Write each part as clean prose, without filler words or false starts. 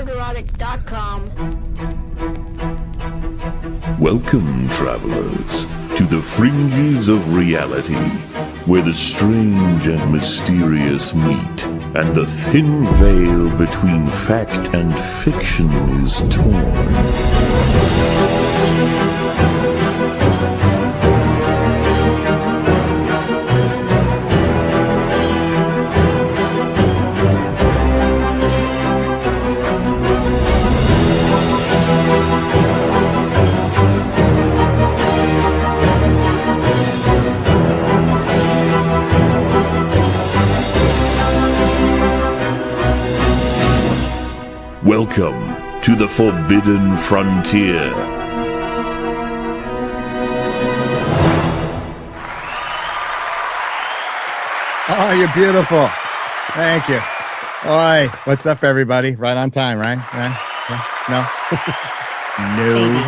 Nerdrotic.com. Welcome, travelers, to the fringes of reality, where the strange and mysterious meet, and the thin veil between fact and fiction is torn. Welcome to the Forbidden Frontier. Oh, you're beautiful. Thank you. All right. What's up, everybody? Right on time, right? No? No.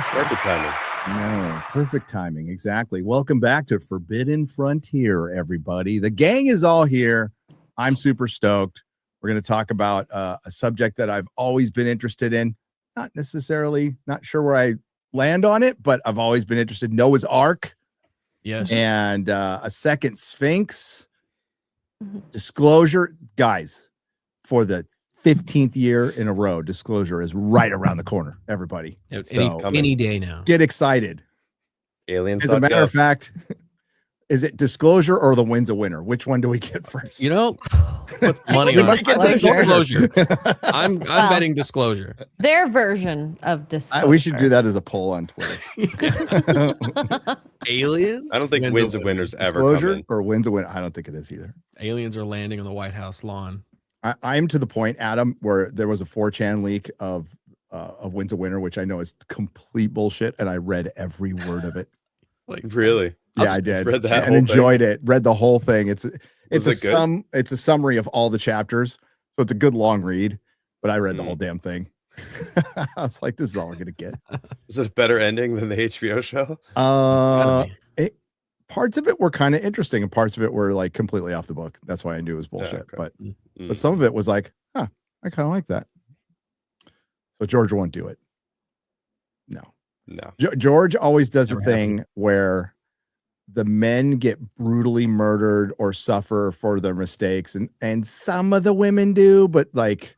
Perfect timing. No. Perfect timing. Exactly. Welcome back to Forbidden Frontier, everybody. The gang is all here. I'm super stoked. We're going to talk about a subject that I've always been interested in. Not sure where I land on it, but I've always been interested. Noah's Ark. Yes. And a Second Sphinx. Disclosure. Guys, for the 15th year in a row, disclosure is right around the corner, everybody. Any day now. Get excited. Aliens. As a matter of fact, is it disclosure or the win's a winner? Which one do we get first? You know, what's money on it? Disclosure. I'm betting disclosure. Their version of disclosure. We should do that as a poll on Twitter. Aliens? I don't think wins a winner's ever Disclosure or wins a winner? I don't think it is either. Aliens are landing on the White House lawn. I'm to the point, Adam, where there was a 4chan leak of wins a winner, which I know is complete bullshit, and I read every word of it. Really? Yeah, I did. Read that and enjoyed it. Read the whole thing. It's a summary of all the chapters, so it's a good long read. But I read the whole damn thing. I was like, "This is all we're gonna get." Is it a better ending than the HBO show? Parts of it were kind of interesting, and parts of it were like completely off the book. That's why I knew it was bullshit. Yeah, okay. But some of it was like, "Huh, I kind of like that." So George won't do it. No. George always does a thing where the men get brutally murdered or suffer for their mistakes, and some of the women do, but like,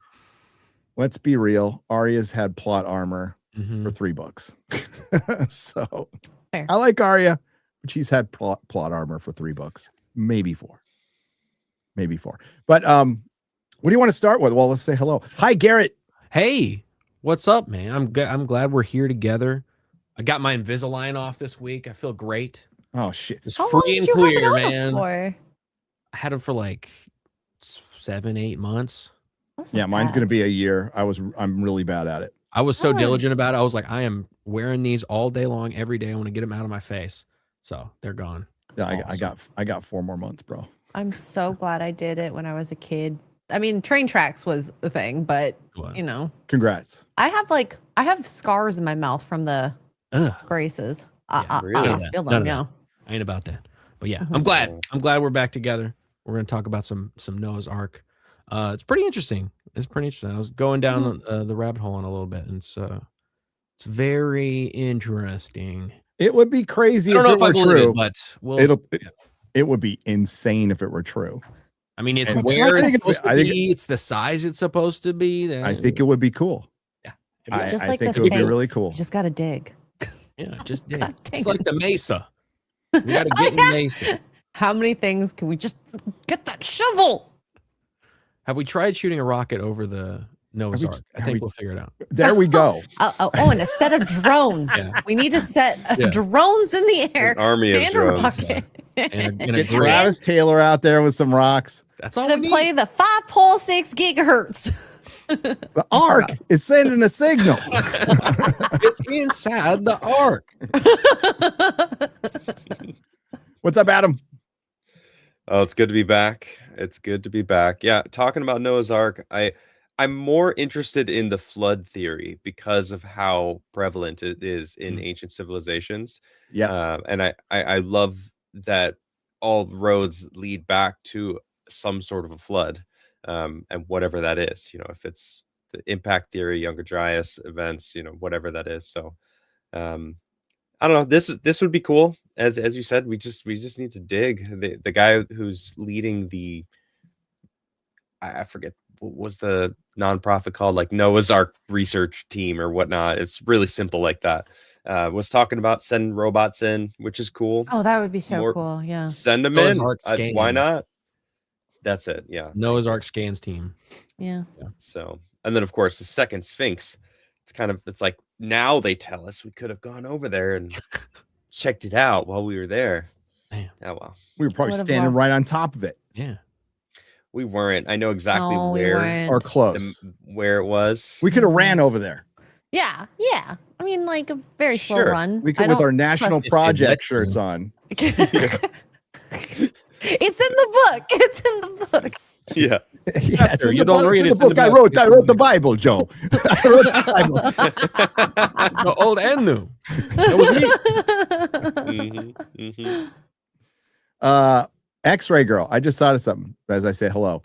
let's be real, Arya's had plot armor for $3. So fair. I like Arya, but she's had plot armor for $3, maybe 4. But what do you want to start with? Well, let's say hello. Hi, Garrett. Hey, what's up, man? I'm glad we're here together. I got my Invisalign off this week. I feel great. Oh shit! It's How long free did and you have it clear, on man. for? I had it for like 7-8 months. That's Yeah, not mine's bad. gonna be a year. I'm really bad at it. I was so Oh. diligent about it. I was like, I am wearing these all day long, every day. I want to get them out of my face. So they're gone. Yeah, Awesome. I got 4 more months, bro. I'm so glad I did it when I was a kid. I mean, train tracks was the thing, but What? you know, Congrats. I have scars in my mouth from the Ugh. braces. Yeah, really? I feel No, them, no, yeah. no. I ain't about that. But yeah, I'm glad we're back together. We're gonna talk about some Noah's Ark. It's pretty interesting. I was going down the rabbit hole on a little bit, and it's very interesting. It would be crazy I don't if know it if I were believe true. it, but It would be insane if it were true. I mean, it's And where I think it's supposed to be. It's the size it's supposed to be. I think it would be cool. Yeah, It's just I like think the it would be Sphinx. really cool. You just gotta dig. yeah, just dig. God dang It's it. like the Mesa. We got to get in the Mesa. How many things can we just get that shovel? Have we tried shooting a rocket over the Noah's Ark? I have think we- we'll figure it out. There we go. And a set of drones. Yeah. We need to set Yeah. drones in the air. An army of and a drones. rocket. And a Get grid. Travis Taylor out there with some rocks. That's all And we then need. play the 5.6 gigahertz. The Ark is sending a signal. It's inside the Ark. What's up, Adam? Oh, it's good to be back. It's good to be back. Yeah, talking about Noah's Ark, I'm more interested in the flood theory because of how prevalent it is in ancient civilizations. Yeah. And I love that all roads lead back to some sort of a flood. and whatever that is, if it's the impact theory, Younger Dryas events, whatever that is. So I don't know. This would be cool. As you said, we just need to dig. The guy who's leading the, I forget what was the nonprofit called, like Noah's Ark research team or whatnot. It's really simple like that. Was talking about sending robots in, which is cool. Oh, that would be so cool. Yeah. Send them Noah's in. Ark Why not? That's it. Yeah. Noah's Ark scans team. Yeah. So, and then of course the Second Sphinx. It's like now they tell us we could have gone over there and checked it out while we were there. Damn. Oh well. We were probably standing right on top of it. Yeah. We weren't. I know exactly No, we where weren't. Or close. where it was. We could have ran over there. Yeah. Yeah. I mean, like a very slow Sure. run. We could with our National Project shirts on. It's in the book. It's in the book. Yeah. Yeah, it's in You the don't book. read It's in it, the it's in book. I the wrote the Bible, Joe. I wrote the Bible. No, old and new. That was me. X-ray girl. I just thought of something as I say hello.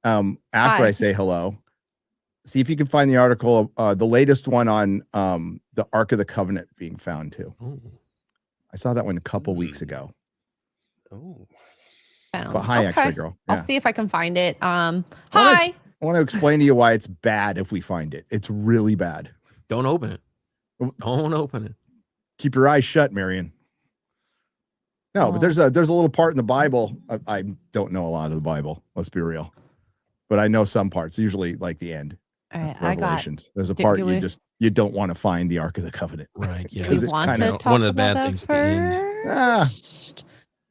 After Hi. I say hello, see if you can find the article, the latest one on the Ark of the Covenant being found too. Ooh. I saw that one a couple weeks ago. Oh. But hi, X-ray girl. I'll Yeah. see if I can find it. Hi. I want to explain to you why it's bad if we find it. It's really bad. Don't open it. Don't open it. Keep your eyes shut, Marion. No, but there's a little part in the Bible. I don't know a lot of the Bible. Let's be real, but I know some parts. Usually, like the end. All right, I got. Revelations. There's a part you don't want to find the Ark of the Covenant. Right. Yeah. Do you want to talk one of the about bad that things at the end. first?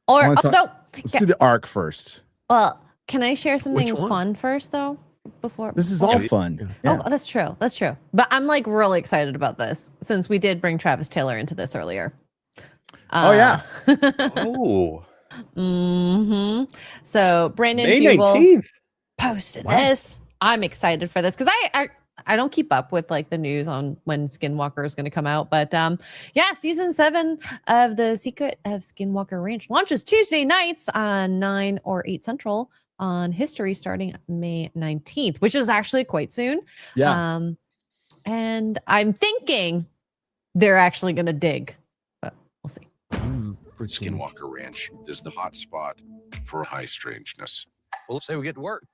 Or no. Let's do the Ark first. Well, can I share something Which one? fun first, though? Before This is all fun. Yeah. Oh, that's true. That's true. But I'm like really excited about this since we did bring Travis Taylor into this earlier. Oh yeah. Oh. So Brandon May Hugel 19th. posted this. I'm excited for this because I don't keep up with like the news on when Skinwalker is going to come out, but yeah, season 7 of The Secret of Skinwalker Ranch launches Tuesday nights on 9 or 8 Central on History starting May 19th, which is actually quite soon. Yeah. And I'm thinking they're actually going to dig, but we'll see. Skinwalker Ranch is the hot spot for high strangeness. Well, let's say we get to work.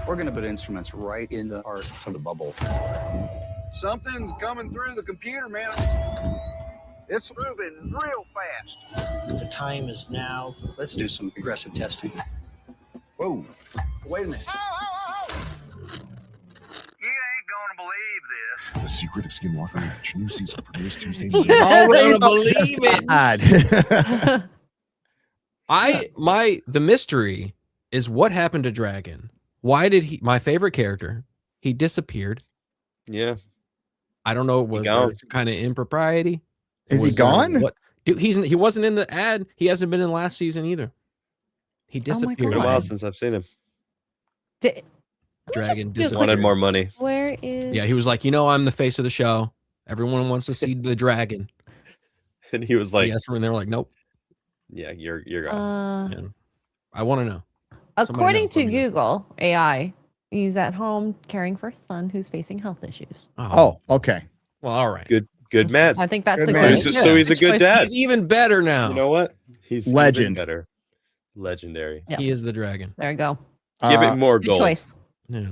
We're going to put instruments right in the heart of the bubble. Something's coming through the computer, man. It's moving real fast. The time is now. Let's do some aggressive testing. Whoa. Wait a minute. You ain't gonna believe this. The Secret of Skinwalker Ranch. New season premieres Tuesday Always gonna believe it. The mystery is what happened to Dragon. Why did my favorite character, he disappeared. Yeah. I don't know, was there some kind of impropriety? Is he gone? Dude, he wasn't in the ad. He hasn't been in last season either. He disappeared. It's been a while since I've seen him. Dragon disappeared. Wanted more money. Where is? Yeah, he was like, I'm the face of the show. Everyone wants to see the dragon. And he was like, yes, and they were like, nope. Yeah, you're gone. And I want to know. According to Google AI, he's at home caring for his son who's facing health issues. Oh, okay. Well, all right. Good man. I think that's Good a man. good. So he's a good dad. He's even better now. You know what? He's Legend. even better. Legendary. Yeah. He is the dragon. There you go. Give it more Good gold. choice. Yeah.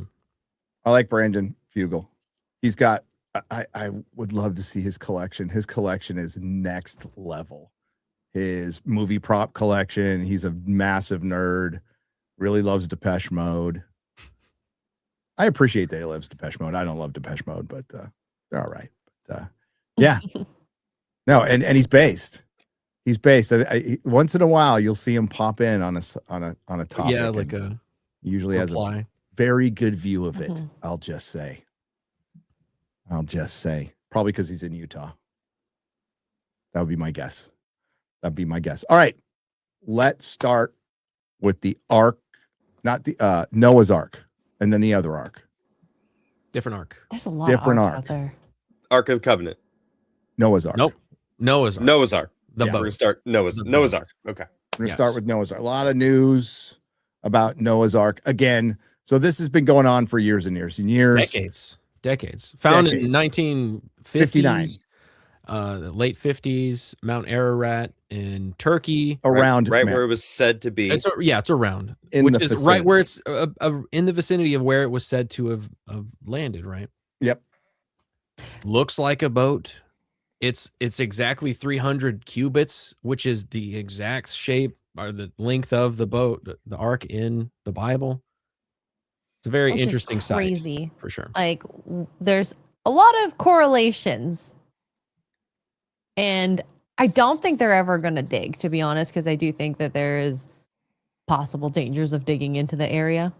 I like Brandon Fugel. He's got. I would love to see his collection. His collection is next level. His movie prop collection. He's a massive nerd. Really loves Depeche Mode. I appreciate that he loves Depeche Mode. I don't love Depeche Mode, but they're all right. But, yeah. No, and he's based. He's based. Once in a while, you'll see him pop in on a topic. Yeah, like a usually reply. has a very good view of it. Mhm. I'll just say. Probably because he's in Utah. That would be my guess. All right. Let's start with the Ark, not the Noah's Ark, and then the other Ark. Different arc. There's a lot Different of arcs arc. out there. Ark of the Covenant. Noah's Ark. Nope. Noah's Ark. Noah's Ark. The Yeah. We're boat. gonna start Noah's The Noah's boat. Ark. Okay. We're going to start with Noah's Ark. A lot of news about Noah's Ark. Again, So this has been going on for years and years and years. Decades. Found in Decades. 1959. Late 50s, Mount Ararat in Turkey. Around right where it was said to be. It's around. In which the is vicinity. right where it's in the vicinity of where it was said to have landed, right? Yep. Looks like a boat. It's exactly 300 cubits, which is the exact shape or the length of the boat, the ark in the Bible. It's a very interesting crazy site, for sure. Like there's a lot of correlations, and I don't think they're ever going to dig, to be honest, because I do think that there is possible dangers of digging into the area,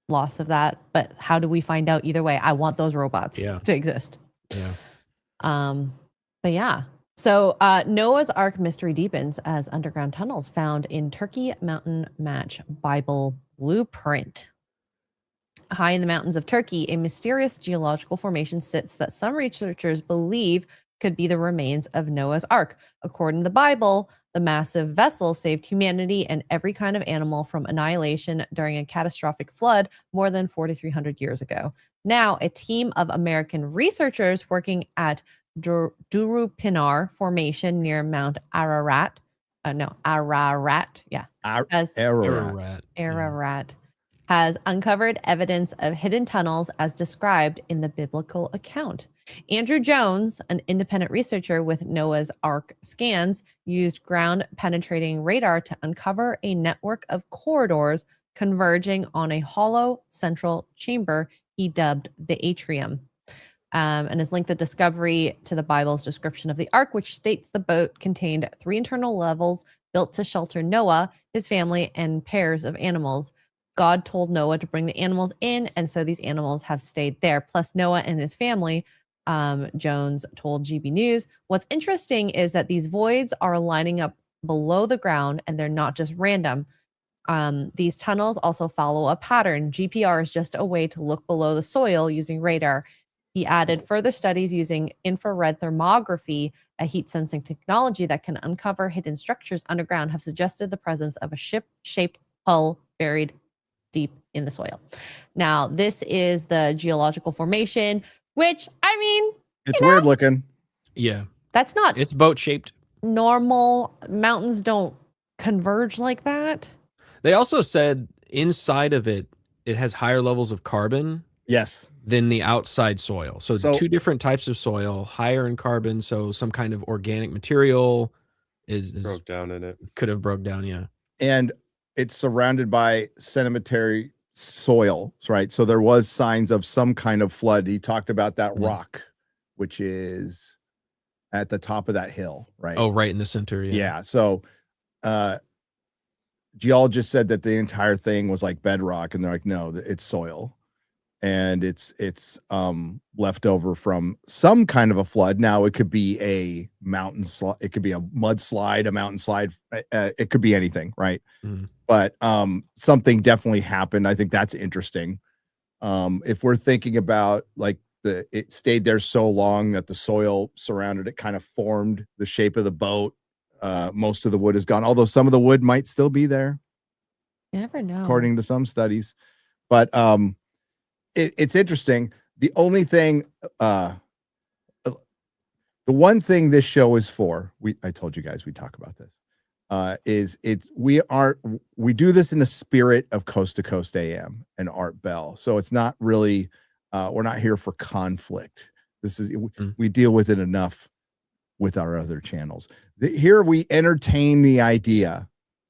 loss of that. But how do we find out? Either way, I want those robots to exist. Yeah. But yeah. So Noah's Ark mystery deepens as underground tunnels found in Turkey mountain match Bible blueprint. High in the mountains of Turkey, a mysterious geological formation sits that some researchers believe could be the remains of Noah's Ark. According to the Bible, the massive vessel saved humanity and every kind of animal from annihilation during a catastrophic flood more than 4,300 years ago. Now, a team of American researchers working at Durupinar Formation near Mount Ararat. Ararat. Yeah. Ararat. Has uncovered evidence of hidden tunnels as described in the biblical account. Andrew Jones, an independent researcher with Noah's Ark scans, used ground-penetrating radar to uncover a network of corridors converging on a hollow central chamber he dubbed the atrium, and has linked the discovery to the Bible's description of the Ark, which states the boat contained 3 internal levels built to shelter Noah, his family, and pairs of animals. God told Noah to bring the animals in, and so these animals have stayed there. Plus, Noah and his family, Jones told GB News. What's interesting is that these voids are lining up below the ground, and they're not just random. These tunnels also follow a pattern. GPR is just a way to look below the soil using radar. He added further studies using infrared thermography, a heat-sensing technology that can uncover hidden structures underground, have suggested the presence of a ship-shaped hull buried deep in the soil. Now, this is the geological formation, which, I mean, it's weird looking. Yeah. That's not. It's boat shaped. Normal mountains don't converge like that. They also said inside of it, it has higher levels of carbon. Yes. Than the outside soil. So 2 different types of soil, higher in carbon. So some kind of organic material is broke down in it. Could have broke down. Yeah. And it's surrounded by sedimentary soil, right? So there was signs of some kind of flood. He talked about that rock, which is at the top of that hill, right? Oh, right in the center. Yeah. So geologists said that the entire thing was like bedrock, and they're like, no, it's soil. And it's left over from some kind of a flood. Now it could be a mountain slide, it could be a mudslide, a mountain slide, it could be anything, right? But something definitely happened. I think that's interesting. If we're thinking about like it stayed there so long that the soil surrounded it kind of formed the shape of the boat. Most of the wood is gone, although some of the wood might still be there. You never know, according to some studies. But it's interesting. The only thing, the one thing this show is for, I told you guys we talk about this, we do this in the spirit of Coast to Coast AM and Art Bell. So it's not really, we're not here for conflict. This is, we deal with it enough with our other channels. Here we entertain the idea.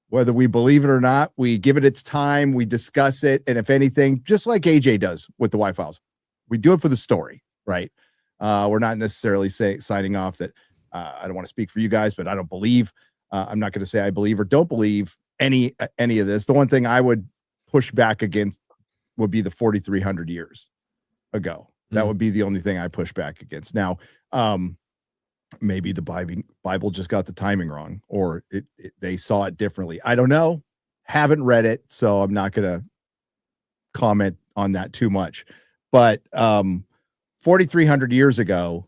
Whether we believe it or not, we give it its time, we discuss it, and if anything, just like AJ does with the Y-Files, we do it for the story, right? We're not necessarily signing off that I don't want to speak for you guys, but I don't believe. I'm not going to say I believe or don't believe any of this. The one thing I would push back against would be the 4,300 years ago. That would be the only thing I push back against. Now, maybe the Bible just got the timing wrong, or they saw it differently. I don't know. Haven't read it, so I'm not going to comment on that too much. But 4,300 years ago,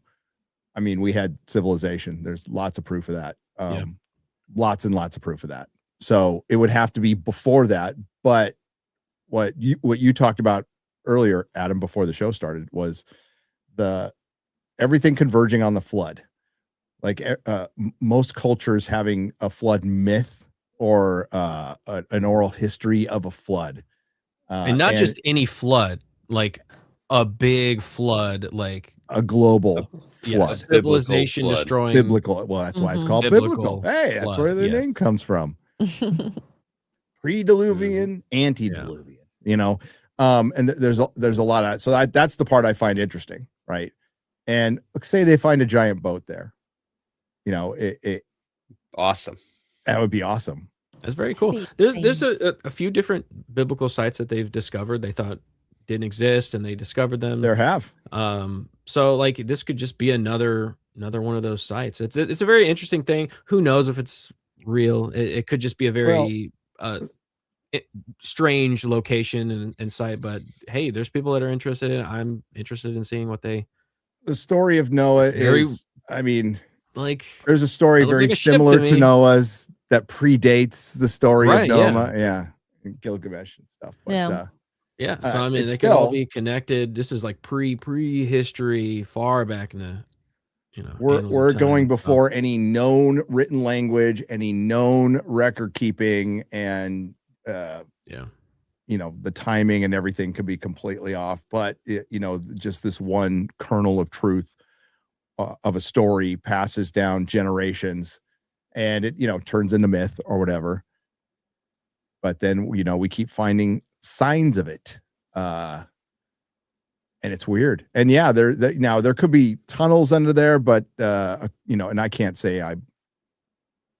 I mean, we had civilization. There's lots of proof of that. Lots and lots of proof of that. So it would have to be before that. But what you talked about earlier, Adam, before the show started, was everything converging on the flood. Like most cultures having a flood myth or an oral history of a flood, and not just any flood, like a big flood, like a global flood, civilization flood. destroying. Biblical. Well, that's why it's called biblical. Hey, that's flood, where the name comes from. Pre-diluvian, antediluvian. You know, and there's a lot of so that's the part I find interesting, right? And say they find a giant boat there, you know, it awesome. That would be awesome. That's very cool. There's a few different biblical sites that they've discovered they thought didn't exist, and they discovered them. There have. So like this could just be another one of those sites. It's a very interesting thing. Who knows if it's real? It could just be a very strange location and site. But hey, there's people that are interested in it. I'm interested in seeing what they. The story of Noah is, I mean, like there's a story very like a similar to Noah's that predates the story of Noah. Yeah. And Gilgamesh and stuff. But, yeah. So I mean, they can all be connected. This is like pre-history, far back in the, you know, we're going before any known written language, any known record keeping, and you know, the timing and everything could be completely off. But you know, just this one kernel of truth of a story passes down generations, and it, you know, turns into myth or whatever. But then, you know, we keep finding signs of it, and it's weird. And yeah, there could be tunnels under there, but you know, and I can't say I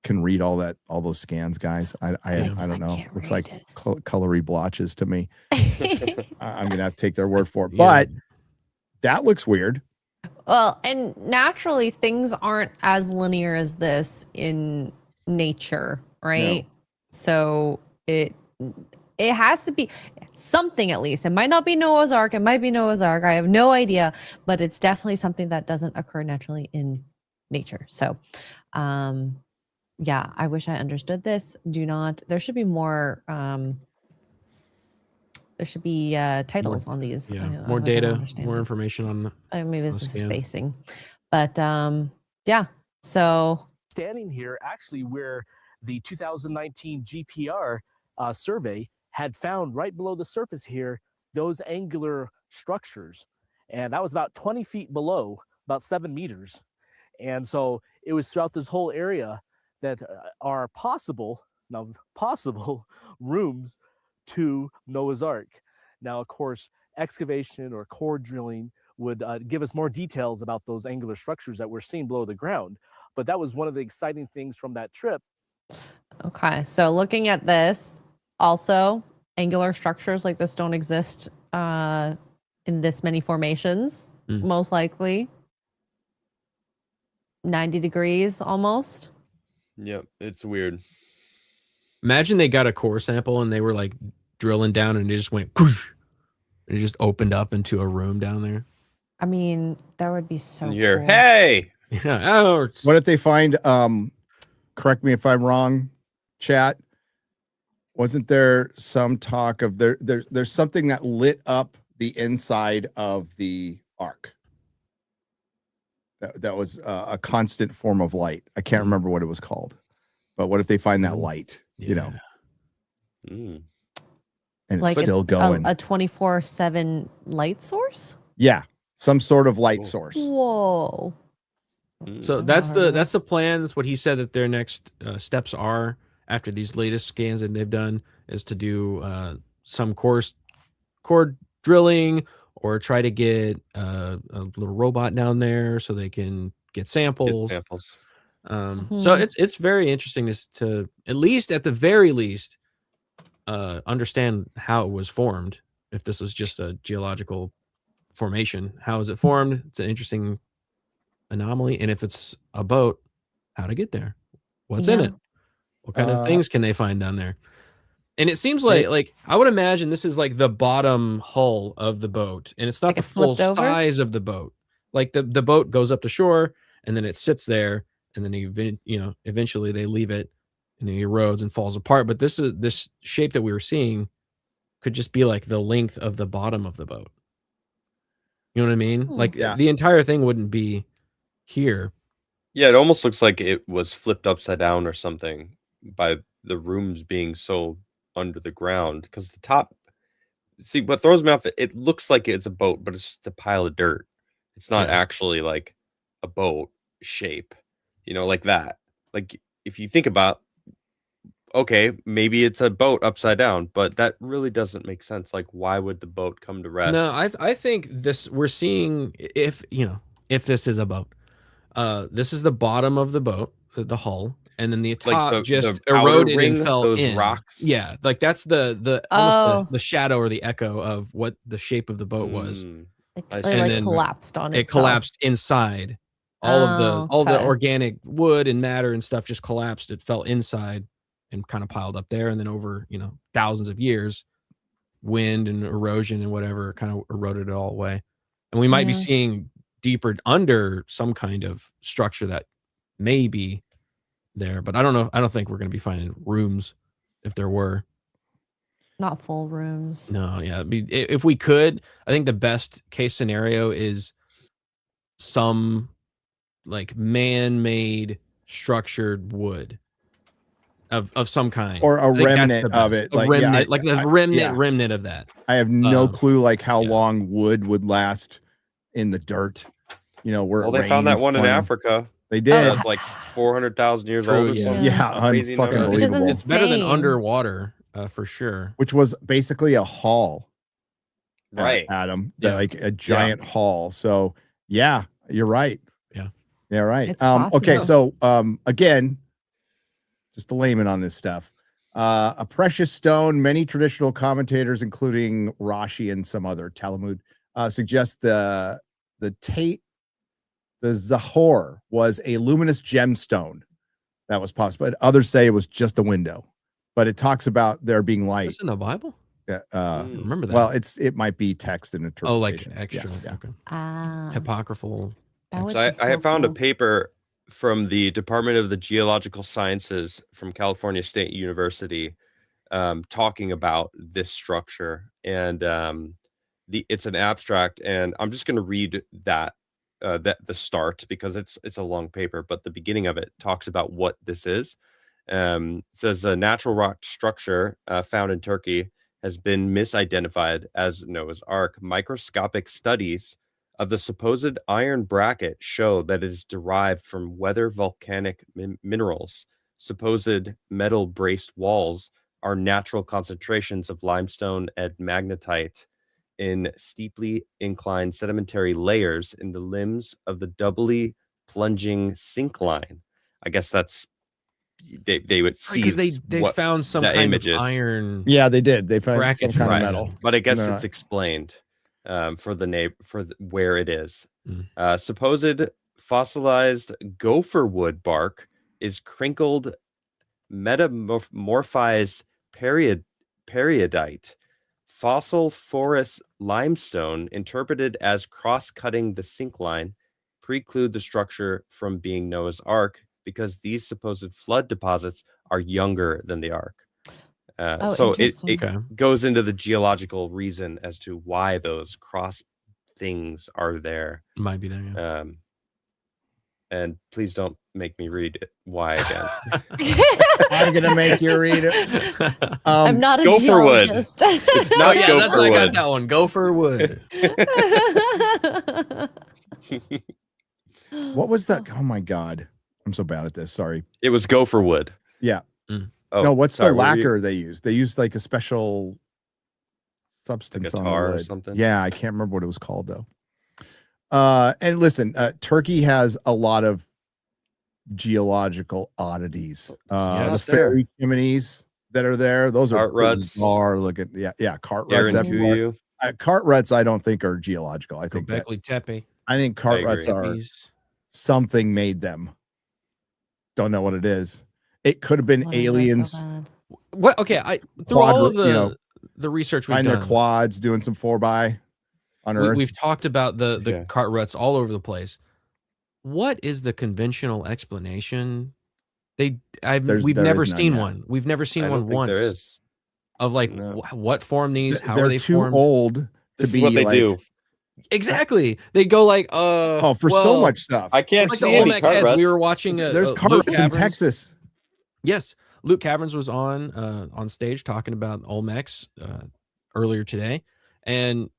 can read all those scans, guys. I don't know. Looks like colory blotches to me. I'm gonna have to take their word for it. But that looks weird. Well, and naturally things aren't as linear as this in nature, right? No. So it has to be something, at least. It might not be Noah's Ark. It might be Noah's Ark. I have no idea, but it's definitely something that doesn't occur naturally in nature. So, yeah, I wish I understood this. There should be more, there should be titles on these. Yeah, more data, more information on maybe this is spacing. But yeah, so. Standing here, actually, where the 2019 GPR survey had found right below the surface here, those angular structures. And that was about 20 feet below, about 7 meters. And so it was throughout this whole area that are possible rooms to Noah's Ark. Now, of course, excavation or core drilling would give us more details about those angular structures that we're seeing below the ground. But that was one of the exciting things from that trip. Okay, so looking at this, also angular structures like this don't exist in this many formations, most likely. 90 degrees almost. Yep, it's weird. Imagine they got a core sample and they were like drilling down and it just went whoosh, and it just opened up into a room down there. I mean, that would be so cool. Hey! Yeah. Oh, what if they find correct me if I'm wrong, chat. Wasn't there some talk of there's something that lit up the inside of the Ark? That was a constant form of light. I can't remember what it was called. But what if they find that light, you know? And it's like still going. A 24/7 light source? Yeah. Some sort of light source. Whoa. So that's the plan. That's what he said that their next steps are after these latest scans that they've done is to do some core drilling or try to get a little robot down there so they can get samples. So it's very interesting to at least at the very least understand how it was formed. If this is just a geological formation, how is it formed? It's an interesting anomaly. And if it's a boat, how to get there, what's in it, what kind of things can they find down there? And it seems like I would imagine this is like the bottom hull of the boat, and it's not the full size of the boat. Like the boat goes up to shore and then it sits there, and then eventually they leave it and it erodes and falls apart. But this shape that we were seeing could just be like the length of the bottom of the boat. You know what I mean? Like Yeah. the entire thing wouldn't be here. Yeah, it almost looks like it was flipped upside down or something by the rooms being so under the ground. Because the top, see, what throws me off, it looks like it's a boat, but it's just a pile of dirt. It's not actually like a boat shape, you know, like that. Like if you think about, okay, maybe it's a boat upside down, but that really doesn't make sense. Like, why would the boat come to rest? No, I think we're seeing, if this is a boat, this is the bottom of the boat, the hull, and then the top Like just the outer eroded ring, and fell those in. rocks. Yeah, like that's the almost the shadow or the echo of what the shape of the boat was. It And like then collapsed on it itself. collapsed inside. All the organic wood and matter and stuff just collapsed. It fell inside and kind of piled up there, and then over thousands of years, wind and erosion and whatever kind of eroded it all away. And we might be seeing deeper under some kind of structure that may be there, but I don't know. I don't think we're going to be finding rooms if there were. Not full rooms. No, yeah. If we could, I think the best case scenario is some like man-made structured wood of some kind, or a remnant of it, a remnant, like the remnant of that. I have no clue like how long wood would last in the dirt. Where they found that one in Africa. They did. It's like 400,000 years old or something. Yeah, fucking unbelievable. It's better than underwater for sure. Which was basically a hall, right, Adam? Like a giant hall. So yeah, you're right. Yeah, right. Okay, so again, just a layman on this stuff. A precious stone. Many traditional commentators, including Rashi and some other Talmud, suggest the Zahor was a luminous gemstone that was possible. But others say it was just a window. But it talks about there being light. It's in the Bible. Remember that? Well, it might be text and interpretation. Oh, like extra. Yeah. Okay. Apocryphal. So I have found a paper from the Department of the Geological Sciences from California State University talking about this structure, and it's an abstract, and I'm just going to read that the start because it's a long paper, but the beginning of it talks about what this is. Says a natural rock structure found in Turkey has been misidentified as Noah's Ark. Microscopic studies of the supposed iron bracket show that it is derived from weather volcanic minerals. Supposed metal braced walls are natural concentrations of limestone and magnetite in steeply inclined sedimentary layers in the limbs of the doubly plunging sink line. I guess that's they would see because they found some kind of iron. Yeah, they did. They found some kind of metal, but I guess it's explained for where it is. Supposed fossilized gopher wood bark is crinkled metamorphized periodite. Fossil forest limestone, interpreted as cross-cutting the sink line, preclude the structure from being Noah's Ark because these supposed flood deposits are younger than the Ark. So it goes into the geological reason as to why those cross things are there. Might be there. Yeah. And please don't make me read it. Why again? I'm gonna make you read it. I'm not a geologist. It's not that's I got that one. Gopher wood. What was that? Oh my god, I'm so bad at this. Sorry. It was gopher wood. Yeah. Oh, no, what's the lacquer they use? They use like a special substance on the wood or something. Yeah, I can't remember what it was called though. And listen, Turkey has a lot of geological oddities. The fairy chimneys that are there, those are bizarre looking. Yeah, cart ruts everywhere. Cart ruts, I don't think are geological. I think cart ruts are something made them. Don't know what it is. It could have been aliens. What? Okay, through all of the research we've done, their quads doing some 4x on Earth. We've talked about the cart ruts all over the place. What is the conventional explanation? We've never seen one. We've never seen one once. There is. of like what form these, how They're are they too formed. old to This be is what they like, do. Exactly. They go like, oh, for so well, much stuff. I can't like the see any Olmec heads. We ruts. were watching There's car Luke ruts in Caverns. Texas. Yes, Luke Caverns was on stage talking about Olmecs earlier today, and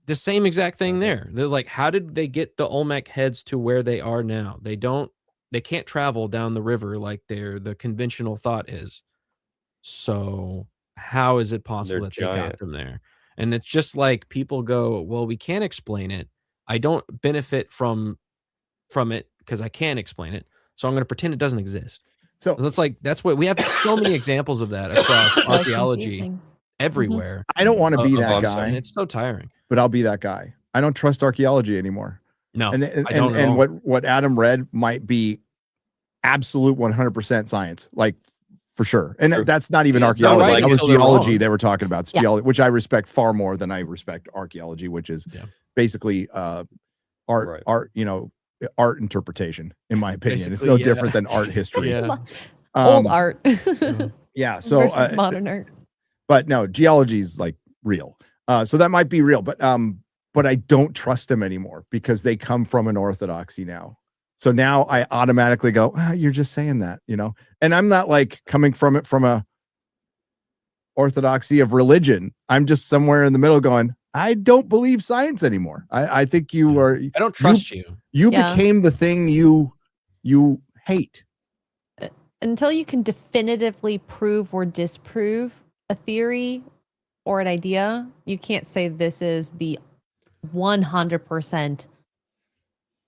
the same exact thing there. They're like, how did they get the Olmec heads to where they are now? They can't travel down the river like the conventional thought is. So how is it possible They're that they got giant. them there? And it's just like people go, well, we can't explain it. I don't benefit from it because I can't explain it. So I'm going to pretend it doesn't exist. So that's what we have so many examples of that across Like archaeology confusing. everywhere. I don't want to be Of- that I'm guy, sorry. And it's so tiring. but I'll be that guy. I don't trust archaeology anymore. No, And I don't at all. what Adam read might be absolute 100% science, like for sure. And True. that's not even Yeah, archaeology. right That was until they're geology wrong. they were talking about. It's Yeah. geology, which I respect far more than I respect archaeology, which is Yeah. basically art, Right. art interpretation, in my opinion. It's Basically, no yeah. different than art history. Yeah. Old art Yeah. So, versus modern art. but no, geology is like real. So that might be real, but I don't trust them anymore because they come from an orthodoxy now. So now I automatically go, you're just saying that, and I'm not like coming from it from a orthodoxy of religion. I'm just somewhere in the middle going, I don't believe science anymore. I think you are, I don't trust you. you Yeah. became the thing you hate. Until you can definitively prove or disprove a theory or an idea, you can't say this is the 100%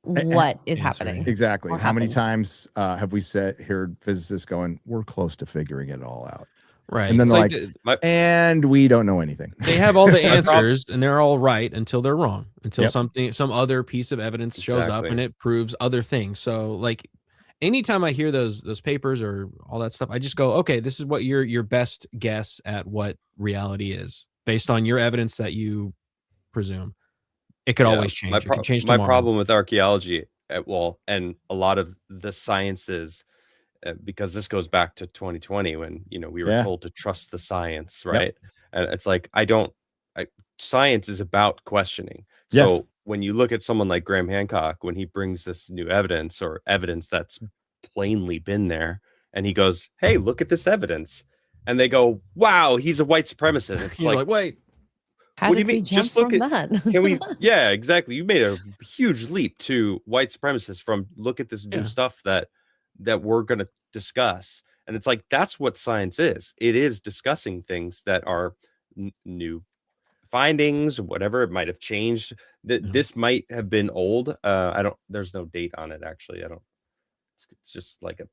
what is Answer. happening. Exactly. Or How many happened. times have we heard physicists going, we're close to figuring it all out. Right. And then It's they're like like, and we don't know anything. they have all the answers and they're all right until they're wrong, until Yep. some other piece of evidence shows up Exactly. and it proves other things. So like anytime I hear those papers or all that stuff, I just go, okay, this is what your best guess at what reality is based on your evidence that you presume. It could Yeah, always change. My, It could change my tomorrow. problem with archaeology, and a lot of the sciences, because this goes back to 2020 when we were Yeah. told to trust the science, right? And it's like science is about questioning. Yes. So when you look at someone like Graham Hancock, when he brings this new evidence or evidence that's plainly been there, and he goes, "Hey, look at this evidence," and they go, "Wow, he's a white supremacist." It's You're like, wait, How what do did you we mean? jump Just look from at- that? can we? Yeah, exactly. You made a huge leap to white supremacists from look at this new Yeah. stuff that we're going to discuss. And it's like, that's what science is. It is discussing things that are new findings, whatever. It might have changed. Yeah. This might have been old. There's no date on it, actually. It's just like a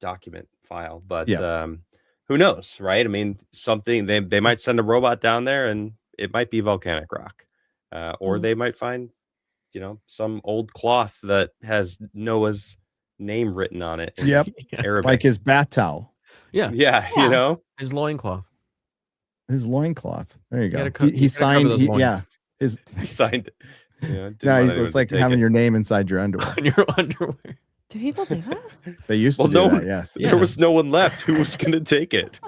document file, but who knows, right? I mean, something they might send a robot down there and it might be volcanic rock, or they might find, some old cloth that has Noah's name written on it. in Yep. Arabic. Like his bath towel, yeah, Yeah. his loincloth. his loincloth. There you go. gotta co- He you gotta cover signed. those loins. His. He signed it. Yeah, didn't No, want anyone it's to like take having it. your name inside your underwear. On your underwear. Do people do that? They used to Well, do no that. one- Yes. Yeah. There was no one left who was going to take it.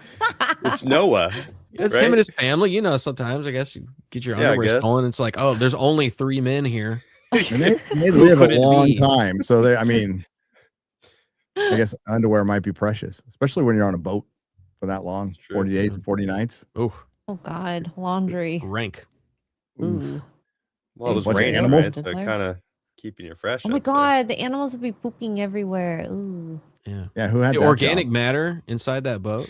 It's Noah. It's right? him and his family. Sometimes I guess you get your Yeah, I underwear guess. stolen. It's like, oh, there's only 3 men here. And they live a could it long be? time. So I guess underwear might be precious, especially when you're on a boat for that long, True. 40 days and 40 nights. Oh, Oh God, laundry. rank. Oof. Ooh. Well, it was Bunch of raining, animals. right? So kind of keeping you fresh. Oh my I'd say. God, the animals would be pooping everywhere. Ooh. Yeah. Yeah. Who had The that organic job? matter inside that boat.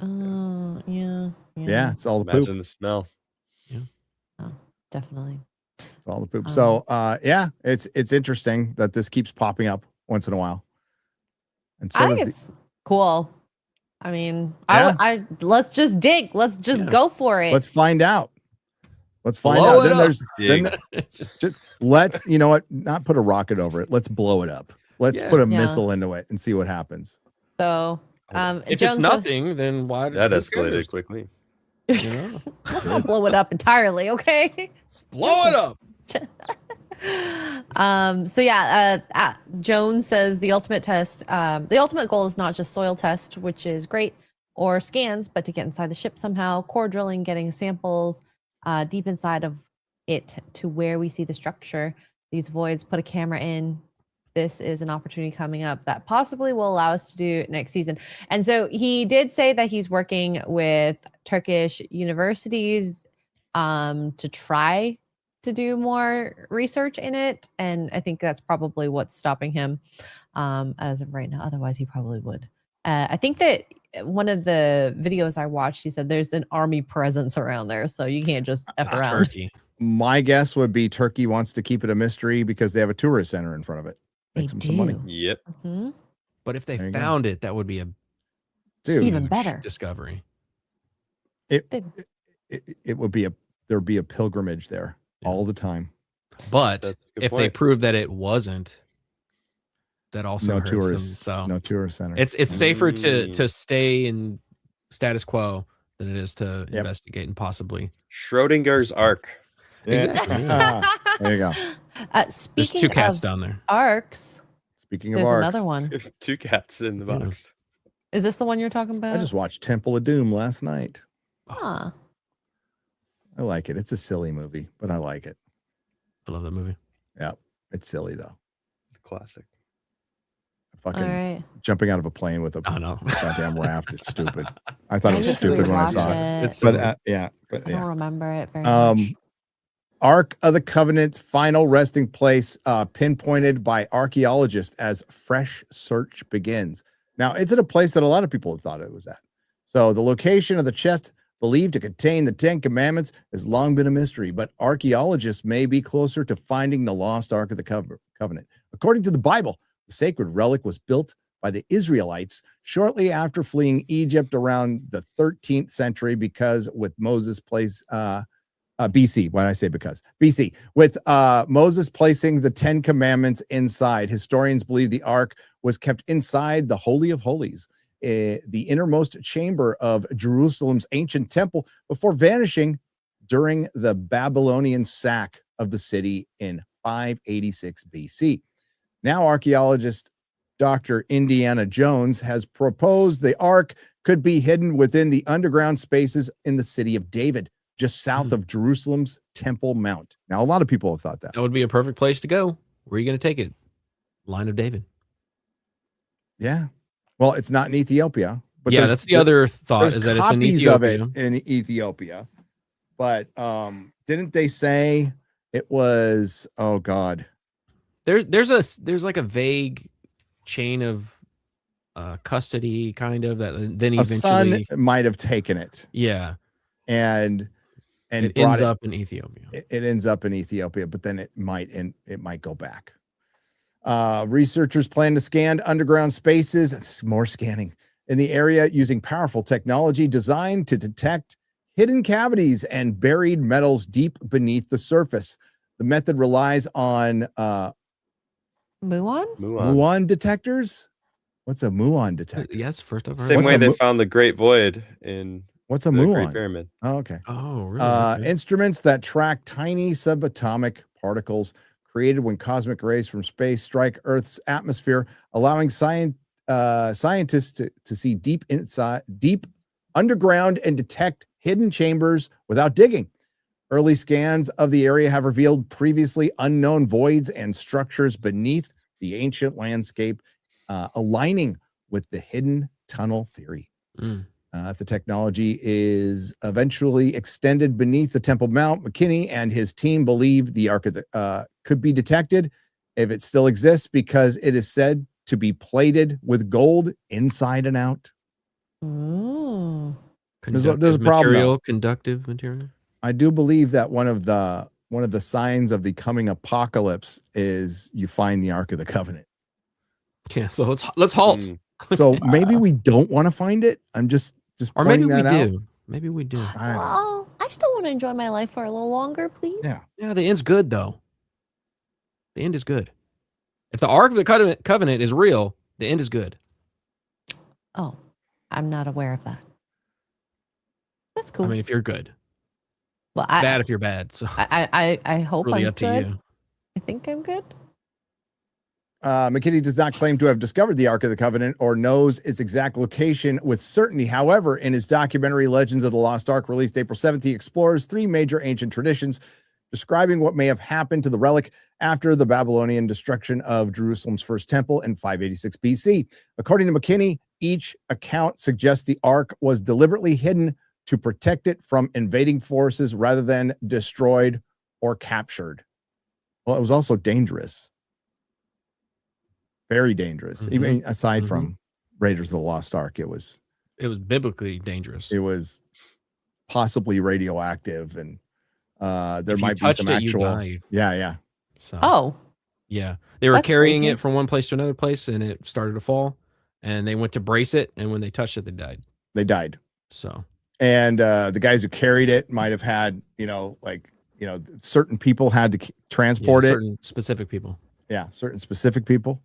Oh, yeah. Yeah. It's all the poop. Imagine the smell. Definitely. It's all the poop. So, it's interesting that this keeps popping up once in a while. And so I does think it's cool. I mean, Yeah. I let's just dig. Let's just Yeah. go for it. let's find out. Let's find Blow out. it Then up. there's Just just let's, you know what, not put a rocket over it. Let's blow it up. Let's Yeah. put a Yeah. missile into it and see what happens. So, if Joan it's says- nothing, then why That who escalated cares? quickly. You know? let's not blow it up entirely, okay? Blow it up. Joan says the ultimate test, the ultimate goal is not just soil test, which is great, or scans, but to get inside the ship somehow. Core drilling, getting samples deep inside of it to where we see the structure. These voids, put a camera in. This is an opportunity coming up that possibly will allow us to do next season. And so he did say that he's working with Turkish universities to try to do more research in it. And I think that's probably what's stopping him as of right now. Otherwise, he probably would. I think that one of the videos I watched, he said there's an army presence around there. So you can't just F around. Turkey. My guess would be Turkey wants to keep it a mystery because they have a tourist center in front of it. They Some do. money. Yep. Mhm. But if they There you go. found it, that would be a Dude, Even huge better. discovery. it would be there would be a pilgrimage there all the time. But That's a good if they point. prove that it wasn't, that also No hurts them. tourists. So No tourist center. it's safer to stay in status quo than it is to investigate and possibly Schrodinger's Ark. Exactly. There you go. There's Speaking 2 cats of down there. arcs, Speaking of there's arcs, another one. 2 cats in the box. Is this the one you're talking about? I just watched Temple of Doom last night. Huh. I like it. It's a silly movie, but I like it. I love that movie. Yeah, it's silly though. Classic. Fucking All right. jumping out of a plane with a no. goddamn raft. It's stupid. I thought it I was need to stupid when I rewatch saw it. it. It's But silly. but I don't remember it very Um, much. Ark of the Covenant's final resting place, pinpointed by archaeologists as fresh search begins. Now, it's at a place that a lot of people have thought it was at. So the location of the chest believed to contain the 10 Commandments has long been a mystery, but archaeologists may be closer to finding the lost Ark of the Covenant. According to the Bible, the sacred relic was built by the Israelites shortly after fleeing Egypt around the 13th century because with Moses placed BC. Why did I say because? BC. With Moses placing the 10 Commandments inside. Historians believe the Ark was kept inside the Holy of Holies, the innermost chamber of Jerusalem's ancient temple, before vanishing during the Babylonian sack of the city in 586 BC. Now, archaeologist Dr. Indiana Jones has proposed the Ark could be hidden within the underground spaces in the city of David, just south of Jerusalem's Temple Mount. Now, a lot of people have thought that. That would be a perfect place to go. Where are you going to take it? Line of David. Yeah. Well, it's not in Ethiopia. But Yeah, that's the other thought, there's is that it's in copies of it Ethiopia. in Ethiopia. But didn't they say it was, oh God. There's like a vague chain of custody kind of that then A eventually son might have taken it. Yeah. And It brought ends up in Ethiopia. It ends up in Ethiopia, but then it might go back. Researchers plan to scan underground spaces. It's more scanning in the area using powerful technology designed to detect hidden cavities and buried metals deep beneath the surface. The method relies on muon detectors. What's a muon detector? Yes, first I've heard. Same way they found the Great Void in What's a the muon? Great Pyramid. Oh, okay. Oh, really? Okay. Instruments that track tiny subatomic particles created when cosmic rays from space strike Earth's atmosphere, allowing scientists to see deep underground and detect hidden chambers without digging. Early scans of the area have revealed previously unknown voids and structures beneath the ancient landscape, aligning with the hidden tunnel theory. If the technology is eventually extended beneath the Temple Mount, McKinney and his team believe the Ark could be detected if it still exists, because it is said to be plated with gold inside and out. There's a problem, material, though. conductive material. I do believe that one of the signs of the coming apocalypse is you find the Ark of the Covenant. Yeah, so let's halt. So maybe we don't want to find it. I'm just or maybe we pointing that out. do. Maybe we do. Well, I still want to enjoy my life for a little longer, please. Yeah. Yeah, the end's good though. The end is good. If the Ark of the Covenant is real, the end is good. Oh, I'm not aware of that. That's cool. I mean, if you're good. Well, bad if you're bad. So I hope really I'm up to good. you. I think I'm good. McKinney does not claim to have discovered the Ark of the Covenant or knows its exact location with certainty. However, in his documentary Legends of the Lost Ark, released April 7th, he explores 3 major ancient traditions describing what may have happened to the relic after the Babylonian destruction of Jerusalem's first temple in 586 BC. According to McKinney, each account suggests the Ark was deliberately hidden to protect it from invading forces rather than destroyed or captured. Well, it was also dangerous. Very dangerous. Even aside from Raiders of the Lost Ark, it was biblically dangerous. It was possibly radioactive, and there might be some actual. Yeah. So, yeah, they were That's carrying freaky. it from one place to another place, and it started to fall, and they went to brace it, and when they touched it, they died. So, and the guys who carried it might have had, certain people had to transport it. Certain specific people. Yeah, certain specific people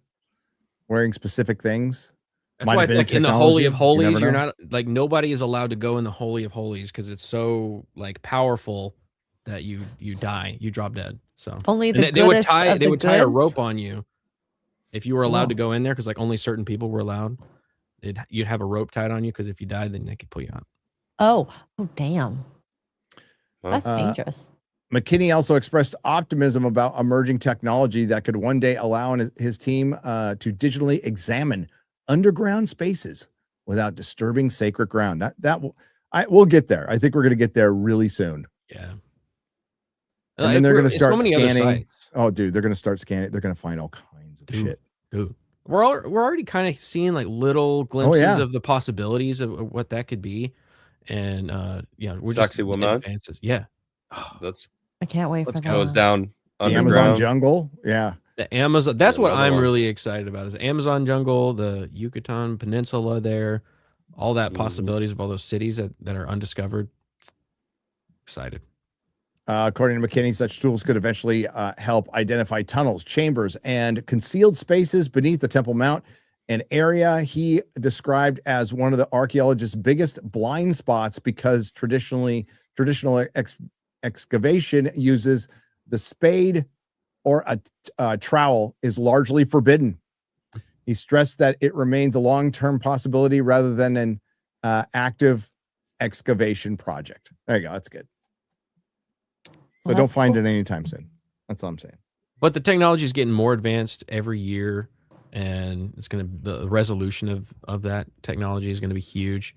wearing specific things. That's why it's like in the Holy of Holies, you're not like, nobody is allowed to go in the Holy of Holies because it's so like powerful that you die, you drop dead. So only and the they would goodest tie of they the would tie a goods? rope on you if you were allowed Wow. to go in there, because like only certain people were allowed. You'd have a rope tied on you because if you died, then they could pull you out. Oh, damn. That's dangerous. McKinney also expressed optimism about emerging technology that could one day allow his team to digitally examine underground spaces without disturbing sacred ground. We'll get there. I think we're going to get there really soon. Yeah. And then they're going to start so many other scanning. sites. Oh, dude, they're going to start scanning. They're going to find all kinds of shit. Dude, we're already kind of seeing like little glimpses of the possibilities of what that could be, and we're just Sexy woman. advances. Yeah, I can't wait for that. Goes down the underground. Amazon jungle. Yeah, the Amazon. That's what Another I'm one. really excited about. Is Amazon jungle, the Yucatan Peninsula there, all that possibilities of all those cities that are undiscovered. Excited. According to McKinney, such tools could eventually help identify tunnels, chambers, and concealed spaces beneath the Temple Mount, an area he described as one of the archaeologists' biggest blind spots because traditional excavation uses the spade or a trowel is largely forbidden. He stressed that it remains a long-term possibility rather than an active excavation project. There you go. That's good. So don't find it anytime soon. That's all I'm saying. But the technology is getting more advanced every year, and the resolution of that technology is going to be huge.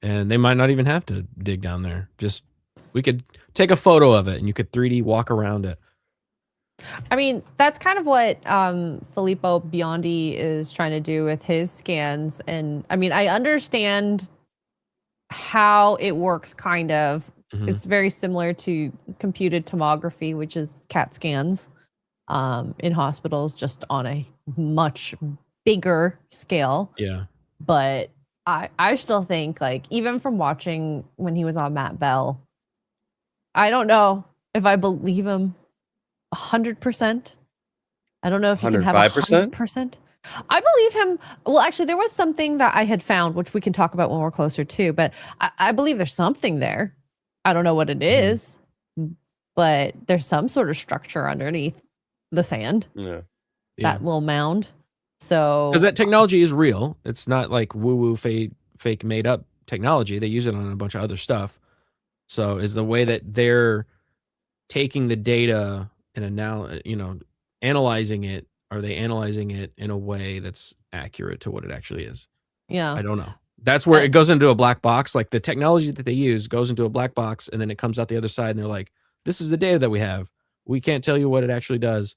And they might not even have to dig down there. Just we could take a photo of it, and you could 3D walk around it. I mean, that's kind of what Filippo Biondi is trying to do with his scans. And I mean, I understand how it works, kind of. Mhm. It's very similar to computed tomography, which is CAT scans in hospitals, just on a much bigger scale. Yeah. But I still think, like, even from watching when he was on Matt Bell, I don't know if I believe him 100%. I don't know if he can have 105%? 100%. I believe him. Well, actually, there was something that I had found, which we can talk about when we're closer to, but I believe there's something there. I don't know what it is, but there's some sort of structure underneath the sand, that little mound. So, because that technology is real. It's not like woo-woo fake made up technology. They use it on a bunch of other stuff. So is the way that they're taking the data and now, analyzing it, are they analyzing it in a way that's accurate to what it actually is? Yeah. I don't know. That's where it goes into a black box. Like the technology that they use goes into a black box, and then it comes out the other side, and they're like, this is the data that we have. We can't tell you what it actually does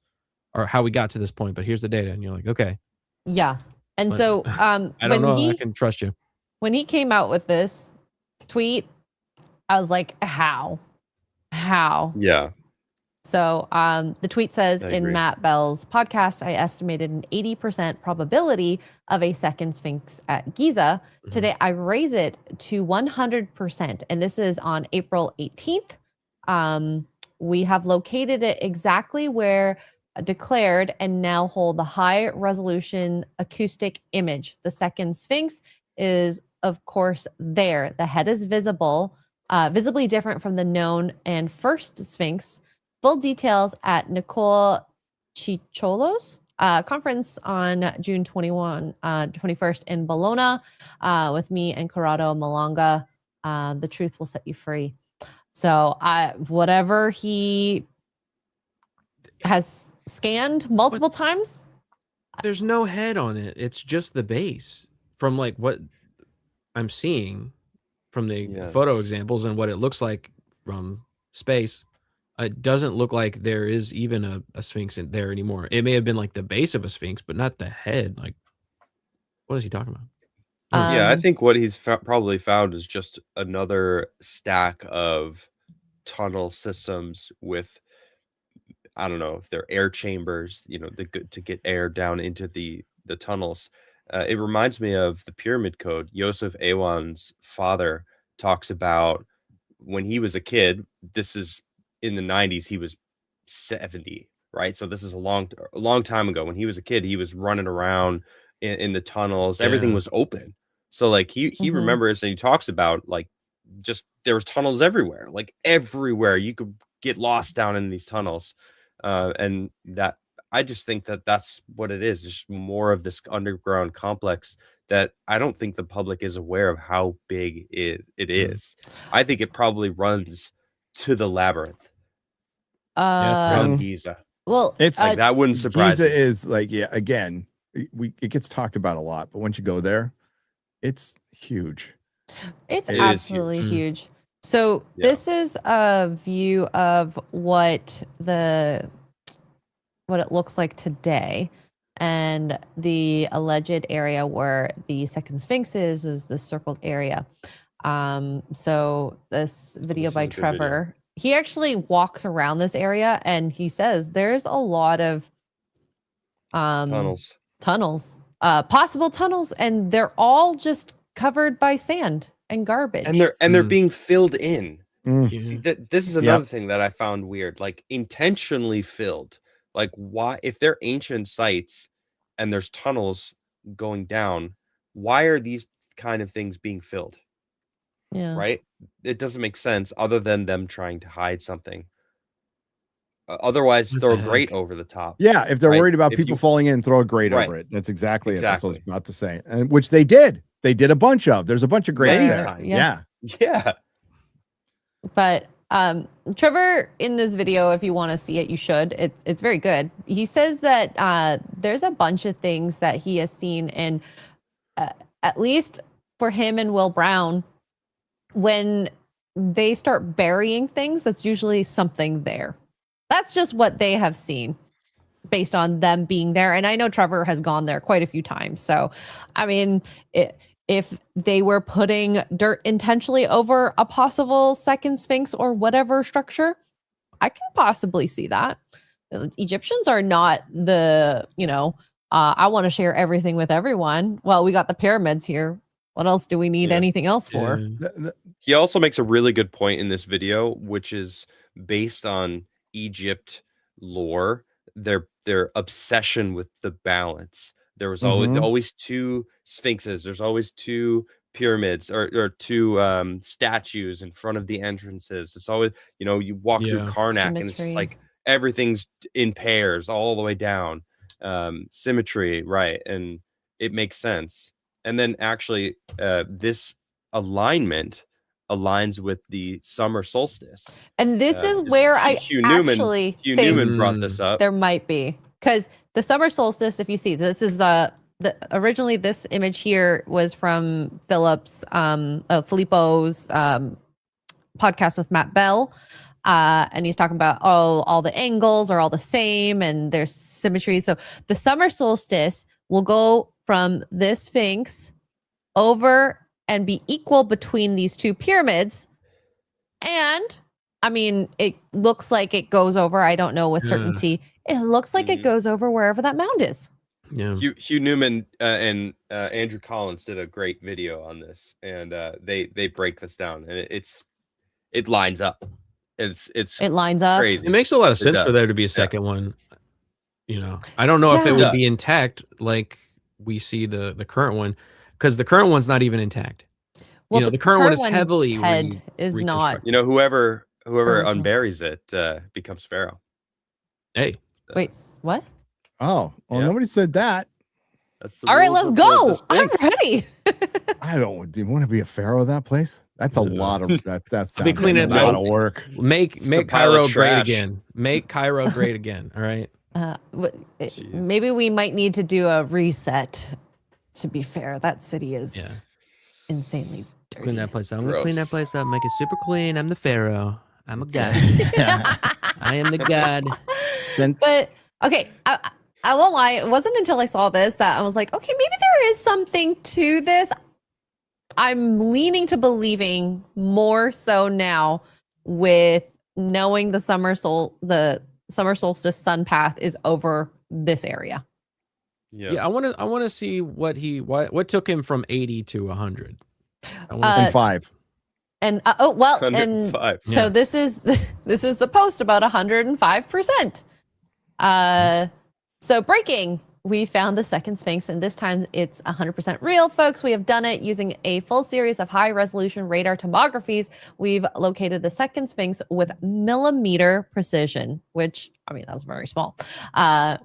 or how we got to this point, but here's the data. And you're like, okay. Yeah. And But so I don't know. I can trust you. When he came out with this tweet, I was like, how? Yeah. So the tweet says, I in agree. Matt Bell's podcast, I estimated an 80% probability of a second Sphinx at Giza. Today, I raise it to 100%. And this is on April 18th. We have located it exactly where declared and now hold the high resolution acoustic image. The second Sphinx is, of course, there. The head is visible, visibly different from the known and first Sphinx. Full details at Nicole Chicholos conference on June 21st in Bologna with me and Corrado Malanga. The truth will set you free. So whatever he has scanned multiple times. There's no head on it. It's just the base from like what I'm seeing from the photo examples and what it looks like from space. It doesn't look like there is even a sphinx in there anymore. It may have been like the base of a sphinx, but not the head. Like, what is he talking about? Yeah, I think what he's probably found is just another stack of tunnel systems with, I don't know if they're air chambers, you know, to get air down into the tunnels. It reminds me of the Pyramid Code. Yosef Awan's father talks about when he was a kid. This is in the 90s. He was 70, right? So this is a long time ago. When he was a kid, he was running around in the tunnels. Everything was open. So like he remembers, and he talks about like just there was tunnels everywhere, like everywhere. You could get lost down in these tunnels. And that I just think that that's what it is. Just more of this underground complex that I don't think the public is aware of how big it is. I think it probably runs to the labyrinth from Giza. Well, it's like that wouldn't surprise Giza me. is like, yeah, again, it gets talked about a lot, but once you go there, it's huge. It's absolutely huge. So this is a view of what it looks like today, and the alleged area where the Second Sphinx is the circled area. So this video by Trevor, he actually walks around this area and he says there's a lot of tunnels, possible tunnels, and they're all just covered by sand and garbage, and they're being filled in. See, this is another thing that I found weird, like intentionally filled. Like, why, if they're ancient sites and there's tunnels going down, why are these kind of things being filled? Yeah, right. It doesn't make sense other than them trying to hide something. Otherwise, throw a grate over the top. Yeah, if they're worried about people falling in, throw a grate over it. That's exactly it. That's what I was about to say. And which they did. They did a bunch of. There's a bunch of grates there. Yeah. But Trevor, in this video, if you want to see it, you should. It's very good. He says that there's a bunch of things that he has seen, and at least for him and Will Brown, when they start burying things, that's usually something there. That's just what they have seen based on them being there. And I know Trevor has gone there quite a few times. So, I mean, if they were putting dirt intentionally over a possible second Sphinx or whatever structure, I can possibly see that. Egyptians are not the, I want to share everything with everyone. Well, we got the pyramids here. What else do we need anything else for? He also makes a really good point in this video, which is based on Egypt lore, their obsession with the balance. There was always two sphinxes. There's always two pyramids or two statues in front of the entrances. It's always, you walk through Karnak and it's just like everything's in pairs all the way down. Symmetry, right? And it makes sense. And then actually, this alignment aligns with the summer solstice. And this is where Hugh Newman brought this up. There might be, because the summer solstice, if you see, this is originally this image here was from Filippo's podcast with Matt Bell. And he's talking about, all the angles are all the same and there's symmetry. So the summer solstice will go from this Sphinx over and be equal between these two pyramids. And I mean, it looks like it goes over, I don't know with certainty. It looks like it goes over wherever that mound is. Yeah. Hugh Newman and Andrew Collins did a great video on this, and they break this down, and it lines up. It lines up. Crazy. It makes a lot of sense for there to be a second one. I don't know if it would be intact like we see the current one, because the current one's not even intact. Well, the current one is heavily head is not. Whoever unburies it becomes Pharaoh. Hey, wait, what? Oh, well, Yeah. nobody said that. That's the All right, rules let's of go. the I'm Sphinx. ready. I don't. Do you want to be a pharaoh of that place? That's a lot of that. That I'll be sounds like cleaning a it lot up. of work. Make Just a pile of Cairo great trash. again. Make Cairo great again. All right. Jeez. Maybe we might need to do a reset. To be fair, that city is insanely dirty. Clean that place up. I'm gonna clean that Gross. place up, make it super clean. I'm the pharaoh. I'm a god. I am the god. But okay, I won't lie. It wasn't until I saw this that I was like, okay, maybe there is something to this. I'm leaning to believing more so now with knowing the summer solstice sun path is over this area. Yeah, I want to see what took him from 80 to 100. I wanna And see- 5. And and 105. so Yeah. this is the post about 105%. So breaking, we found the second Sphinx, and this time it's 100% real, folks. We have done it using a full series of high-resolution radar tomographies. We've located the second Sphinx with millimeter precision, which, I mean, that's very small.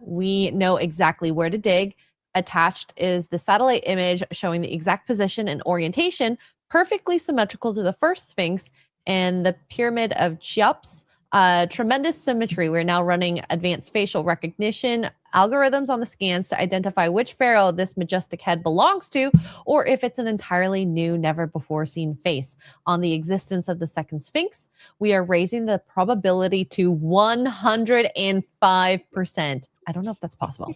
We know exactly where to dig. Attached is the satellite image showing the exact position and orientation, perfectly symmetrical to the first Sphinx and the Pyramid of Cheops. Tremendous symmetry. We're now running advanced facial recognition algorithms on the scans to identify which pharaoh this majestic head belongs to, or if it's an entirely new, never before seen face. On the existence of the second Sphinx, we are raising the probability to 105%. I don't know if that's possible.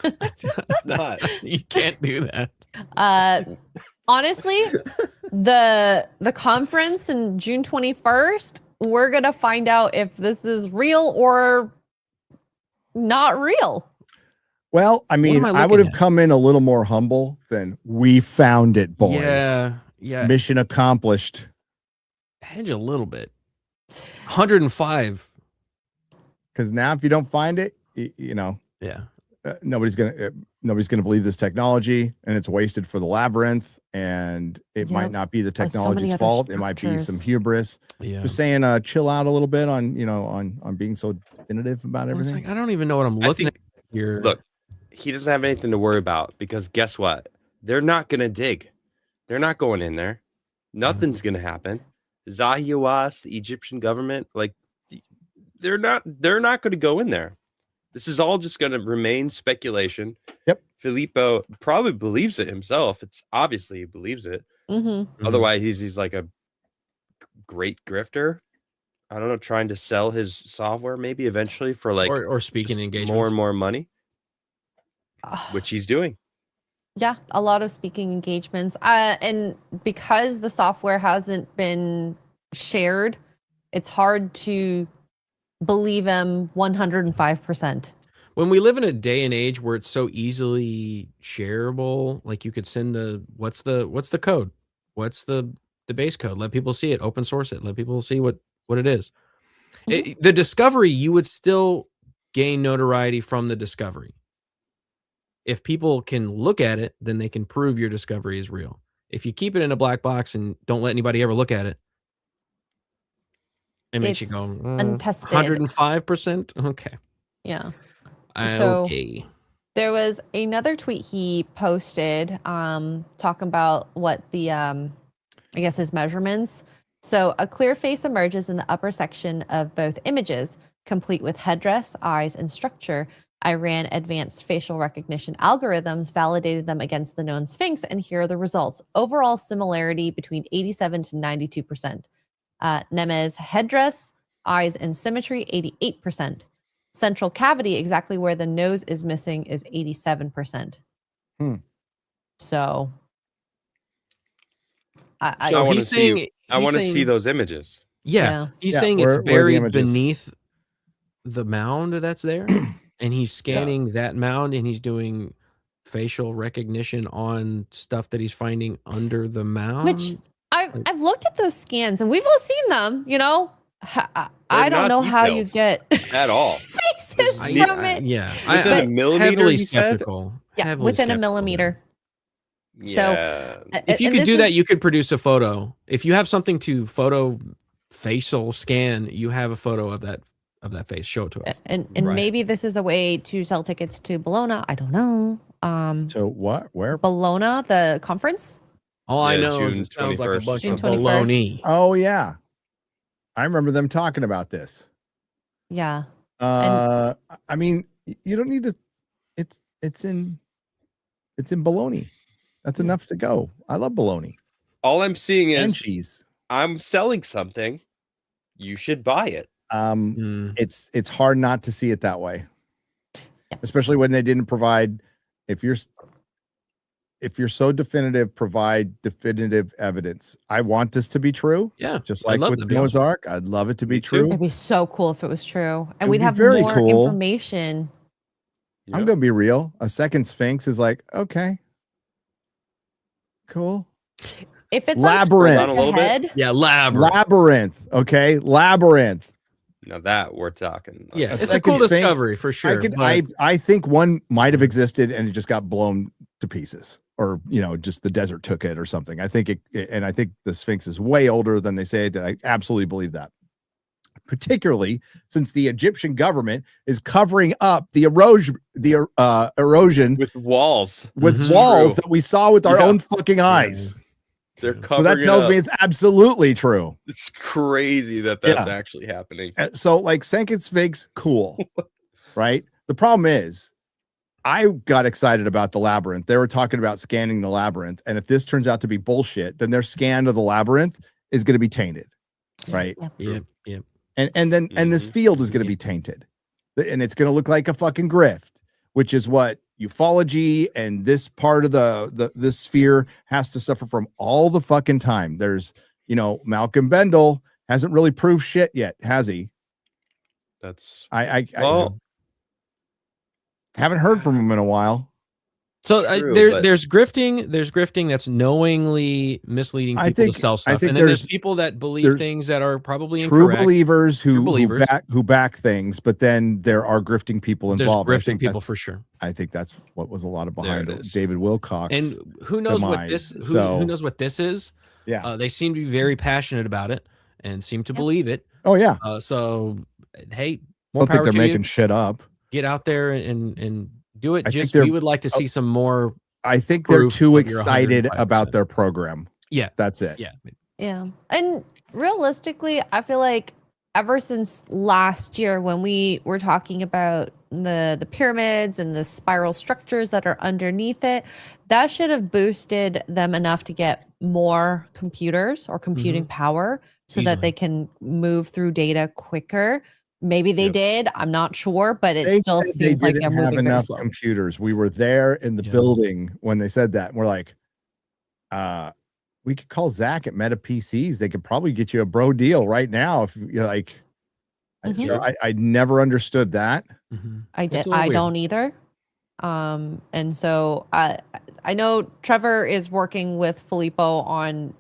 It's not. You can't do that. Honestly, the conference in June 21st, we're gonna find out if this is real or not real. Well, I mean, am I I would have looking at? come in a little more humble than we found it, boys. Yeah. Mission accomplished. Hedge a little bit. 105. Because now, if you don't find it, you know, Yeah. nobody's gonna believe this technology, and it's wasted for the labyrinth. And it might not be the so many technology's other fault. It might be some structures. hubris. Yeah. Just saying, chill out a little bit on being so definitive about Well, it's everything. like, I don't even know what I'm I looking think- at here. Look, he doesn't have anything to worry about because guess what? They're not going to dig. They're not going in there. Nothing's going to happen. Zahiwas, the Egyptian government, like they're not going to go in there. This is all just going to remain speculation. Yep. Filippo probably believes it himself. It's obviously he believes it. Mm-hmm. Otherwise, he's like a great grifter. I don't know, trying to sell his software maybe eventually for like or speaking just engagements. more and more money, which he's doing. Yeah, a lot of speaking engagements. And because the software hasn't been shared, it's hard to believe him 105%. When we live in a day and age where it's so easily shareable, like you could send what's the code? What's the base code? Let people see it, open source it, let people see what it is. The discovery, you would still gain notoriety from the discovery. If people can look at it, then they can prove your discovery is real. If you keep it in a black box and don't let anybody ever look at it, it makes you go untested. 105%. Okay. Yeah. Okay. There was another tweet he posted talking about what the I guess his measurements. So a clear face emerges in the upper section of both images, complete with headdress, eyes, and structure. I ran advanced facial recognition algorithms, validated them against the known Sphinx, and here are the results. Overall similarity between 87 to 92%. Nemes headdress, eyes, and symmetry, 88%. Central cavity, exactly where the nose is missing, is 87%. So, I want to see. I want to saying- see those images. Yeah, he's Yeah, saying where it's are the buried images? beneath the mound that's there, and he's scanning that mound, and he's doing facial recognition on stuff that he's finding under the mound. which I've looked at those scans, and we've all seen them. You know, I They're don't not know how you detailed. get At all. faces I- from it. Yeah, Within a millimeter, heavily you said? skeptical. Yeah, heavily within a skeptical there. millimeter. Yeah. If you and could this do that, is- you could produce a photo. If you have something to photo facial scan, you have a photo of that of that face. Show it to us. And Right. maybe this is a way to sell tickets to Bologna. I don't know. To what? Where? Bologna, the conference. All I Yeah, know is June it sounds like a 21st. bunch June of 21st. baloney. Oh yeah, I remember them talking about this. Yeah. I mean, you don't need to. It's in bologna. That's enough to go. I love bologna All I'm seeing and is cheese. I'm selling something. You should buy it. It's hard not to see it that way, especially when they didn't provide. If you're so definitive, provide definitive evidence. I want this to be true. Yeah, Just I'd like love with that to be Noah's awesome. Ark, I'd love it to be Me too. true. It'd be so cool if it was true, It and would we'd be have very more cool. information. I'm gonna be real. A second Sphinx is like, okay, cool. If it's Labyrinth. like Down a little bit? ahead, Yeah, labyrinth. Labyrinth. Okay, labyrinth. Now that we're talking. Yeah, A it's a second cool Sphinx, discovery for sure. I think one might have existed and it just got blown to pieces, or just the desert took it or something. I think and I think the Sphinx is way older than they say. I absolutely believe that, particularly since the Egyptian government is covering up the erosion with walls. with walls True. that we saw with our Yeah. own fucking eyes. They're So covering that tells it me up. it's absolutely true. It's crazy that that's Yeah. actually happening. So like Second Sphinx, cool, right? The problem is, I got excited about the labyrinth. They were talking about scanning the labyrinth, and if this turns out to be bullshit, then their scan of the labyrinth is going to be tainted, right? Yep. And then this field is going to be tainted, and it's going to look like a fucking grift, which is what ufology and this part of this sphere has to suffer from all the fucking time. There's Malcolm Bendel hasn't really proved shit yet, has he? That's I well, haven't heard from him in a while. So True, but- there's grifting. There's grifting that's knowingly misleading people to sell stuff, and then there's people that believe things that are probably true incorrect. believers True believers. who back things, but then there are grifting people There's involved. I grifting think people for sure. I think that's what was a lot of There behind it is. David Wilcox. And who knows what demise. this? So- Who knows what this is? Yeah. They seem to be very passionate about it and seem to believe it. Oh yeah. So hey, I more don't think power they're to making you. shit up. Get out there and do it. I think Just they're- we would like to see some more. I think they're proof too of your excited 105%. about their program. Yeah, That's it. yeah. Yeah. And realistically, I feel like ever since last year when we were talking about the pyramids and the spiral structures that are underneath it, that should have boosted them enough to get more computers or computing power so that they can move through data quicker. Maybe they did. I'm not sure, but it They still said seems like they're didn't have moving very enough slow. computers. We were there in the building when they said that. And we're like, we could call Zach at Meta PCs. They could probably get you a bro deal right now if you're like. So I never understood that. I It's did. a little I weird. don't either. And so I know Trevor is working with Filippo on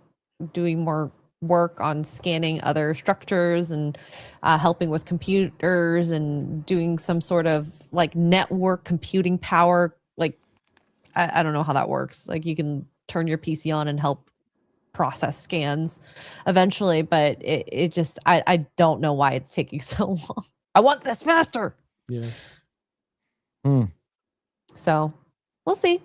doing more work on scanning other structures and helping with computers and doing some sort of like network computing power. Like I don't know how that works. Like you can turn your PC on and help process scans eventually, but it just I don't know why it's taking so long. I want this faster. Yeah. So we'll see.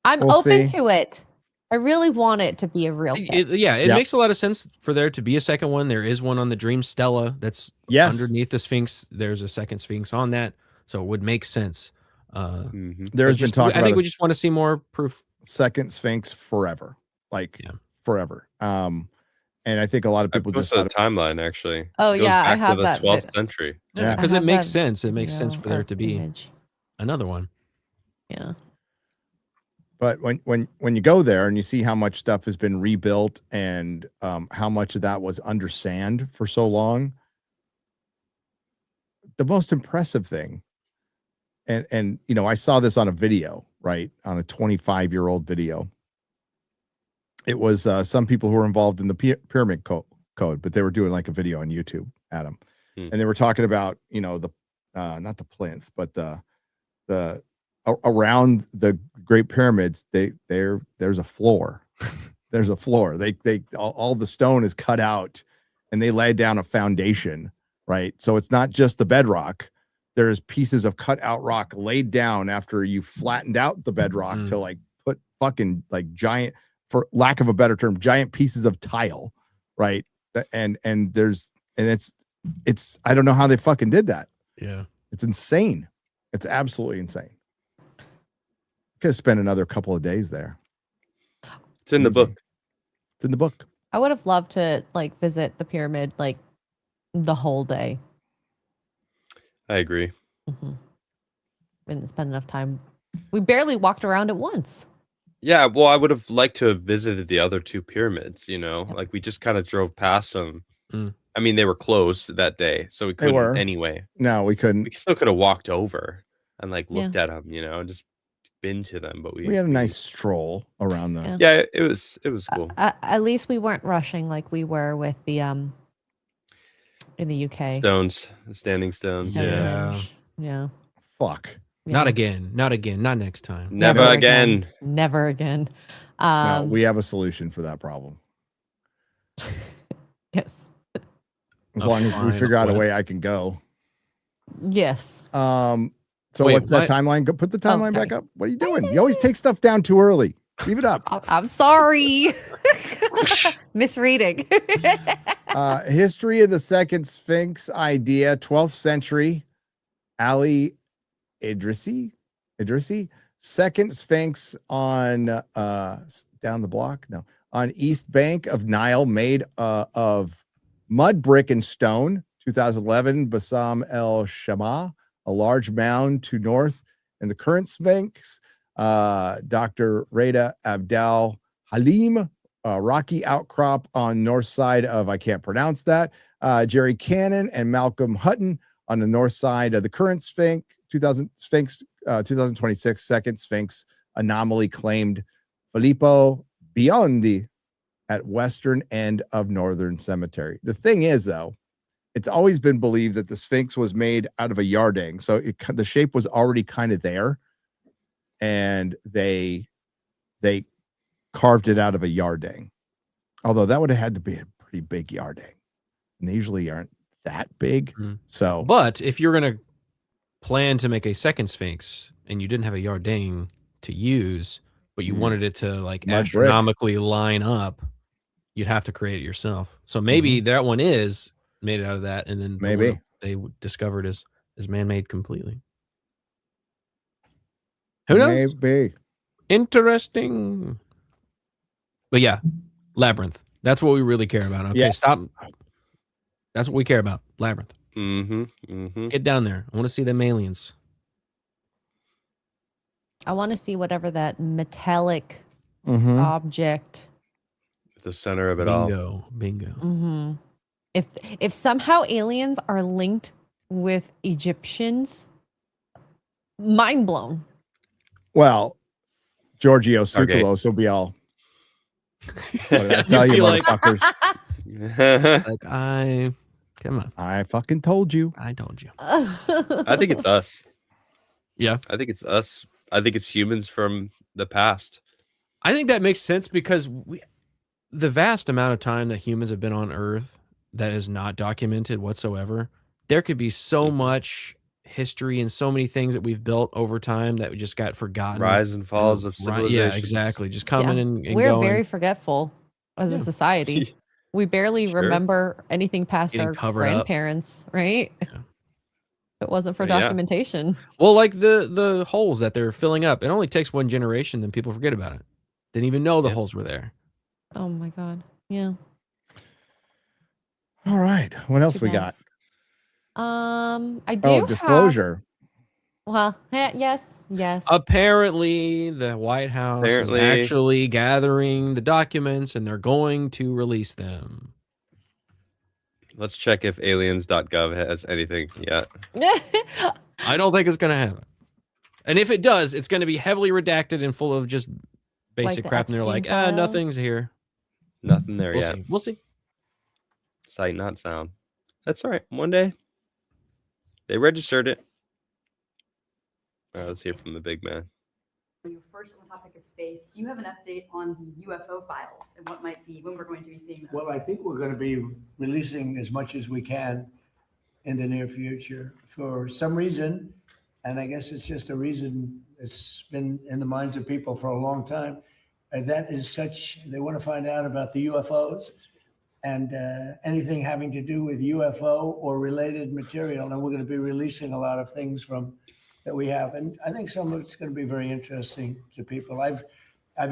I'm We'll open see. to it. I really want it to be a real thing. It makes a lot of sense for there to be a second one. There is one on the Dream Stella that's underneath the Sphinx. There's a second Sphinx on that, so it would make sense. There's been talk. I think we just want to see more proof. Second Sphinx forever, forever. And I think a lot of people just the timeline actually. Oh, It goes yeah, I back have to the that 12th bit. century. Yeah, because I it have makes that sense. It makes sense video for there of to be image. another one. Yeah. But when you go there and you see how much stuff has been rebuilt and how much of that was under sand for so long, the most impressive thing, and I saw this on a video, right, on a 25-year-old video. It was some people who were involved in the pyramid code, but they were doing like a video on YouTube, Adam, and they were talking about the not the plinth, but the around the Great Pyramids, there's a floor. There's a floor. They all the stone is cut out, and they laid down a foundation right? So it's not just the bedrock. There's pieces of cut out rock laid down after you flattened out the bedrock to like put fucking like giant, for lack of a better term, giant pieces of tile, right? And it's I don't know how they fucking did that. Yeah, it's insane. It's absolutely insane. Could spend another couple of days there. It's in the book. It's in the book. I would have loved to like visit the pyramid like the whole day. I agree. Mm-hmm. We didn't spend enough time. We barely walked around it once. Yeah, well, I would have liked to have visited the other two pyramids, you know, like we just kind of drove past them. I mean, they were closed that day, so we couldn't anyway. No, we couldn't. We still could have walked over and like looked at them, you know, and just been to them. But we had a nice stroll around them. Yeah, it was cool. At least we weren't rushing like we were with the in the UK standing stones. Yeah. Fuck. Yeah. Not again. Not again. Not next time. Never again. Never again. No, we have a solution for that problem. Yes. As long as we figure out a way I can go. Yes. So wait, what's that timeline? Go put the timeline back up. What are you doing? You always take stuff down too early. Leave it up. I'm sorry. Misreading. History of the Second Sphinx idea, 12th century. Ali Idrisi, Second Sphinx on down the block. No, on east bank of Nile, made of mud, brick, and stone. 2011, Bassam El Shama, a large mound to north, and the current Sphinx. Dr. Reda Abdal Halim, rocky outcrop on north side of, I can't pronounce that. Jerry Cannon and Malcolm Hutton on the north side of the current Sphinx. 2026 Second Sphinx anomaly claimed Filippo Biondi at western end of Northern Cemetery. The thing is, though, it's always been believed that the Sphinx was made out of a yardang, so the shape was already kind of there, and they carved it out of a yardang. Although that would have had to be a pretty big yardang, and they usually aren't that big. So, but if you're gonna plan to make a second Sphinx and you didn't have a yardang to use, but you wanted it to like Mud astronomically line up, you'd have to create it yourself. So maybe that one is made out of that, and then maybe they discovered is man-made completely. Who knows? Maybe. Interesting. But yeah, Labyrinth. That's what we really care about. Okay, stop. That's what we care about. Labyrinth. Get down there. I want to see them aliens. I want to see whatever that metallic object. At the center of it all. Bingo. Mm-hmm. If somehow aliens are linked with Egyptians, mind blown. Well, Giorgio Tsoukalos will be all. What did I tell you, motherfuckers? Come on. I fucking told you. I told you. I think it's us. Yeah. I think it's us. I think it's humans from the past. I think that makes sense because the vast amount of time that humans have been on Earth that is not documented whatsoever, there could be so much history and so many things that we've built over time that we just got forgotten. Rise and falls of civilization. Yeah, exactly. Just coming and we're going. very forgetful as a society. We barely remember anything past Getting our covered up. grandparents, right? If it wasn't for documentation. Well, like the holes that they're filling up, it only takes one generation, then people forget about it. Didn't even know the holes were there. Oh my God. Yeah. All right. What else we got? I do. Oh, disclosure. Yes. Apparently, the White House is actually gathering the documents, and they're going to release them. Let's check if aliens.gov has anything yet. I don't think it's going to happen. And if it does, it's going to be heavily redacted and full of just basic crap. And they're like, nothing's here. Nothing there yet. We'll see. Sight, not sound. That's all right. One day, they registered it. All right, let's hear from the big man. First, on the topic of space, do you have an update on the UFO files and what might be when we're going to be seeing those? Well, I think we're going to be releasing as much as we can in the near future for some reason. And I guess it's just a reason it's been in the minds of people for a long time. That is such, they want to find out about the UFOs and anything having to do with UFO or related material. And we're going to be releasing a lot of things from that we have. And I think some of it's going to be very interesting to people. I've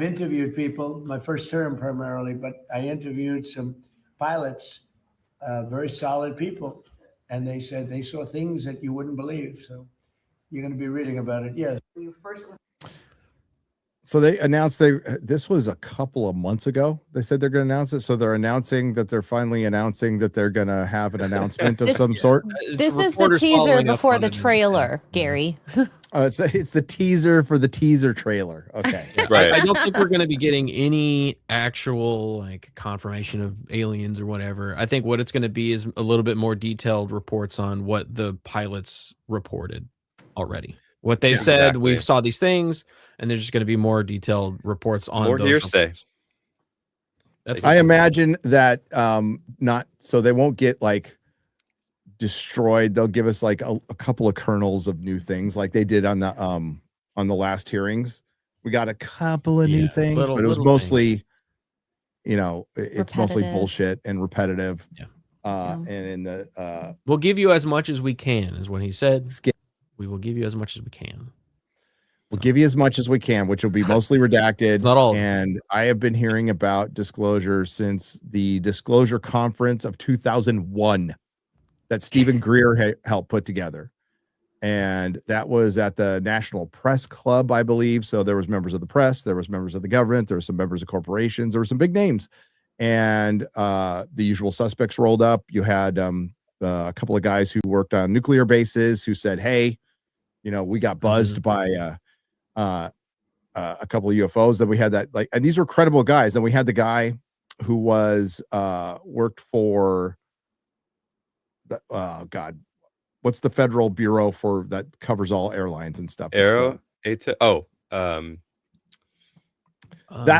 interviewed people, my first term primarily, but I interviewed some pilots, very solid people. And they said they saw things that you wouldn't believe. So you're going to be reading about it. Yes. So they announced this was a couple of months ago. They said they're going to announce it. So they're announcing that they're finally announcing that they're going to have an announcement of some sort. This is the teaser before the trailer, Gary. It's the teaser for the teaser trailer. Okay. Right. I don't think we're going to be getting any actual like confirmation of aliens or whatever. I think what it's going to be is a little bit more detailed reports on what the pilots reported already. What they said, exactly. we saw these things, and there's just going to be more detailed reports on More those hearsay. reports. That's I imagine that not so they won't get like destroyed. They'll give us like a couple of kernels of new things, like they did on the last hearings. We got a couple of new things, but it was mostly, it's mostly bullshit and repetitive. Yeah. And in the we'll give you as much as we can, is what he said. We will give you as much as we can. We'll give you as much as we can, which will be mostly redacted. Not all. And I have been hearing about disclosure since the disclosure conference of 2001 that Stephen Greer helped put together. And that was at the National Press Club, I believe. So there was members of the press, there was members of the government, there were some members of corporations, there were some big names. And the usual suspects rolled up. You had a couple of guys who worked on nuclear bases who said, hey, we got buzzed by a couple of UFOs. Then we had that, and these were credible guys. Then we had the guy who was worked for what's the federal bureau for that covers all airlines and stuff? That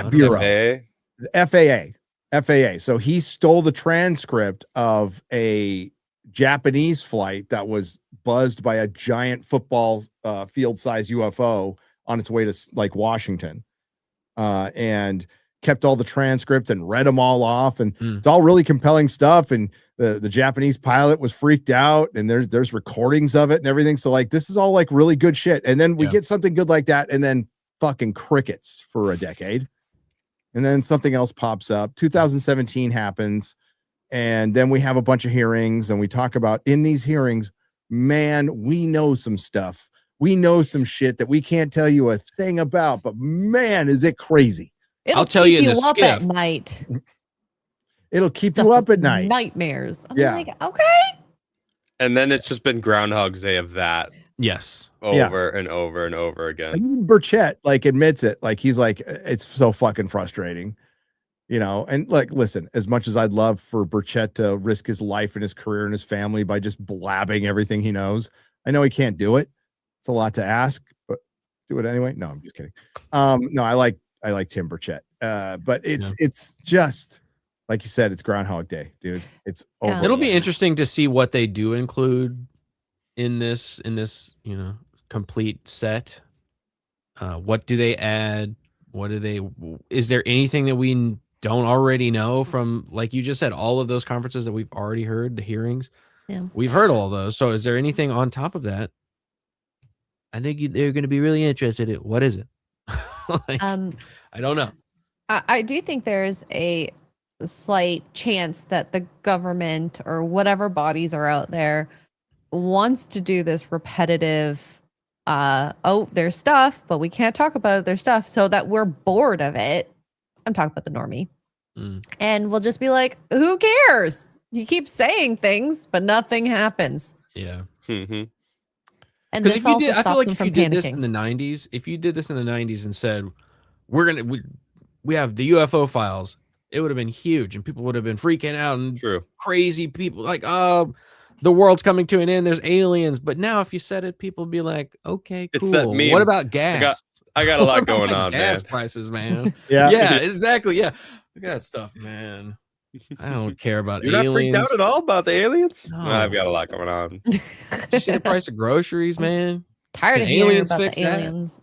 bureau, the FAA. So he stole the transcript of a Japanese flight that was buzzed by a giant football field-sized UFO on its way to Washington, and kept all the transcripts and read them all off, and it's all really compelling stuff. And the Japanese pilot was freaked out, and there's recordings of it and everything. So this is all really good shit. And then we get something good like that, and then fucking crickets for a decade, and then something else pops up. 2017 happens. And then we have a bunch of hearings, and we talk about in these hearings, man, we know some stuff. We know some shit that we can't tell you a thing about, but man, is it crazy. I'll tell you up at night. It'll keep you up at night. Nightmares. I'm like, okay. And then it's just been Groundhog's Day of that. Yes. Over and over and over again. Even Burchett admits it. He's like, it's so fucking frustrating. And listen, as much as I'd love for Burchett to risk his life and his career and his family by just blabbing everything he knows, I know he can't do it. It's a lot to ask, but do it anyway. No, I'm just kidding. No, I like Tim Burchett. But it's just like you said, it's Groundhog Day, dude. It's over. It'll be interesting to see what they do include in this, complete set. What do they add? Is there anything that we don't already know from, like you just said, all of those conferences that we've already heard, the hearings? Yeah. We've heard all those. So is there anything on top of that? I think they're going to be really interested in. What is it? I don't know. I do think there's a slight chance that the government or whatever bodies are out there wants to do this repetitive, there's stuff, but we can't talk about it. There's stuff, so that we're bored of it. I'm talking about the normie. And we'll just be like, who cares? You keep saying things, but nothing happens. Yeah. And this also stops them from panicking. If you did this in the 90s and said, we have the UFO files, it would have been huge, and people would have been freaking out, and crazy people like, the world's coming to an end, there's aliens. But now if you said it, people would be like, okay, cool. It's that meme. What about gas? I got a lot going on, gas man. prices, man. Yeah, yeah, exactly. Yeah, look at that stuff, man. I don't care about You're aliens. not freaked out at all about the aliens? No. I've got a lot going on. Did you see the price of groceries, man? Tired Can of hearing aliens about fix the that? aliens.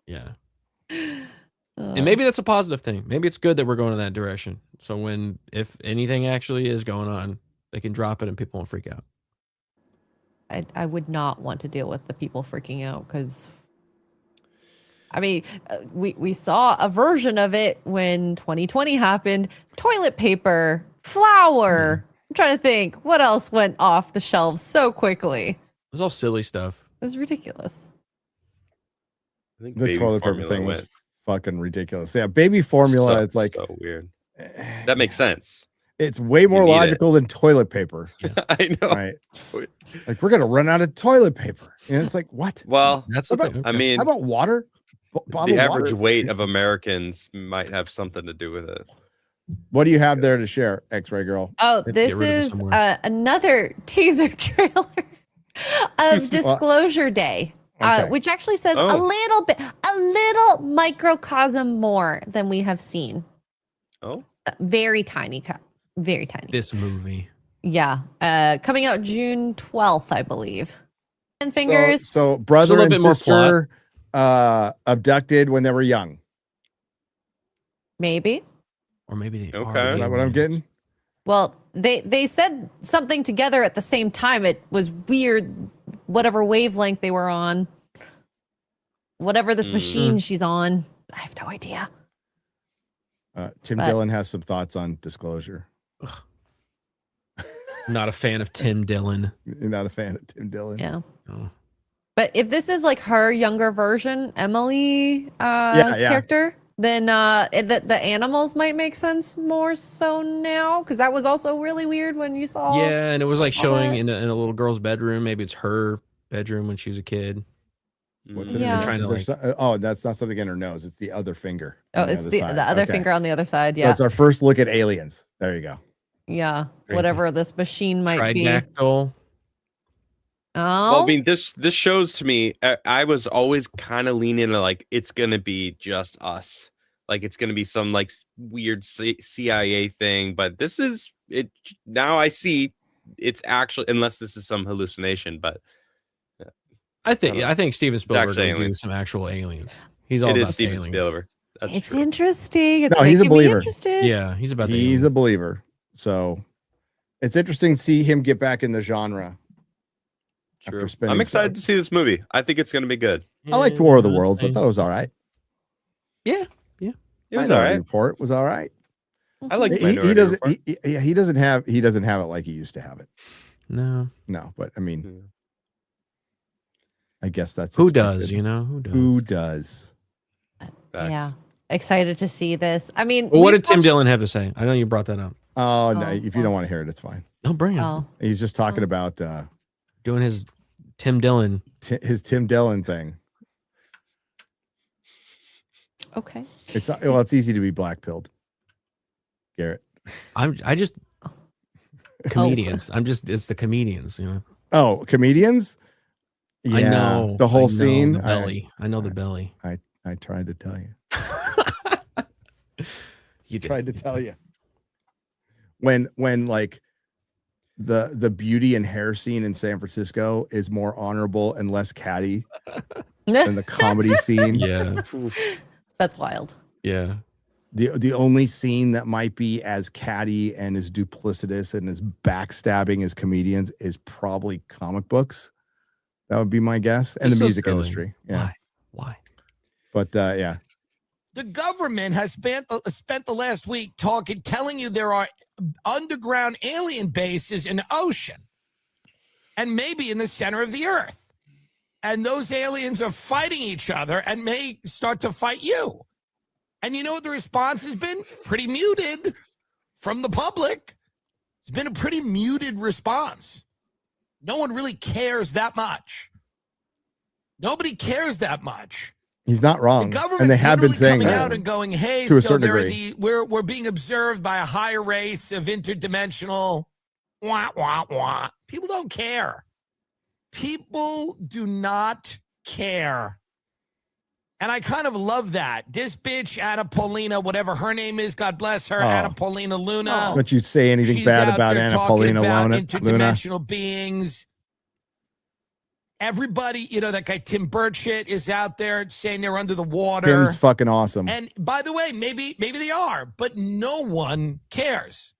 Yeah. And maybe that's a positive thing. Maybe it's good that we're going in that direction. So if anything actually is going on, they can drop it and people won't freak out. I would not want to deal with the people freaking out because, I mean, we saw a version of it when 2020 happened. Toilet paper, flour. I'm trying to think what else went off the shelves so quickly. It was all silly stuff. It was ridiculous. I think The toilet paper formula thing was went fucking ridiculous. Yeah, baby formula. It's like so weird. That makes sense. It's way more need it. logical than toilet paper. I know. Right? Like we're gonna run out of toilet paper, and it's like what? Well, That's How the about, thing. I mean, how about water? the average weight of Americans might have something to do with it. What do you have there to share, X-Ray Girl? Oh, to this get rid of it is somewhere. another teaser trailer of Disclosure Day, Okay. which actually says Oh. a little microcosm more than we have seen. Oh, Very tiny, very tiny. This movie. Yeah, coming out June 12th, I believe. And fingers. So brother little and bit more sister abducted when they were young. Maybe. Or maybe they Okay. are. Is that what I'm getting? Well, they said something together at the same time. It was weird, whatever wavelength they were on, whatever this machine she's on. I have no idea. Tim But- Dillon has some thoughts on Disclosure. Not a fan of Tim Dillon. You're not a fan of Tim Dillon. Yeah. Oh. But if this is like her younger version, Emily Yeah. character, then the animals might make sense more so now, because that was also really weird when you saw. Yeah, and it was like all showing that. in a little girl's bedroom. Maybe it's her bedroom when she was a kid. What's Mm. it? Yeah. Trying to Is there oh, that's not something in her nose. It's the other finger. Oh, on it's other the side. other Okay. finger on the other side. So Yeah, it's our first look at aliens. There you go. yeah. Great. Whatever this machine might be. Tridactyl. Oh, Well, I mean, this shows to me. I was always kind of leaning to like it's gonna be just us, like it's gonna be some like weird CIA thing. But this is it. Now I see it's actually, unless this is some hallucination, but I think Steven Spielberg actually will do aliens. some actual aliens. He's all it about is the Steven aliens. Spielberg. That's it's true. interesting. It's No, he's a making me believer. interested. Yeah, he's about the He's aliens. a believer. So it's interesting to see him get back in the genre. True. After spending I'm excited to see this movie. I think it's gonna be good. I liked War of the Worlds. I thought it was all right. Yeah. It was all Minority right. Report was all right. I like He Minority doesn't. Report. He doesn't have. He doesn't have it like he used to have it. No. No, but I mean, Yeah. I guess that's Who expected. does? You know who does? Who does? Facts. Yeah, excited to see this. I mean, Well, what we did Tim watched- Dillon have to say? I know you brought that up. Oh no! Oh, If you don't want to hear it, it's fine. Oh, bring it. Oh, He's just talking about Doing his Tim Dillon. his Tim Dillon thing. okay. It's easy to be black pilled. Garrett. I just comedians. It's the comedians, you know. Oh, comedians. Yeah, I know the I whole know scene. The belly. I know the belly. I tried to tell you. You did. Tried to tell you. When like the beauty and hair scene in San Francisco is more honorable and less catty than the comedy scene. Yeah. That's wild. Yeah. The only scene that might be as catty and as duplicitous and as backstabbing as comedians is probably comic books. That would be my guess. And It's the so music silly. industry. Yeah. Why? But yeah. The government has spent the last week telling you there are underground alien bases in the ocean and maybe in the center of the earth. And those aliens are fighting each other and may start to fight you. And you know what the response has been? Pretty muted from the public. It's been a pretty muted response. No one really cares that much. Nobody cares that much. He's not wrong. The government's And they have been literally saying coming that. out and going, "Hey, to a so certain they're degree. we're being observed by a higher race of interdimensional." Wah wah wah. People don't care. People do not care. And I kind of love that. This bitch, Anna Paulina, whatever her name is, God bless her, Oh. Anna Paulina Luna. Don't you say anything She's bad out about there Anna talking Paulina about Luna. interdimensional beings. Everybody, that guy Tim Burchett is out there saying they're under the water. Tim's fucking awesome. And by the way, maybe they are, but no one cares.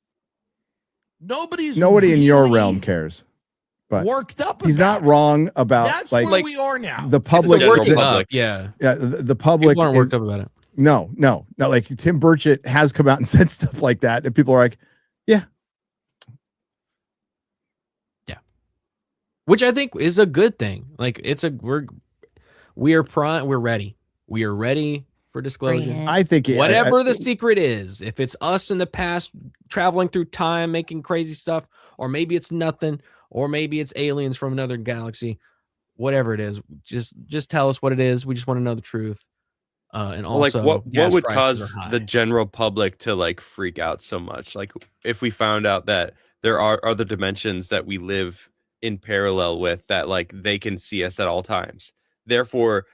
Nobody in your realm cares. But worked up. He's not wrong about That's where we are now. The public, yeah, the public people aren't worked up about it. No. Like Tim Burchett has come out and said stuff like that, and people are like, "Yeah, which I think is a good thing. Like we're ready. We are ready for disclosure. I think whatever the secret is, if it's us in the past traveling through time, making crazy stuff, or maybe it's nothing, or maybe it's aliens from another galaxy, whatever it is, just tell us what it is. We just want to know the truth. And also, what would cause are high. the general public to like freak out so much? Like if we found out that there are other dimensions that we live in parallel with, that like they can see us at all times. Therefore,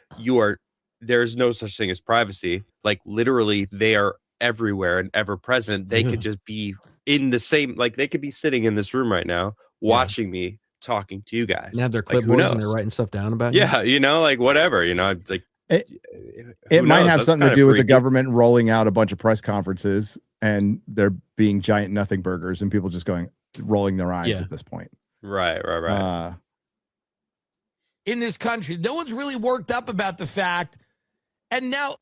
there's no such thing as privacy. Like literally, they are everywhere and ever present. They could just be in the same, like they could be sitting in this room right now, watching me talking to you guys. And have their Like, who clipboards and knows? they're writing stuff down about Yeah, like whatever, it's like it might have something to do with the government rolling out a bunch of press conferences and there being giant nothing burgers and people just rolling their eyes at this point." Right. In this country, no one's really worked up about the fact, and now,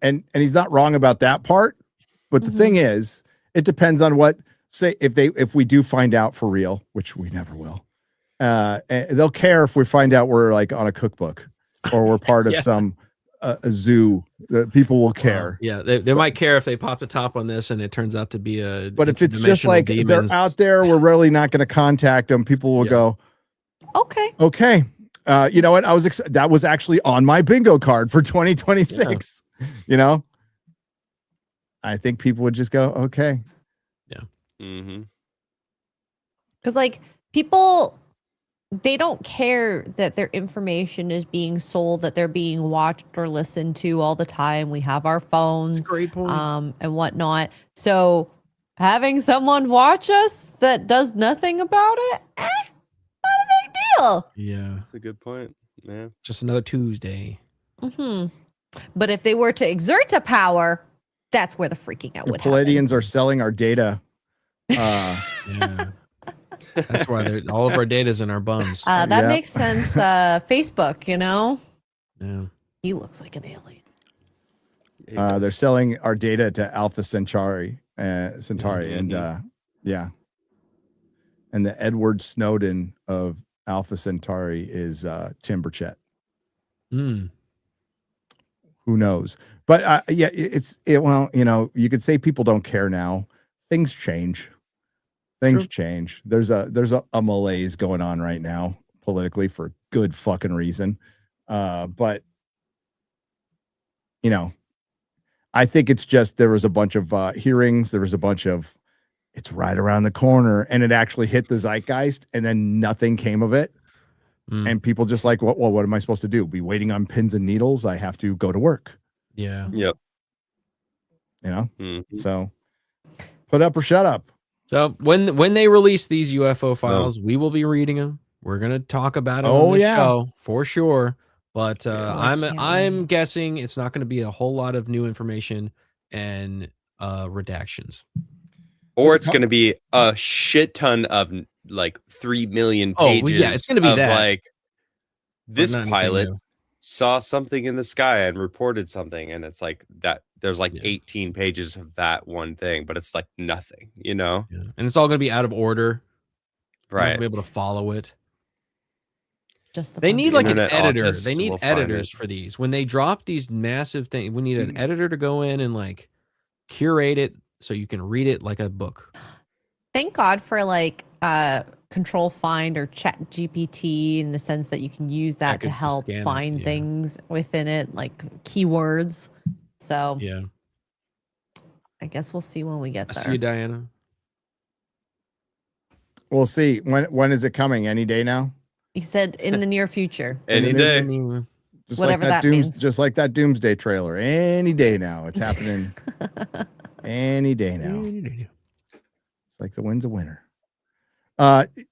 and he's not wrong about that part, but the thing is, it depends on what. Say if we do find out for real, which we never will, they'll care if we find out we're like on a cookbook or we're part of some a zoo. People will care. They might care if they pop the top on this and it turns out to be a. But if it's just like they're out there, we're really not going to contact them. People will go, okay. You know what? That was actually on my bingo card for 2026. I think people would just go, okay. Because like people, they don't care that their information is being sold, that they're being watched or listened to all the time. We have our phones, and whatnot. So having someone watch us that does nothing about it, not a big deal. Yeah, that's a good point. Yeah, just another Tuesday. But if they were to exert a power, that's where the freaking out The would Palladians are selling our data. That's why all of our data's in our bums. That makes sense. Facebook, Yeah. He looks like an alien. They're selling our data to Alpha Centauri, and and the Edward Snowden of Alpha Centauri is Tim Burchett. Who knows? But you could say people don't care now. Things change. Change. There's a malaise going on right now politically for good fucking reason. But I think it's just there was a bunch of hearings. There was a bunch of it's right around the corner, and it actually hit the zeitgeist, and then nothing came of it. And people just like, well, what am I supposed to do? Be waiting on pins and needles? I have to go to work. Yeah. Yep. So put up or shut up. So when they release these UFO files, we will be reading them. We're gonna talk about it on the show for sure. But I'm guessing it's not going to be a whole lot of new information and redactions. Or it's going to be a shit ton of like 3 million pages. Oh, yeah, it's going to be that. Like this pilot saw something in the sky and reported something, and it's like that. There's like 18 pages of that one thing, but it's like nothing, Yeah. And it's all going to be out of order. Right. Be able to follow it. They need like an editor. They need editors for these. When they drop these massive things, we need an editor to go in and like curate it so you can read it like a book. Thank God for like Control Find or Chat GPT in the sense that you can use that to help find things within it, like keywords. So yeah, I guess we'll see when we get there. See you, Diana. We'll see. When is it coming? Any day now? He said in the near future. Any day. Whatever that means. Just like that Doomsday trailer. Any day now. It's happening. Any day now. It's like the wind's a winner.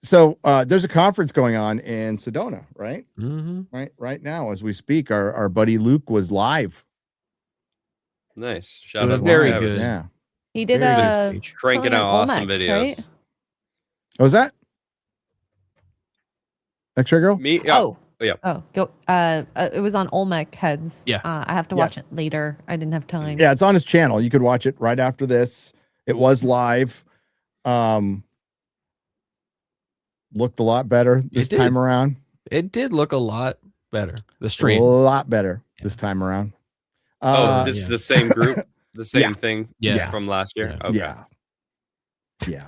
So there's a conference going on in Sedona, right? Mm-hmm. Right now as we speak. Our buddy Luke was live. Nice. It Shout was out. very to good. Yeah. He did Very good a speech. Cranking out awesome Olmecs, videos. right? What was that? X-Ray Girl? Me? Yeah. Oh. Yeah. Oh, go. It was on Olmec Heads. Yeah. I have to watch it later. I didn't have time. Yeah, it's on his channel. You could watch it right after this. It was live. Looked a lot better this time around. It did look a lot better. The A stream. lot better this time around. This is the same group, the same thing from last year. Okay. Yeah.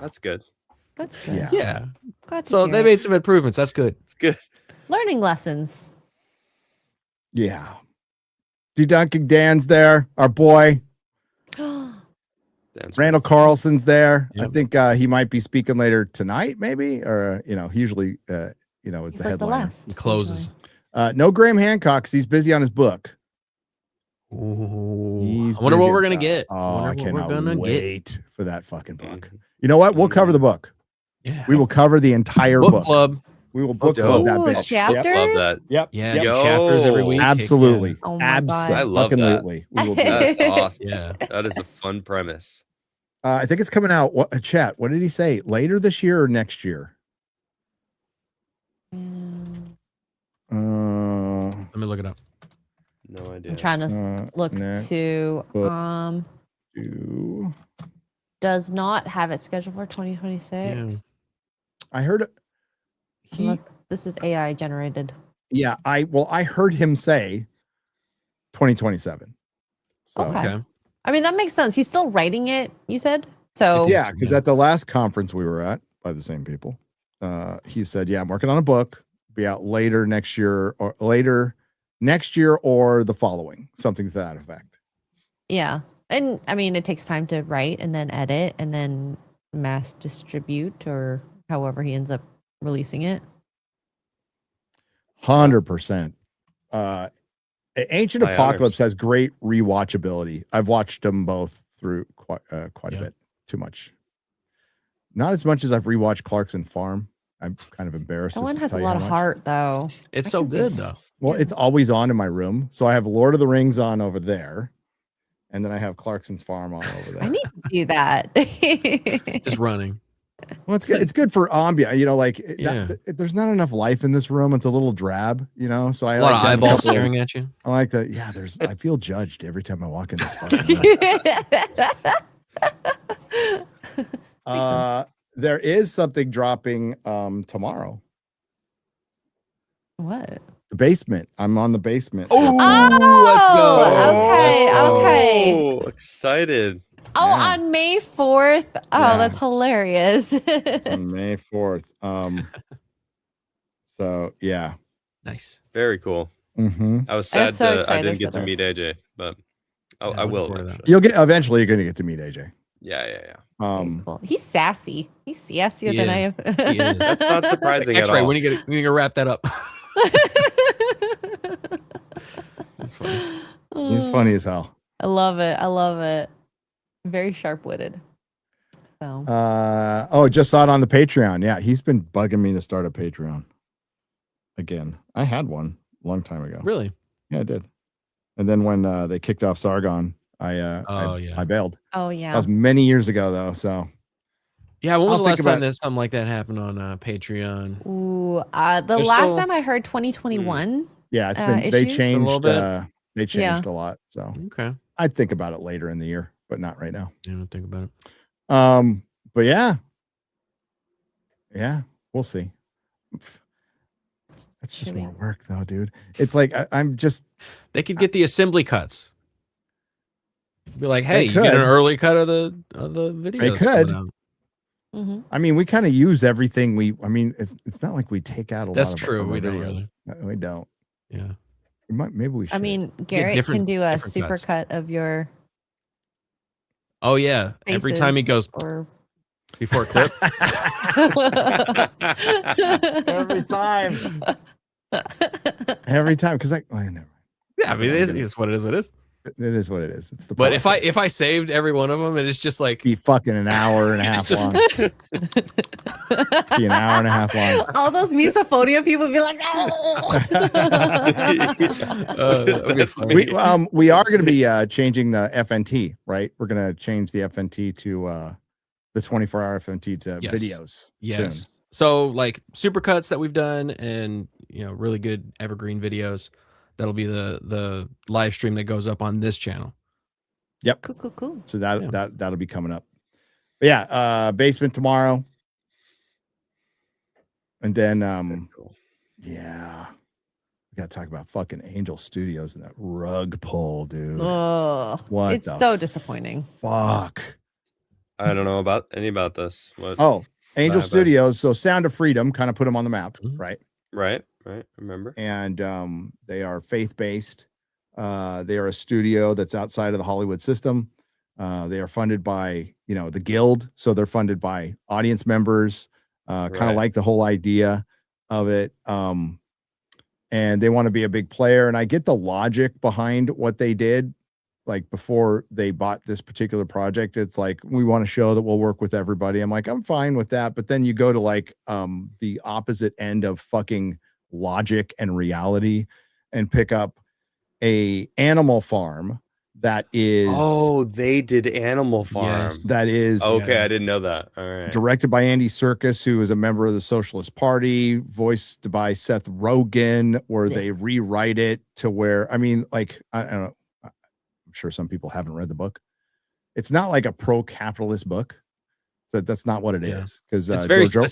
That's good. That's good. Yeah. Glad to So hear they it. made some improvements. That's good. It's good. Learning lessons. Yeah. Dunking Dan's there, our boy. Randall Carlson's there. Yep. I think he might be speaking later tonight, maybe, or usually is He's the like the headliner. last. It closes. No Graham Hancock, 'cause he's busy on his book. Ooh. He's I wonder busy what we're at gonna that. get. Oh, I cannot gonna wait for that fucking book. You know what? We'll cover the book. Yeah. We will cover the entire Book club. We will book club that Ooh, bitch. chapters? Love that. Yep. Yeah. Yep. Chapters every week. Absolutely. Oh my God. I love that. Absolutely. We will do that. That's awesome. Yeah. That is a fun premise. I think it's coming out. What chat? What did he say? Later this year or next year? Let me look it up. No idea. I'm trying to look next to to- does not have it scheduled for 2026. Yeah. I heard Unless this is AI generated. Yeah, I heard him say 2027. So, Okay. I mean, that makes sense. He's still writing it, you said? So yeah, because at the last conference we were at by the same people, he said, "Yeah, I'm working on a book. Be out later next year or the following, something to that effect." yeah. And I mean, it takes time to write and then edit and then mass distribute or however he ends up releasing it. 100%. Ancient My Apocalypse honors. has great rewatchability. I've watched them both through quite a bit. Too much. Not as much as I've rewatched Clarkson Farm. I'm kind of embarrassed. That one to has a tell you lot how of much. heart, though. It's I so can see- good though. Well, it's always on in my room. So I have Lord of the Rings on over there. And then I have Clarkson's Farm on over there. I need to do that. Just running. Well, it's good. It's good for ambient. Yeah. There's not enough life in this room. It's a little drab, So I A lot like of to have eyeballs couple of- staring at you. I like that. Yeah, I feel judged every time I walk in this fucking room. There is something dropping tomorrow. What? The basement. I'm on the basement. Oh, okay. Oh, excited. Oh, Yeah. on May 4th. Oh, Yeah. that's hilarious. On May 4th. So yeah. Nice. Very cool. Mm-hmm. I was I'm sad so that I excited didn't get for to meet this. AJ, but I looking will. forward to that. eventually. You'll get eventually. You're gonna get to meet AJ. Yeah. Cool. He's sassy. He's sassier He than I is. am. He is. That's not surprising at X-Ray, all. when you gonna wrap that up? That's funny. He's funny as hell. I love it. I love it. Very sharp-witted. So Just saw it on the Patreon. Yeah, he's been bugging me to start a Patreon again. I had one a long time ago. Really? Yeah, I did. And then when they kicked off Sargon, I bailed. oh That yeah. was many years ago though. So Yeah. When was I'll the think last time about- that something like that happened on Patreon? Ooh, the There's last still- time I heard 2021. yeah, it's been they issues? changed. A little bit. They changed a lot. So Okay. I'd think about it later in the year, but not right now. You don't think about it. But yeah, we'll see. It's just more work though, dude. It's like I'm just They could get the assembly cuts. Be like, hey, you could. get an early cut of the video. They that's coming could. out. Mm-hmm. I mean, we kind of use everything it's not like we take out a That's lot of true, of our we don't videos. really. No, we don't. Yeah. Maybe we should. I mean, Garrett different- can do a different super cuts. cut of your Oh yeah. Every time he faces goes or before a clip. every time. Every time, because Yeah, I mean, it's what it is. What it is. It is what it is. It's the. But process. if I saved every one of them, and it's just like be fucking an hour and a half long. Be an hour and a half long. All those misophonia people be like, we are going to be changing the FNT, right? We're going to change the FNT to the 24-hour FNT to videos. Yes. Soon. So like supercuts that we've done, and really good evergreen videos. That'll be the live stream that goes up on this channel. Yep. Cool. So that'll be coming up. But yeah, basement tomorrow. And then yeah. We gotta talk about fucking Angel Studios and that rug pull, dude. Oh, what it's so disappointing. Fuck. I don't know about this. What? Oh, Angel Studios. So Sound of Freedom kind of put them on the map, right? Right. Remember. And they are faith-based. They are a studio that's outside of the Hollywood system. They are funded by, the Guild. So they're funded by audience members, kind of like the whole idea of it. And they want to be a big player. And I get the logic behind what they did. Like before they bought this particular project, it's like, we want to show that we'll work with everybody. I'm like, I'm fine with that. But then you go to like the opposite end of fucking logic and reality and pick up a animal farm that is they did Animal Farm. Yes. That is okay. I didn't know that. All right. Directed by Andy Serkis, who is a member of the Socialist Party, voiced by Seth Rogen, where they rewrite it to where, I mean, like, I don't know, I'm sure some people haven't read the book. It's not like a pro-capitalist book. So that's not what it is, because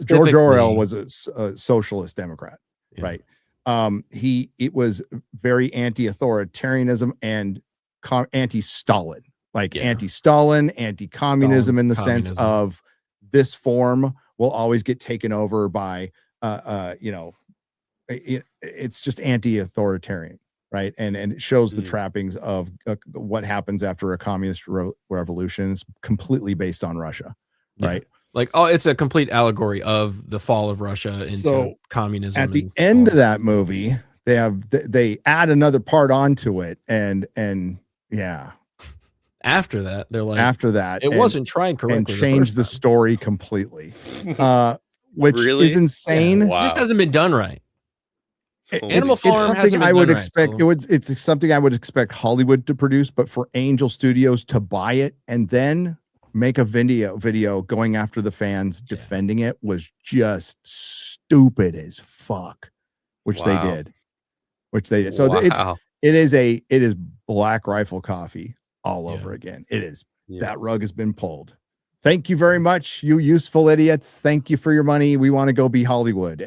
George Orwell was a socialist Democrat, right? It was very anti-authoritarianism and anti-Stalin, anti-Stalin, anti-communism, in the sense of this form will always get taken over by, it's just anti-authoritarian. Right. And it shows the trappings of what happens after a communist revolution. Is completely based on Russia. Right. Like, it's a complete allegory of the fall of Russia into communism. At the end of that movie, they add another part onto it. And yeah. After that, they're like, it wasn't trying correctly. And change the story completely. Which is insane. Yeah. Wow. It just hasn't been done right. Animal Farm it's something I would expect. It's something I would expect Hollywood to produce, but for Angel Studios to buy it and then make a video going after the fans defending it was just stupid as fuck. Which they did. So it is Black Rifle Coffee all over again. It is. That rug has been pulled. Thank you very much, you useful idiots. Thank you for your money. We want to go be Hollywood.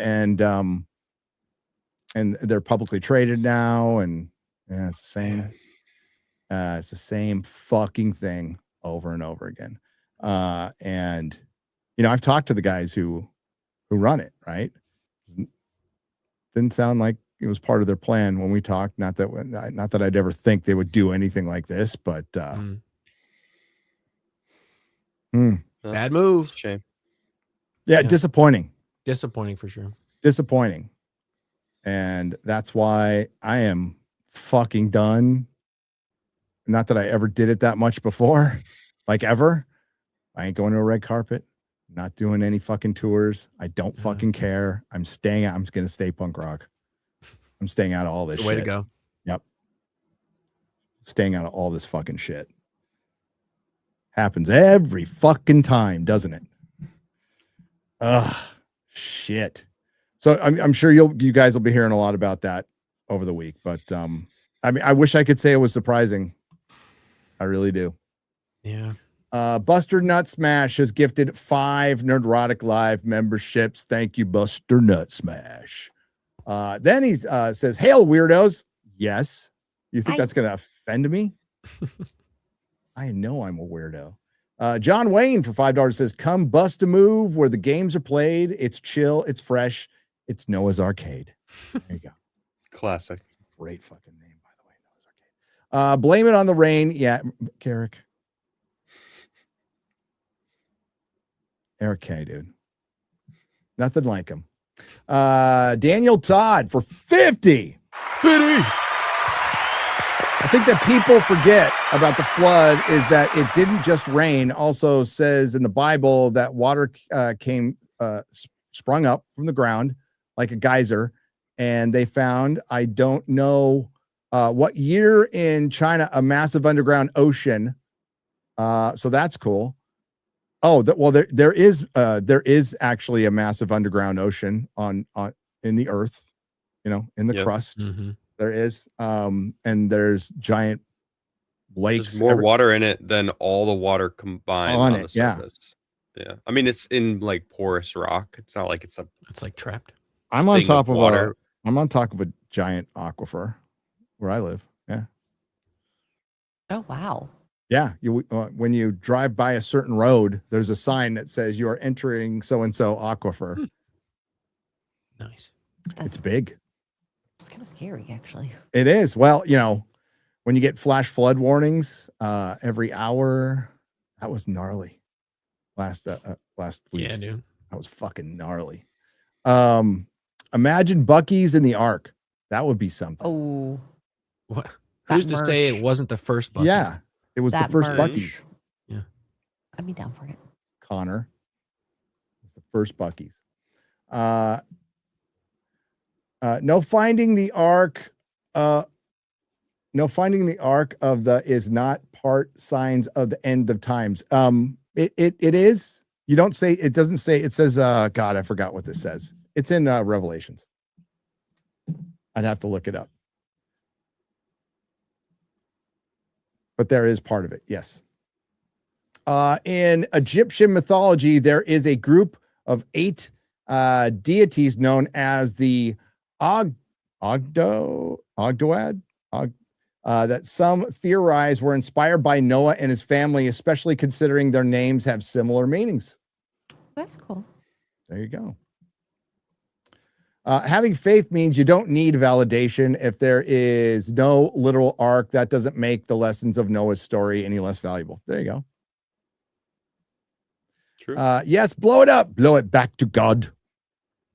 And they're publicly traded now, and it's the same. It's the same fucking thing over and over again. And I've talked to the guys who run it. Right? Didn't sound like it was part of their plan when we talked. Not that I'd ever think they would do anything like this, but bad move. Shame. Yeah, disappointing. Disappointing for sure. Disappointing. And that's why I am fucking done. Not that I ever did it that much before, like ever. I ain't going to a red carpet, not doing any fucking tours. I don't fucking care. I'm going to stay punk rock. I'm staying out of all this shit. Way to go. Yep. Staying out of all this fucking shit. Happens every fucking time, doesn't it? Ugh, shit. So I'm sure you guys will be hearing a lot about that over the week, but I mean, I wish I could say it was surprising. I really do. Yeah. Buster Nut Smash has gifted 5 Nerdrotic Live memberships. Thank you, Buster Nut Smash. Then he says, "Hail, weirdos." Yes. You think that's going to offend me? I know I'm a weirdo. John Wayne for $5 says, "Come bust a move where the games are played. It's chill. It's fresh. It's Noah's Arcade." There you go. Classic. Great fucking name, by the way. Noah's Arcade. Blame it on the rain. Yeah, Eric K, dude. Nothing like him. Daniel Todd for 50. think that people forget about the flood is that it didn't just rain. Also says in the Bible that water sprung up from the ground like a geyser, and they found, I don't know what year in China, a massive underground ocean. So that's cool. Oh, there is actually a massive underground ocean on in the earth, in the crust. Mm-hmm. There is, and there's giant lakes. There's more water in it than all the water combined on the surface. Yeah. I mean, it's in like porous rock. It's not like it's like trapped. I'm on top of water. I'm on top of a giant aquifer where I live. Yeah. Oh, wow. Yeah. When you drive by a certain road, there's a sign that says you are entering so-and-so aquifer. Nice. It's big. It's kind of scary, actually. It is. Well, when you get flash flood warnings every hour, that was gnarly. Last week. Yeah, dude. That was fucking gnarly. Imagine Buc-ee's in the Ark. That would be something. Oh. What? Who's to say it wasn't the first Buc-ee's? Yeah. It was the first Buc-ee's. Yeah. I'd be down for it. Connor. It's the first Buc-ee's. No finding the Ark. No finding the Ark of the is not part signs of the end of times. It is. You don't say, it doesn't say, it says, God, I forgot what this says. It's in Revelations. I'd have to look it up. But there is part of it, yes. In Egyptian mythology, there is a group of 8 deities known as the Ogdoad, that some theorize were inspired by Noah and his family, especially considering their names have similar meanings. That's cool. There you go. Having faith means you don't need validation. If there is no literal ark, that doesn't make the lessons of Noah's story any less valuable. There you go. True. Yes, blow it up. Blow it back to God.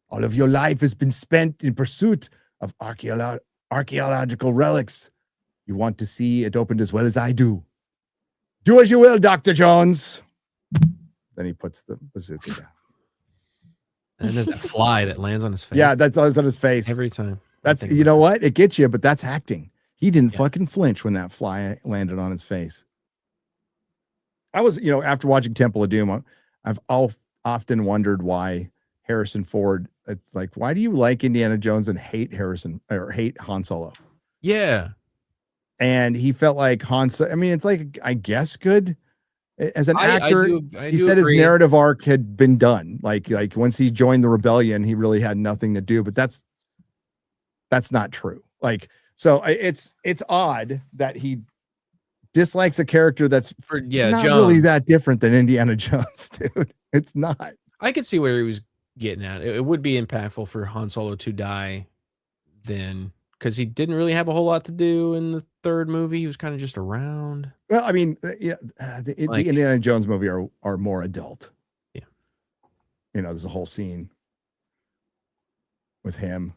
All of your life has been spent in pursuit of archaeological relics. You want to see it opened as well as I do. Do as you will, Dr. Jones. Then he puts the bazooka down. And there's that fly that lands on his face. Yeah, that lands on his face. Every time. That's, you know what? It gets you, but that's acting. He didn't fucking flinch when that fly landed on his face. I was, after watching Temple of Doom, I've often wondered why Harrison Ford, it's like, why do you like Indiana Jones and hate Han Solo? Yeah. And he felt like Han Solo, I mean, it's like, I guess good. As an actor, he said his narrative arc had been done. Like once he joined the rebellion, he really had nothing to do. But that's not true. So it's odd that he dislikes a character that's not Jones. Really that different than Indiana Jones, dude. It's not. I could see where he was getting at. It would be impactful for Han Solo to die then, because he didn't really have a whole lot to do in the third movie. He was kind of just around. Well, I mean, the Indiana Jones movie are more adult. Yeah. There's a whole scene with him.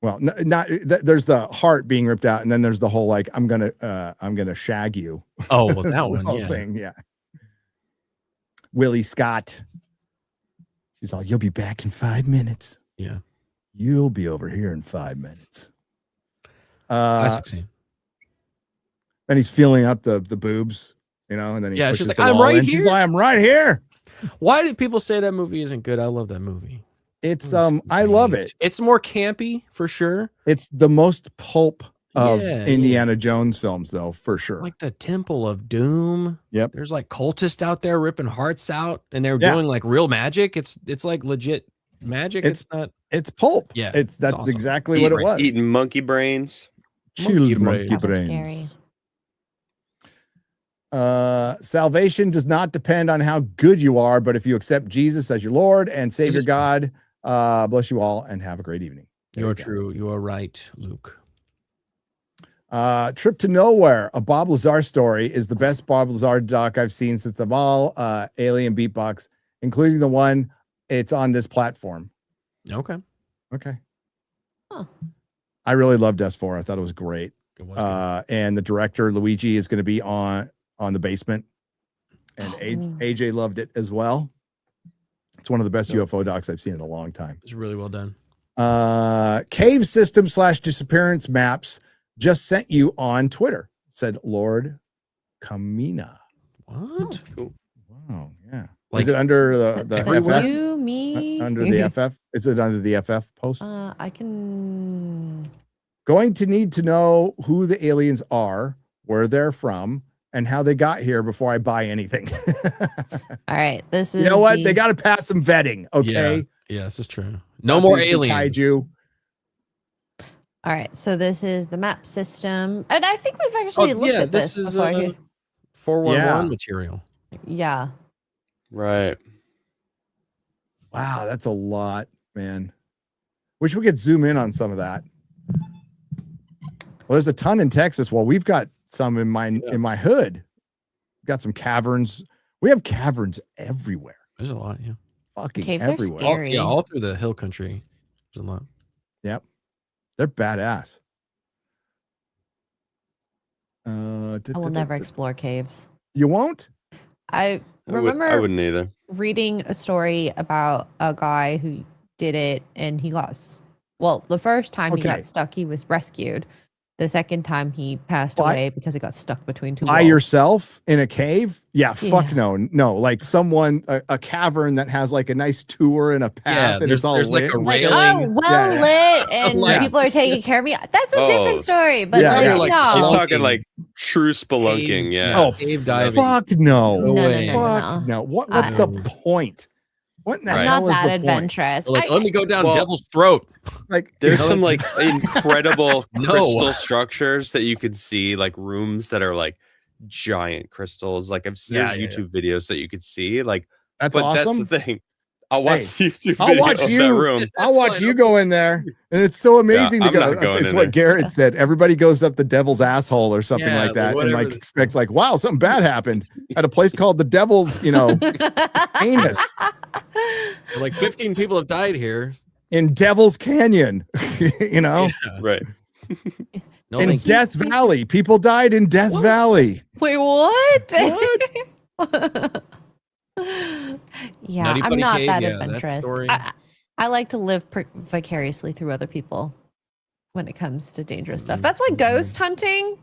Well, there's the heart being ripped out, and then there's the whole I'm gonna shag you. Oh, well, that one, whole thing, yeah. Willie Scott. She's all, you'll be back in 5 minutes. Yeah. You'll be over here in 5 minutes. Then he's feeling up the boobs, and then he pushes she's the like, I'm wall right in. here. She's like, I'm right here. Why did people say that movie isn't good? I love that movie. It's I love it. It's more campy for sure. It's the most pulp of Indiana Jones films, though, for sure. Like the Temple of Doom. Yep. There's cultists out there ripping hearts out, and they're doing real magic. It's like legit magic. It's pulp. Yeah. That's awesome. exactly what it was. Eating monkey brains. Chilled monkey brains. Salvation does not depend on how good you are, but if you accept Jesus as your Lord and Savior God, bless you all and have a great evening. You're true. You are right, Luke. Trip to Nowhere, a Bob Lazar story, is the best Bob Lazar doc I've seen since them all, Alien Beatbox, including the one it's on this platform. Okay. Huh. I really loved S4. I thought it was great. And the director Luigi is going to be on The Basement, and AJ loved it as well. It's one of the best UFO docs I've seen in a long time. It's really well done. Cave system / disappearance maps just sent you on Twitter, said Lord Kamina. What? Cool. Wow, yeah. Like- Is it under the FF? You, me, Under the FF? Is it under the FF post? I can. Going to need to know who the aliens are, where they're from, and how they got here before I buy anything. All right, this is. You know what? They got to pass some vetting. Okay. Yeah, this is true. No more aliens. Kaiju. All right, so this is the map system, and I think we've actually looked at this is before. 411 material. Yeah. Right. Wow, that's a lot, man. Wish we could zoom in on some of that. Well, there's a ton in Texas. Well, we've got some in my hood. Got some caverns. We have caverns everywhere. There's a lot, yeah. Fucking Caves everywhere. are scary. All through the hill country. There's a lot. Yep. They're badass. I will never explore caves. You won't? I remember I wouldn't either. reading a story about a guy who did it, and he got the first time he got stuck, he was rescued. The second time he passed away because he got stuck between two By walls. yourself in a cave? Yeah, fuck no. Like someone, a cavern that has like a nice tour and a path, and it's all there's lit. like a Like, railing. lit, and Yeah. people are taking care of me. That's a different story, but Yeah, yeah. no. She's talking like true spelunking. Yeah. Oh, Cave diving. fuck no. No way. Fuck no. What's the point? What in the I'm hell not is that the point? adventurous. They're like, let me go down Devil's Throat. Like There's some like incredible No. crystal structures that you can see, like rooms that are like giant crystals. Like there's YouTube videos that you could see. Like That's but awesome. That's the thing. I'll watch YouTube I'll video watch of you. that room. I'll watch you go in there, and it's so amazing to I'm go. not going It's in what there. Garrett said. Everybody goes up the devil's asshole or something Yeah, like that, and whatever like expects like, wow, something bad happened at a place called the Devil's, anus Like 15 people have died here. in Devil's Canyon, Right. No, in thank you. Death Valley. People died in Death Valley. Wait, what? Yeah, Nutty I'm Buddy not Cave, that yeah, that's adventurous. story. I like to live vicariously through other people when it comes to dangerous stuff. That's why ghost hunting,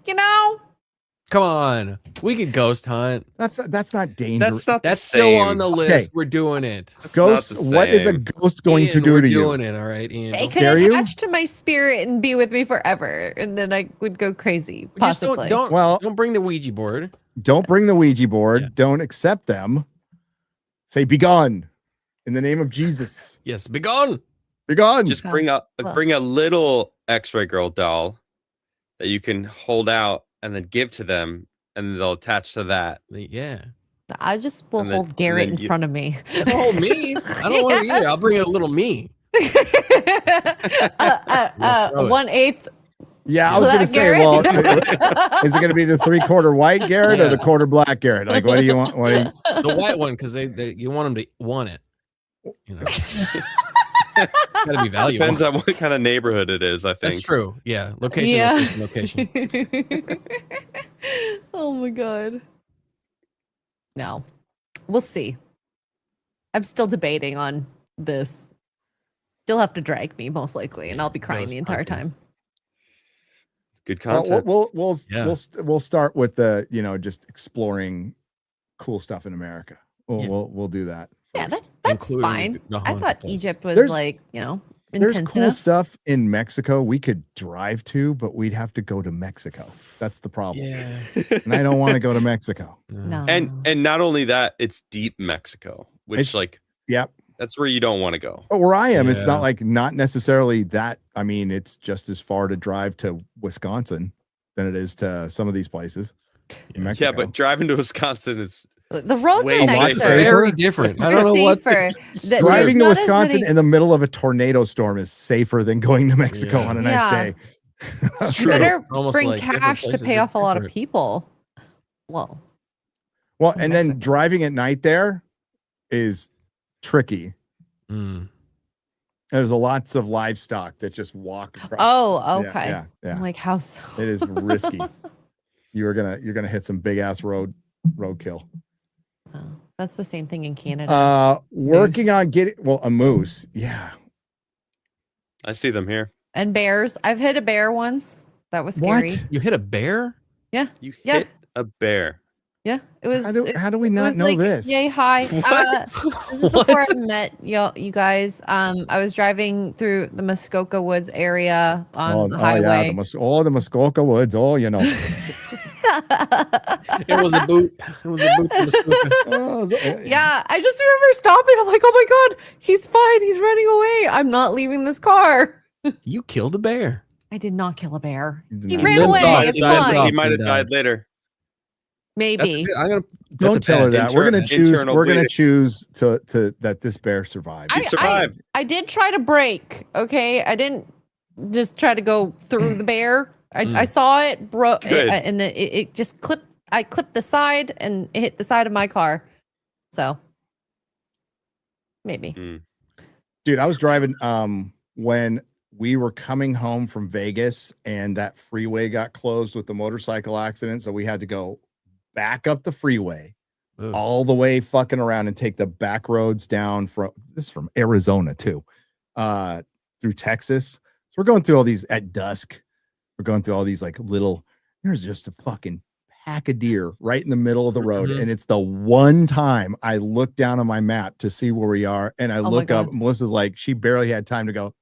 Come on. We could ghost hunt. That's not dangerous. That's not That's the still same. on the list. Okay. We're doing it. Ghost. not the What is a same. ghost going to Ian, do we're to you? doing it, all right, Ian. it Don't- could scare you? attach to my spirit and be with me forever, and then I would go crazy. Just Possibly. don't bring the Ouija board. Don't bring the Ouija board. Yeah. Don't accept them. Say, be gone in the name of Jesus. Yes, be gone. Be gone. Just bring a little X-ray girl doll that you can hold out and then give to them, and they'll attach to that. Yeah. I just will And then- hold Garrett and in then you- front of me. Don't hold me. I don't want to either. I'll bring a little me. 1/8. Yeah, I was Black going to say, Garrett? well, is it going to be the 3/4 white Garrett or the quarter black Garrett? Like, what do you want? The white one, because you want them to want it. Gotta be valuable. Depends on what kind of neighborhood it is, I think. That's true. Yeah. Location, location. Oh my god. No. We'll see. I'm still debating on this. Still have to drag me most likely, and I'll be crying the entire time. Good Well, content. we'll start with the just exploring cool stuff in America. We'll do that. Yeah, that's Including fine. the I thought haunted Egypt was There's- intense There's cool enough. stuff in Mexico we could drive to, but we'd have to go to Mexico. That's the problem. Yeah. And I don't want to go to Mexico. No. And not only that, it's deep Mexico, which Yep. that's where you don't want to go. But where I am, it's Yeah. not not necessarily that. I mean, it's just as far to drive to Wisconsin than it is to some of these places in Mexico. Yeah, but driving to Wisconsin is The roads way are safer. nicer. Very different. I don't know what. Safer. driving to There's not as Wisconsin many- in the middle of a tornado storm is safer than going to Mexico Yeah. on a nice Yeah. day. It's You true. better Almost bring like different cash to places pay are off a lot of different. people. Well, Well, and then Mexico. driving at night there is tricky. Mm. There's lots of livestock that just walk across. Oh, okay. Yeah. I'm like, how so? It is risky. You're gonna hit some big ass roadkill. Oh, that's the same thing in Canada. Working on getting a moose. Yeah. I see them here. And bears. I've hit a bear once. That was scary. What? You hit a bear? Yeah. You hit a bear. Yeah, it was. How do we not know this? Yay high! This is before I met you guys. I was driving through the Muskoka Woods area on the highway. The Muskoka Woods. Oh, you know. It was a boot. It was a boot from Muskoka. Yeah, I just remember stopping. I'm like, oh my god, he's fine. He's running away. I'm not leaving this car. You killed a bear. I did not kill a bear. He not. ran away. It's fine. He might have died later. Maybe. Don't tell her that. We're gonna choose. We're gonna choose to that this bear survived. He survived. I did try to brake. Okay, I didn't just try to go through the bear. I saw it, and it just clipped. I clipped the side and it hit the side of my car. So maybe. Dude, I was driving when we were coming home from Vegas and that freeway got closed with the motorcycle accident, so we had to go back up the freeway all the way fucking around and take the back roads down from Arizona too, through Texas. So we're going through all these at dusk. We're going through all these like there's just a fucking pack of deer right in the middle of the road. And it's the one time I look down on my map to see where we are. And I look up, Melissa's like, she barely had time to go,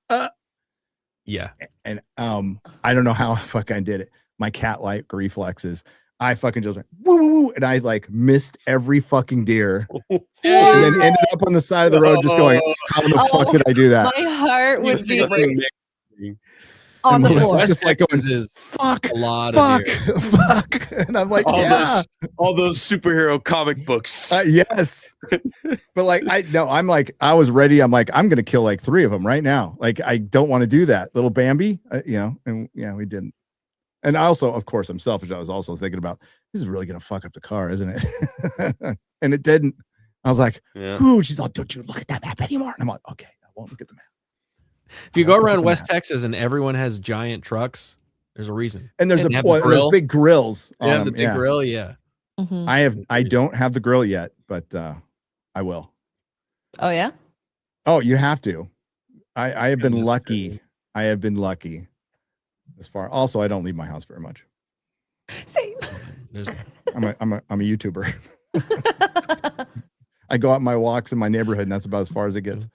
yeah. And I don't know how I did it. My cat-like reflexes. I fucking just went woo woo woo, and I like missed every fucking deer, and then ended up on the side of the road, just going, "How the fuck did I do that?" My heart would be on the floor. Just like going, "Fuck, a lot fuck, fuck," and I'm like, all those superhero comic books. Yes, but like I was ready. I'm like, I'm gonna kill like 3 of them right now. Like I don't want to do that, little Bambi, and we didn't. And also, of course, I'm selfish. I was also thinking about, this is really going to fuck up the car, isn't it? And it didn't. I was like, ooh, she's like, don't you look at that map anymore? And I'm like, okay, I won't look at the map. If you go around West Texas and everyone has giant trucks, there's a reason. And there's there's big grills. Yeah, the big grill, yeah. I don't have the grill yet, but I will. Oh, yeah? Oh, you have to. I have been lucky. I have been lucky. As far, also, I don't leave my house very much. Same. I'm a YouTuber. I go out my walks in my neighborhood, and that's about as far as it gets.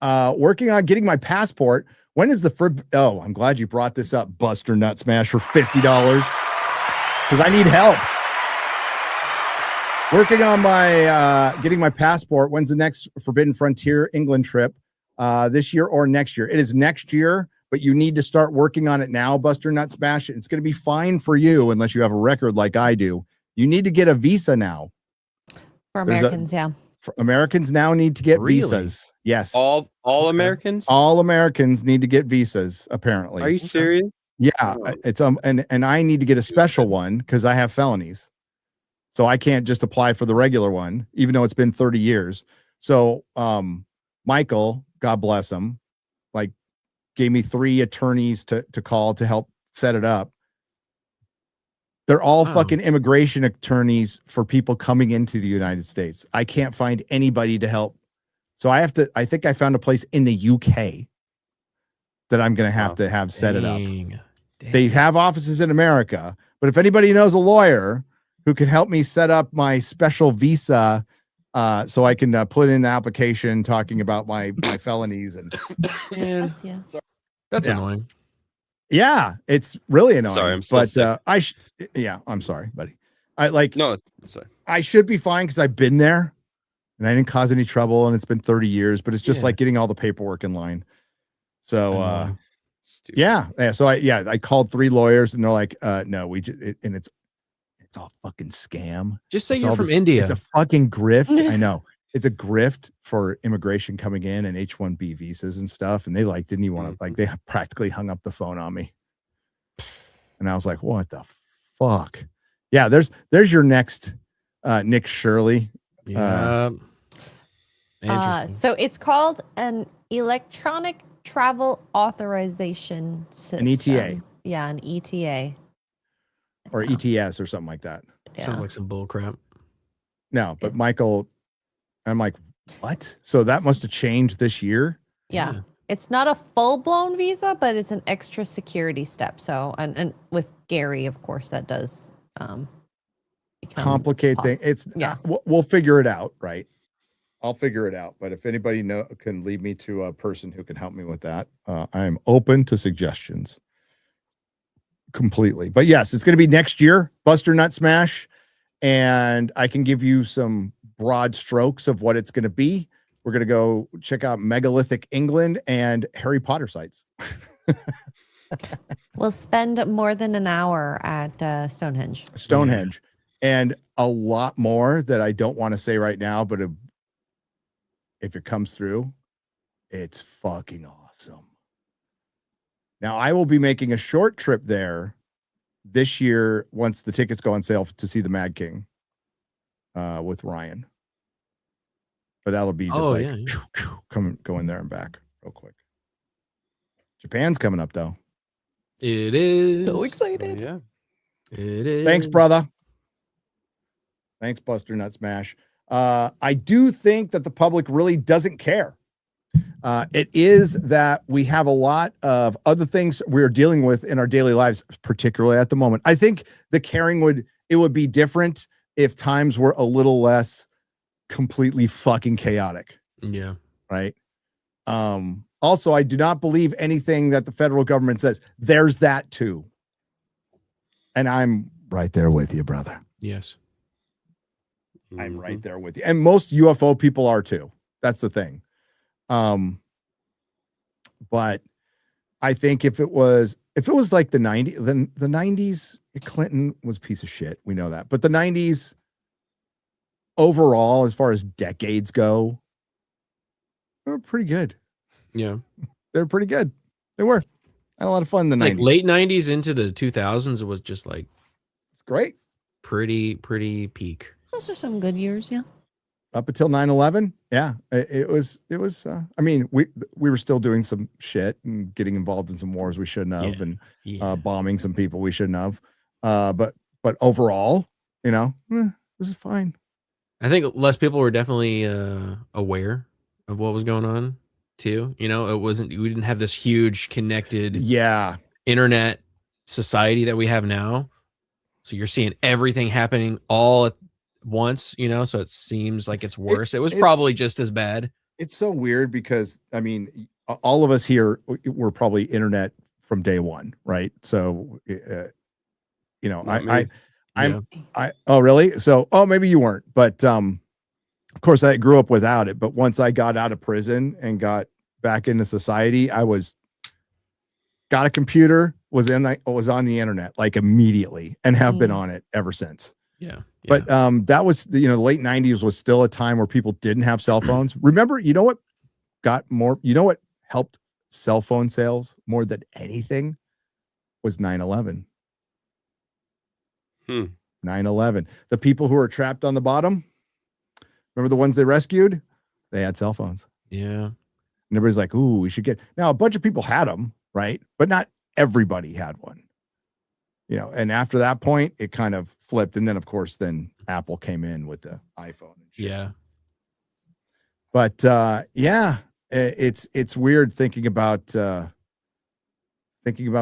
Working on getting my passport. When is the I'm glad you brought this up, Buster Nut Smash, for $50 because I need help. Working on my getting my passport. When's the next Forbidden Frontier England trip? This year or next year? It is next year. But you need to start working on it now, Buster Nut Smash. It's going to be fine for you unless you have a record like I do. You need to get a visa now. For Americans, Americans now need to get visas. Yes. All Americans? All Americans need to get visas, apparently. Are you serious? Yeah. It's and I need to get a special one because I have felonies. So I can't just apply for the regular one, even though it's been 30 years. So Michael, God bless him, like, gave me 3 attorneys to call to help set it up. They're all fucking immigration attorneys for people coming into the United States. I can't find anybody to help. So I think I found a place in the UK that I'm going to have set it up. Dang. They have offices in America, but if anybody knows a lawyer who can help me set up my special visa, so I can put in the application talking about my felonies and that's annoying. Yeah, it's really annoying. Sorry, I'm so sick. I'm sorry, buddy. I should be fine because I've been there and I didn't cause any trouble and it's been 30 years, but it's just like getting all the paperwork in line. So So I called 3 lawyers and they're like, no, and it's all fucking scam. Just say you're from India. It's a fucking grift. I know. It's a grift for immigration coming in and H-1B visas and stuff. And they didn't even want to, they practically hung up the phone on me. And I was like, what the fuck? Yeah, there's your next Nick Shirley. So it's called an electronic travel authorization system. An ETA. Yeah, an ETA. Or ETS or something like that. Sounds like some bull crap. No, but Michael, I'm like, what? So that must have changed this year? Yeah. It's not a full-blown visa, but it's an extra security step. So, and with Gary, of course, that does complicate things. It's we'll figure it out, right? I'll figure it out. But if anybody can lead me to a person who can help me with that, I am open to suggestions completely. But yes, it's going to be next year, Buster Nut Smash, and I can give you some broad strokes of what it's going to be. We're going to go check out megalithic England and Harry Potter sites. We'll spend more than an hour at Stonehenge. Stonehenge. And a lot more that I don't want to say right now, but if it comes through, it's fucking awesome. Now, I will be making a short trip there this year once the tickets go on sale to see the Mad King with Ryan. But that'll be just going there and back real quick. Japan's coming up, though. It is. So excited. Yeah. It is. Thanks, brother. Thanks, Buster Nut Smash. I do think that the public really doesn't care. It is that we have a lot of other things we're dealing with in our daily lives, particularly at the moment. I think the caring would be different if times were a little less completely fucking chaotic. Yeah. Right. Also, I do not believe anything that the federal government says. There's that too. And I'm right there with you, brother. Yes. I'm right there with you. And most UFO people are too. That's the thing. But I think if it was like the 90s, then the 90s, Clinton was a piece of shit. We know that. But the 90s overall, as far as decades go, they were pretty good. Yeah. They're pretty good. They were. I had a lot of fun in the 90s. Late 90s into the 2000s, it was just like it's great. Pretty peak. Those are some good years, yeah. Up until 9/11, yeah, it was. I mean, we were still doing some shit and getting involved in some wars we shouldn't have, and bombing some people we shouldn't have. But overall, it was fine. I think less people were definitely aware of what was going on too. We didn't have this huge connected internet society that we have now. So you're seeing everything happening all at once, so it seems like it's worse. It was probably just as bad. It's so weird because I mean, all of us here were probably internet from day one, right? So, oh really? So, maybe you weren't, but of course I grew up without it. But once I got out of prison and got back into society, got a computer, was on the internet like immediately, and have been on it ever since. Yeah. But that was the late 90s was still a time where people didn't have cell phones. Remember, what helped cell phone sales more than anything was 9/11. 9/11. The people who were trapped on the bottom, remember the ones they rescued? They had cell phones. Yeah. And everybody's like, ooh, we should get. Now, a bunch of people had them, right? But not everybody had one. And after that point, it kind of flipped. And then, of course, Apple came in with the iPhone. And shit. Yeah. But it's weird thinking about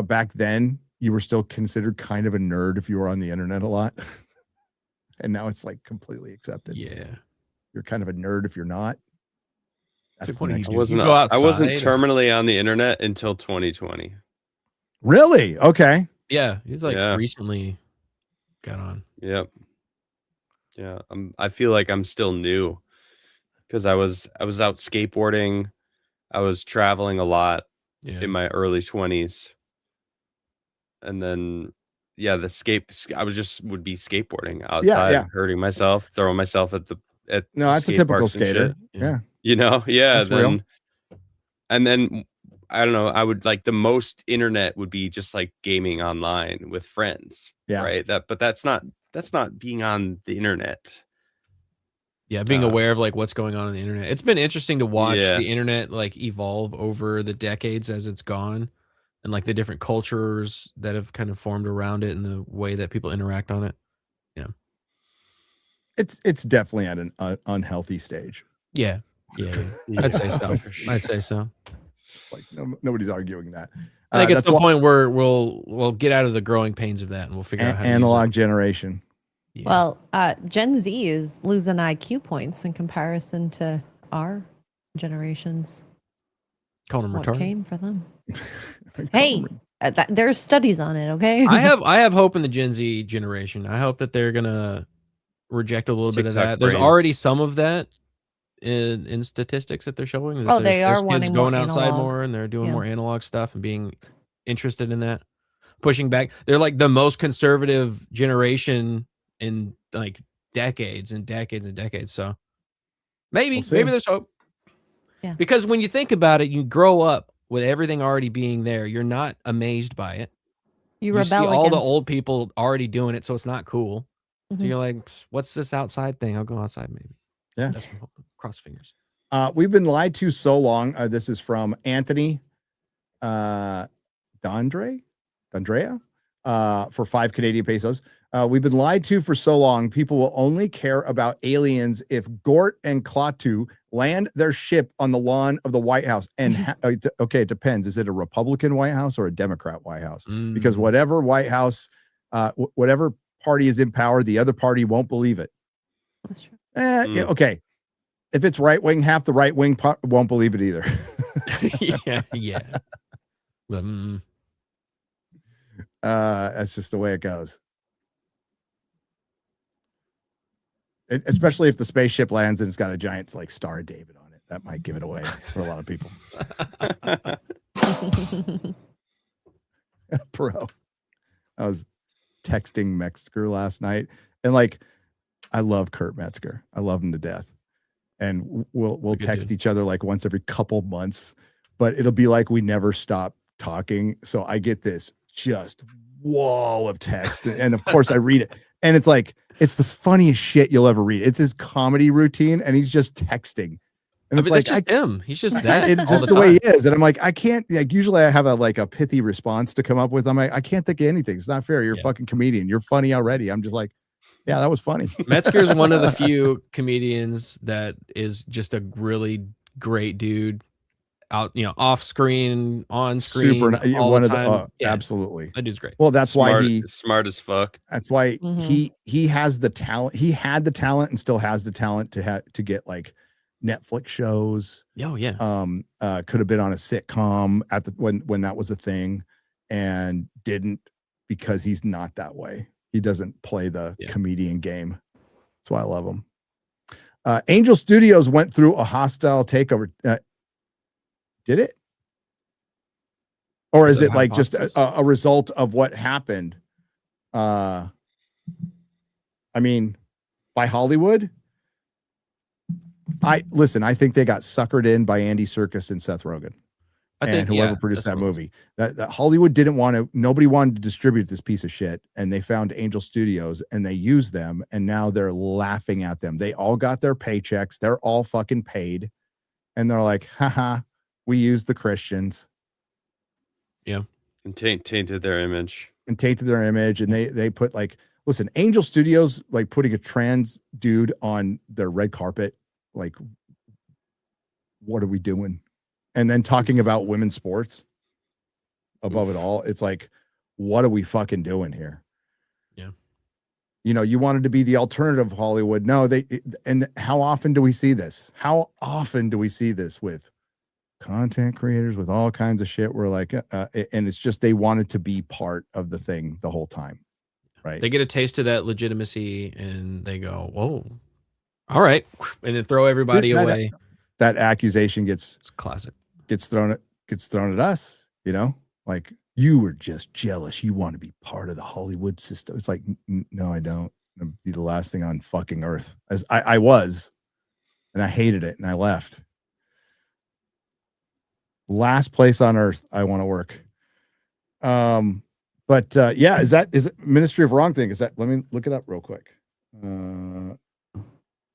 back then. You were still considered kind of a nerd if you were on the internet a lot. And now it's like completely accepted. Yeah. You're kind of a nerd if you're not. That's I wasn't terminally on the internet until 2020. Really? Okay. Yeah, he's like recently got on. Yep. Yeah, I feel like I'm still new because I was out skateboarding. I was traveling a lot in my early 20s. And then I would be skateboarding outside, hurting myself, throwing myself at no, that's a typical skater. Yeah. That's real. And then I don't know. I would like the most internet would be just like gaming online with friends. Yeah. Right. But that's not being on the internet. Yeah, being aware of like what's going on the internet. It's been interesting to watch Yeah. the internet like evolve over the decades as it's gone, and like the different cultures that have kind of formed around it and the way that people interact on it. Yeah, It's definitely at an unhealthy stage. yeah. I'd say so. I'd say so. Like nobody's arguing that. I think it's that's the why- point where we'll get out of the growing pains of that and we'll figure out how to use analog it. generation. Yeah. Well, Gen Z is losing IQ points in comparison to our generations. Calling them What retarded. came for them? Hey, there's studies on it. Okay. I have hope in the Gen Z generation. I hope that they're gonna reject a little bit of TikTok that. There's brain. already some of that in statistics that they're showing. That Oh, they there's are kids wanting going more outside analog. more and they're doing Yeah. more analog stuff and being interested in that, pushing back. They're like the most conservative generation in like decades and decades and decades. So maybe see. there's hope. Yeah. Because when you think about it, you grow up with everything already being there. You're not amazed by it. You You rebel see all the against. old people already doing it, so it's not cool. So Mhm. you're like, what's this outside thing? I'll go outside maybe. Yeah. That's my hope. Cross fingers. We've been lied to so long. This is from Anthony D'Andrea for 5 Canadian pesos. We've been lied to for so long. People will only care about aliens if Gort and Klaatu land their ship on the lawn of the White House. And okay, it depends. Is it a Republican White House or a Democrat White House? Because whatever White House, whatever party is in power, the other party won't believe it. That's true. Yeah, okay. If it's right wing, half the right wing won't believe it either. yeah. But, That's just the way it goes. Especially if the spaceship lands and it's got a giant like Star of David on it, that might give it away for a lot of people. Bro, I was texting Metzger last night, and like, I love Kurt Metzger. I love him to death. And we'll text each other like once every couple months, but it'll be like we never stop talking. So I get this just wall of text, and of course I read it, and it's like it's the funniest shit you'll ever read. It's his comedy routine, and he's just texting. And it's like that's just him. He's just that. It's just the way he is, and I'm like, I can't. Like, usually I have a pithy response to come up with. I'm like, I can't think of anything. It's not fair. You're a fucking comedian. You're funny already. I'm just like, yeah, that was funny. Metzger's one of the few comedians that is just a really great dude. Out, off screen, on screen, Super all one the of the time. absolutely. That dude's great. Well, that's why smart as fuck. That's why he has the talent. He had the talent and still has the talent to get like Netflix shows. Oh yeah. Could have been on a sitcom at the when that was a thing, and didn't, because he's not that way. He doesn't play the comedian game. That's why I love him. Angel Studios went through a hostile takeover. Did it? Or is it like just a result of what happened? I mean, by Hollywood? I think they got suckered in by Andy Serkis and Seth Rogen. And whoever produced that movie. That Hollywood didn't want to, nobody wanted to distribute this piece of shit. And they found Angel Studios and they used them. And now they're laughing at them. They all got their paychecks. They're all fucking paid. And they're like, haha, we used the Christians. Yeah. And tainted their image. And they put like, listen, Angel Studios, like putting a trans dude on their red carpet. Like, what are we doing? And then talking about women's sports above it all. It's like, what are we fucking doing here? Yeah. You wanted to be the alternative Hollywood. No, and how often do we see this? How often do we see this with content creators, with all kinds of shit? We're like, and it's just, they wanted to be part of the thing the whole time. Right. They get a taste of that legitimacy and they go, whoa, all right. And then throw everybody away. That accusation gets thrown at us, like, you were just jealous. You want to be part of the Hollywood system. It's like, no, I don't. I'd be the last thing on fucking earth. As I was, and I hated it and I left. Last place on earth I want to work. But is it Ministry of Wrong thing? Is that, let me look it up real quick.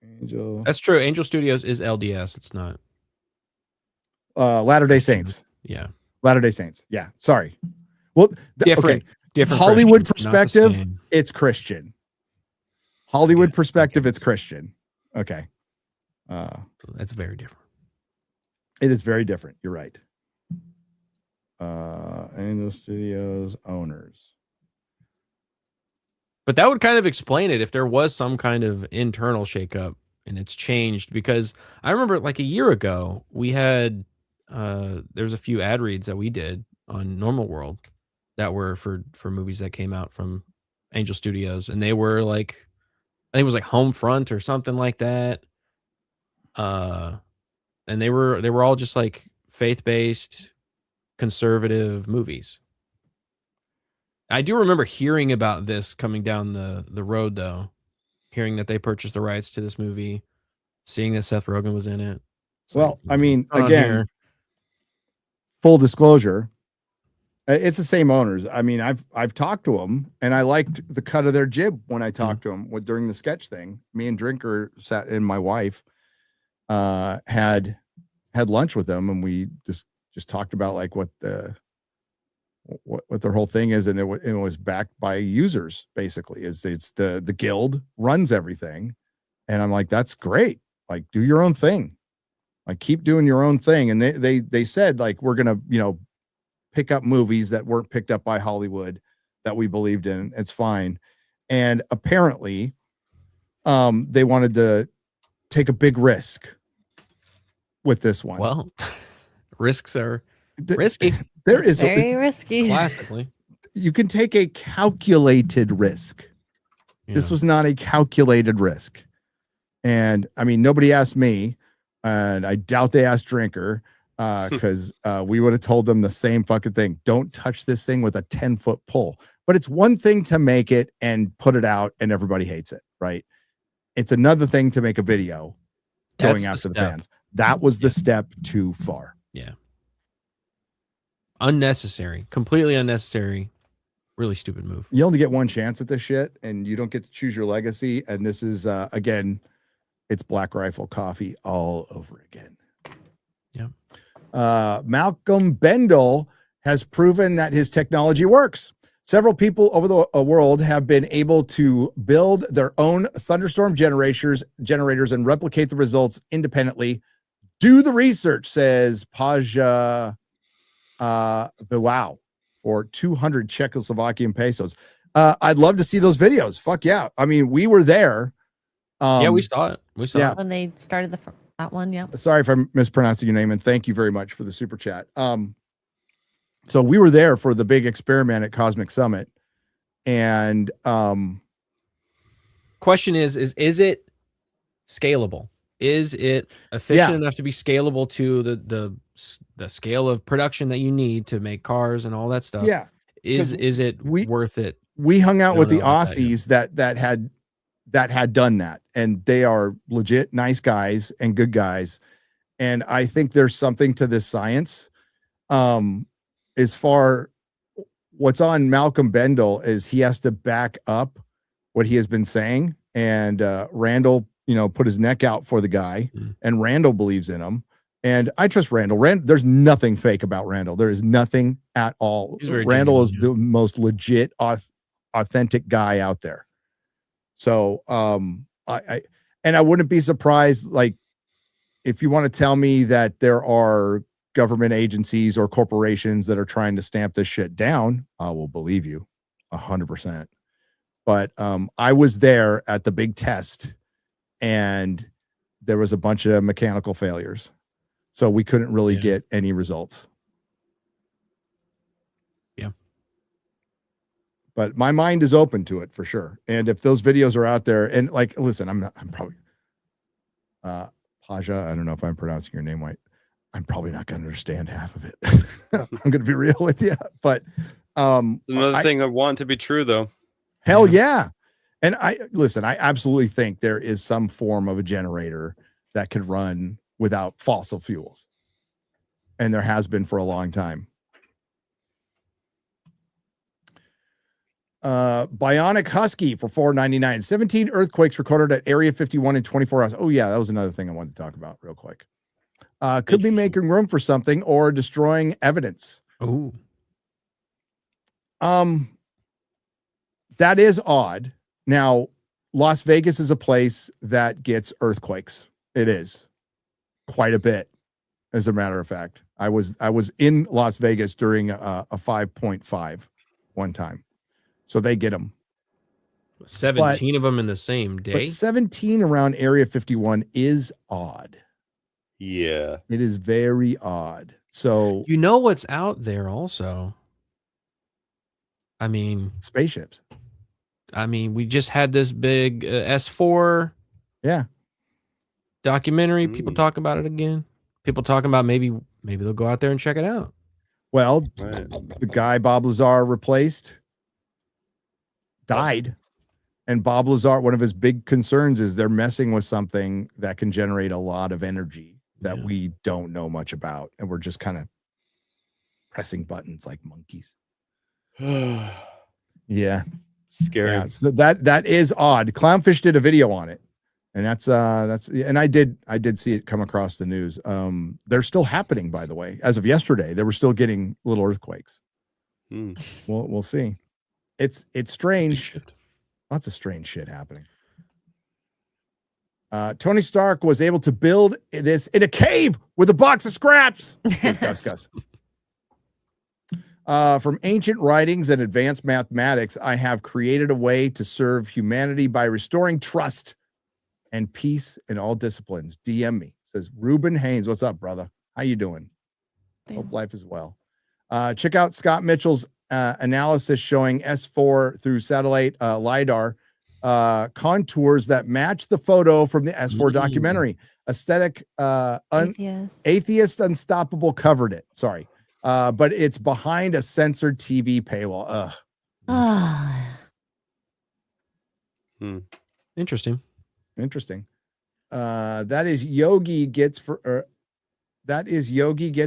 Angel. That's true. Angel Studios is LDS. It's not. Latter-day Saints. Yeah. Latter-day Saints. Yeah. Sorry. Well, Different. Okay. Different. Hollywood Christians, not the perspective, same. it's Christian. Hollywood perspective, it's Christian. Okay. That's very different. It is very different. You're right. Angel Studios owners. But that would kind of explain it if there was some kind of internal shakeup and it's changed, because I remember like a year ago we had there's a few ad reads that we did on Normal World that were for movies that came out from Angel Studios, and they were like, I think it was like Homefront or something like that. And they were all just like faith-based conservative movies. I do remember hearing about this coming down the road, though, hearing that they purchased the rights to this movie, seeing that Seth Rogen was in it. Well, I mean, What's going on again, here? full disclosure, it's the same owners. I mean, I've talked to them, and I liked the cut of their jib when I talked to them during the sketch thing. Me and Drinker sat, and my wife had lunch with them, and we just talked about like what their whole thing is, and it was backed by users. Basically, it's the guild runs everything, and I'm like, that's great. Like, do your own thing. Like, keep doing your own thing. And they said, like, we're gonna pick up movies that weren't picked up by Hollywood that we believed in. It's fine. And apparently, they wanted to take a big risk with this one. Well, risks are risky. There is very risky. Classically, you can take a calculated risk. This was not a calculated risk. And I mean, nobody asked me, and I doubt they asked Drinker, because we would have told them the same fucking thing. Don't touch this thing with a 10-foot pole. But it's one thing to make it and put it out and everybody hates it, right? It's another thing to make a video going after the fans. That was the step too far. Yeah. Unnecessary. Completely unnecessary. Really stupid move. You only get one chance at this shit, and you don't get to choose your legacy. And this is, again, it's Black Rifle Coffee all over again. Yeah. Malcolm Bendel has proven that his technology works. Several people over the world have been able to build their own thunderstorm generators and replicate the results independently. Do the research, says Paja Wow, for 200 Czechoslovakian pesos. I'd love to see those videos. Fuck yeah. I mean, we were there. Yeah, we saw it. We saw it when they started that one. Yeah. Sorry if I'm mispronouncing your name, and thank you very much for the super chat. So we were there for the big experiment at Cosmic Summit, and question is it scalable? Is it efficient enough to be scalable to the scale of production that you need to make cars and all that stuff? Yeah. Is it worth it? We hung out with the about that, Aussies that had done that, and they are legit nice guys and good guys. And I think there's something to this science. As far what's on Malcolm Bendel is he has to back up what he has been saying. And Randall, put his neck out for the guy, and Randall believes in him. And I trust Randall. There's nothing fake about Randall. There is nothing at all. Randall is the most legit, authentic guy out there. So I wouldn't be surprised, like, if you want to tell me that there are government agencies or corporations that are trying to stamp this shit down, I will believe you 100%. But I was there at the big test, and there was a bunch of mechanical failures. So we couldn't really get any results. Yeah. But my mind is open to it for sure. And if those videos are out there, and like, listen, I'm probably Paja, I don't know if I'm pronouncing your name right. I'm probably not going to understand half of it. I'm going to be real with you, but another thing I want to be true though. Hell yeah. And I absolutely think there is some form of a generator that could run without fossil fuels. And there has been for a long time. Bionic Husky for $4.99. 17 earthquakes recorded at Area 51 in 24 hours. Oh yeah, that was another thing I wanted to talk about real quick. Could be making room for something or destroying evidence. Oh. That is odd. Now, Las Vegas is a place that gets earthquakes. It is quite a bit, as a matter of fact. I was in Las Vegas during a 5.5 one time. So they get them. 17 of them in the same day. But 17 around Area 51 is odd. Yeah. It is very odd. So you know what's out there also? I mean, spaceships. I mean, we just had this big S4 documentary. People talk about it again. People talking about maybe they'll go out there and check it out. Well, the guy Bob Lazar replaced died. And Bob Lazar, one of his big concerns is they're messing with something that can generate a lot of energy that we don't know much about. And we're just kind of pressing buttons like monkeys. Yeah. Scary. Yeah, so that is odd. Clownfish did a video on it. And that's and I did see it come across the news. They're still happening, by the way. As of yesterday, they were still getting little earthquakes. We'll see. It's strange. Lots of strange shit happening. Tony Stark was able to build this in a cave with a box of scraps. Says Gus. From ancient writings and advanced mathematics, I have created a way to serve humanity by restoring trust and peace in all disciplines. DM me, says Ruben Haynes. What's up, brother? How you doing? Hope life is well. Check out Scott Mitchell's analysis showing S4 through satellite LiDAR contours that match the photo from the S4 documentary. Aesthetic Atheist Unstoppable covered it. Sorry. But it's behind a censored TV paywall. Interesting. That is Yogi gets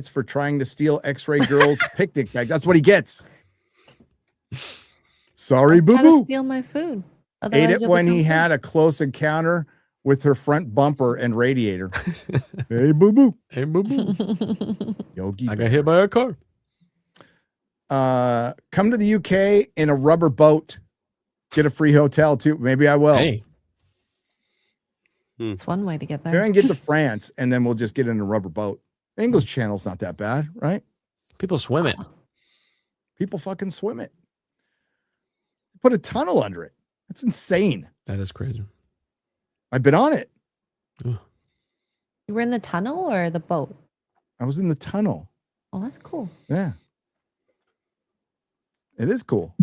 for trying to steal X-Ray Girl's picnic bag. That's what he gets. Sorry, boo boo. Steal my food. Ate it when he had a close encounter with her front bumper and radiator. Hey, boo boo. Hey, boo boo. Yogi, I got hit by a car. Come to the UK in a rubber boat. Get a free hotel too. Maybe I will. Hey. It's one way to get there. Here and get to France, and then we'll just get in a rubber boat. The English Channel's not that bad, right? People swim it. People fucking swim it. Put a tunnel under it. That's insane. That is crazy. I've been on it. You were in the tunnel or the boat? I was in the tunnel. Oh, that's cool. Yeah. It is cool.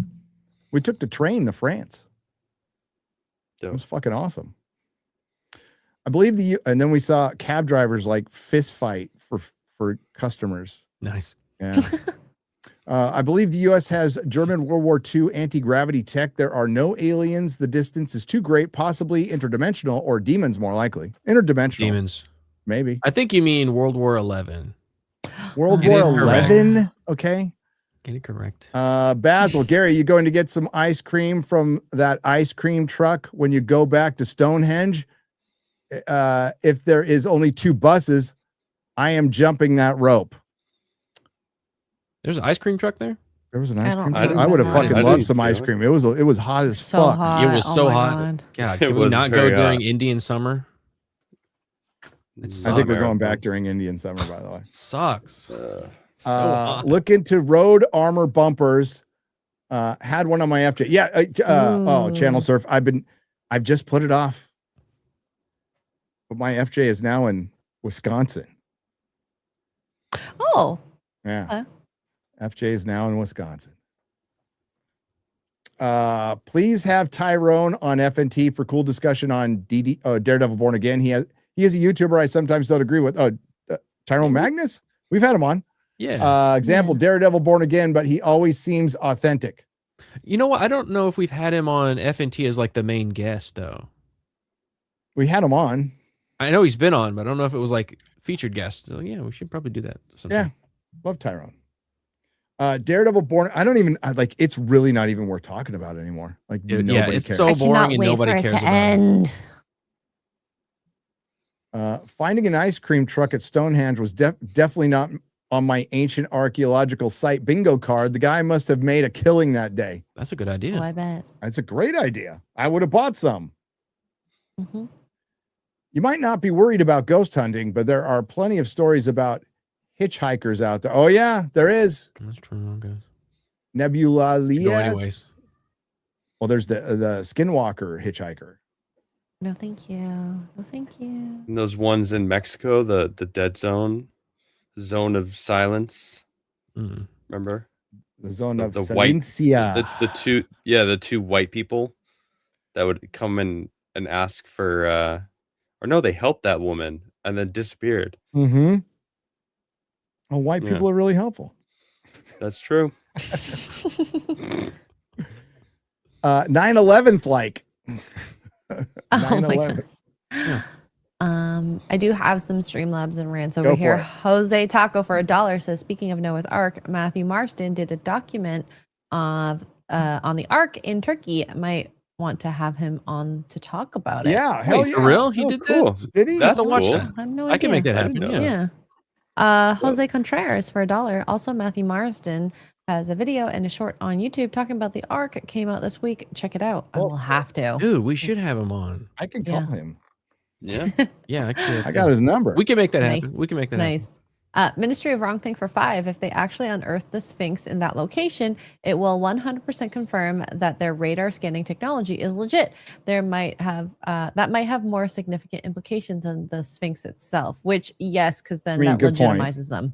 We took the train to France. It was fucking awesome. I believe and then we saw cab drivers like fist fight for customers. Nice. Yeah. I believe the U.S. has German World War II anti-gravity tech. There are no aliens. The distance is too great, possibly interdimensional or demons, more likely. Interdimensional. Demons. Maybe. I think you mean World War 11. World War 11? Okay. Get it correct. Basil, Gary, you going to get some ice cream from that ice cream truck when you go back to Stonehenge? If there is only 2 buses, I am jumping that rope. There's an ice cream truck there? There was an ice cream truck. I would have fucking loved some ice cream. It was hot as fuck. Hot. It was so hot. God, can we not go during Indian summer? I think we're going back during Indian summer, by the way. Sucks. So hot. Look into road armor bumpers. Had one on my FJ. Yeah. Channel Surf. I've just put it off. But my FJ is now in Wisconsin. Oh. Yeah. FJ is now in Wisconsin. Please have Tyrone on FNT for cool discussion on Daredevil Born Again. He is a YouTuber I sometimes don't agree with. Tyrone Magnus? We've had him on. Yeah. Example, Daredevil Born Again, but he always seems authentic. You know what? I don't know if we've had him on FNT as like the main guest, though. We had him on. I know he's been on, but I don't know if it was like featured guest. So, yeah, we should probably do that sometime. Yeah. Love Tyrone. Daredevil Born. I don't even like. It's really not even worth talking about anymore. Like nobody it's cares. so I boring cannot and wait nobody for it cares to about end. Finding an ice cream truck at Stonehenge was definitely not on my ancient archaeological site bingo card. The guy must have made a killing that day. That's a good idea. Oh, I bet. That's a great idea. I would have bought some. Mm-hmm. You might not be worried about ghost hunting, but there are plenty of stories about hitchhikers out there. Oh yeah, there is. That's true, guys. Nebula Go anyways. Well, there's the Skinwalker hitchhiker. No, thank you. No, thank you. And those ones in Mexico, the dead zone of silence. Remember? The zone of the silencia. the two white people that would come in and ask for or no, they helped that woman and then disappeared. Mm-hmm. Oh, white people are really helpful. That's true. 9/11th like. Oh my God. I do have some Streamlabs and rants over here. Jose Taco for $1 says, speaking of Noah's Ark, Matthew Marston did a document of on the Ark in Turkey. I might want to have him on to talk about it. Yeah, hell yeah. For real? He did cool. that? Did he? That's cool. watch that. I have no I can idea. make that happen. Yeah. Jose Contreras for $1. Also, Matthew Marsden has a video and a short on YouTube talking about the Ark. It came out this week. Check it out. I will have to. Dude, we should have him on. I can call him. Yeah. Yeah, I got his number. We can make that happen. Nice. We can make that happen. Nice. Ministry of Wrong Thing for $5. If they actually unearth the Sphinx in that location, it will 100% confirm that their radar scanning technology is legit. There might have that might have more significant implications than the Sphinx itself. Which, yes, because then that legitimizes them.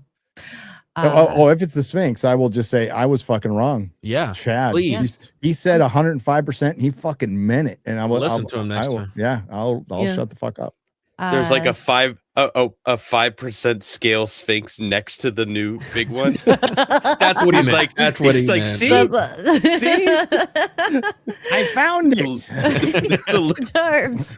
If it's the Sphinx, I will just say I was fucking wrong. Yeah, Chad. please. He said 105%. He fucking meant it, and I will Listen to him next time. Yeah, I'll shut the fuck up. There's like a 5% scale Sphinx next to the new big one. That's what he meant. Like, that's what he meant. See, I found it. Terms.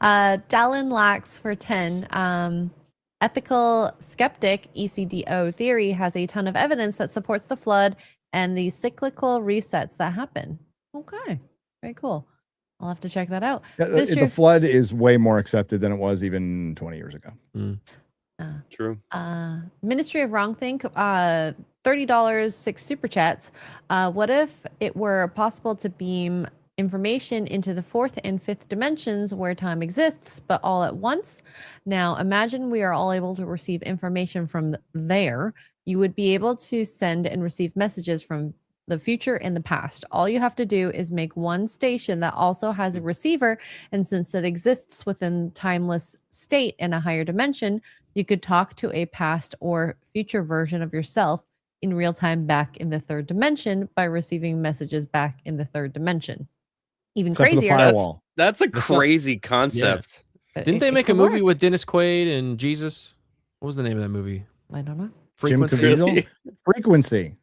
Dallin Lax for 10. Ethical skeptic ECDO theory has a ton of evidence that supports the flood and the cyclical resets that happen. Okay, very cool. I'll have to check that out. Yeah, the flood is way more accepted than it was even 20 years ago. True. Ministry of Wrong Thing, $30, 6 super chats. What if it were possible to beam information into the 4th and 5th dimensions where time exists, but all at once? Now, imagine we are all able to receive information from there. You would be able to send and receive messages from the future and the past. All you have to do is make one station that also has a receiver, and since it exists within timeless state in a higher dimension, you could talk to a past or future version of yourself in real time back in the 3rd dimension by receiving messages back in the 3rd dimension. Even crazier. That's a crazy concept. Yeah. Didn't they make a movie with Dennis Quaid and Jesus? What was the name of that movie? I don't know. Frequency. Frequency.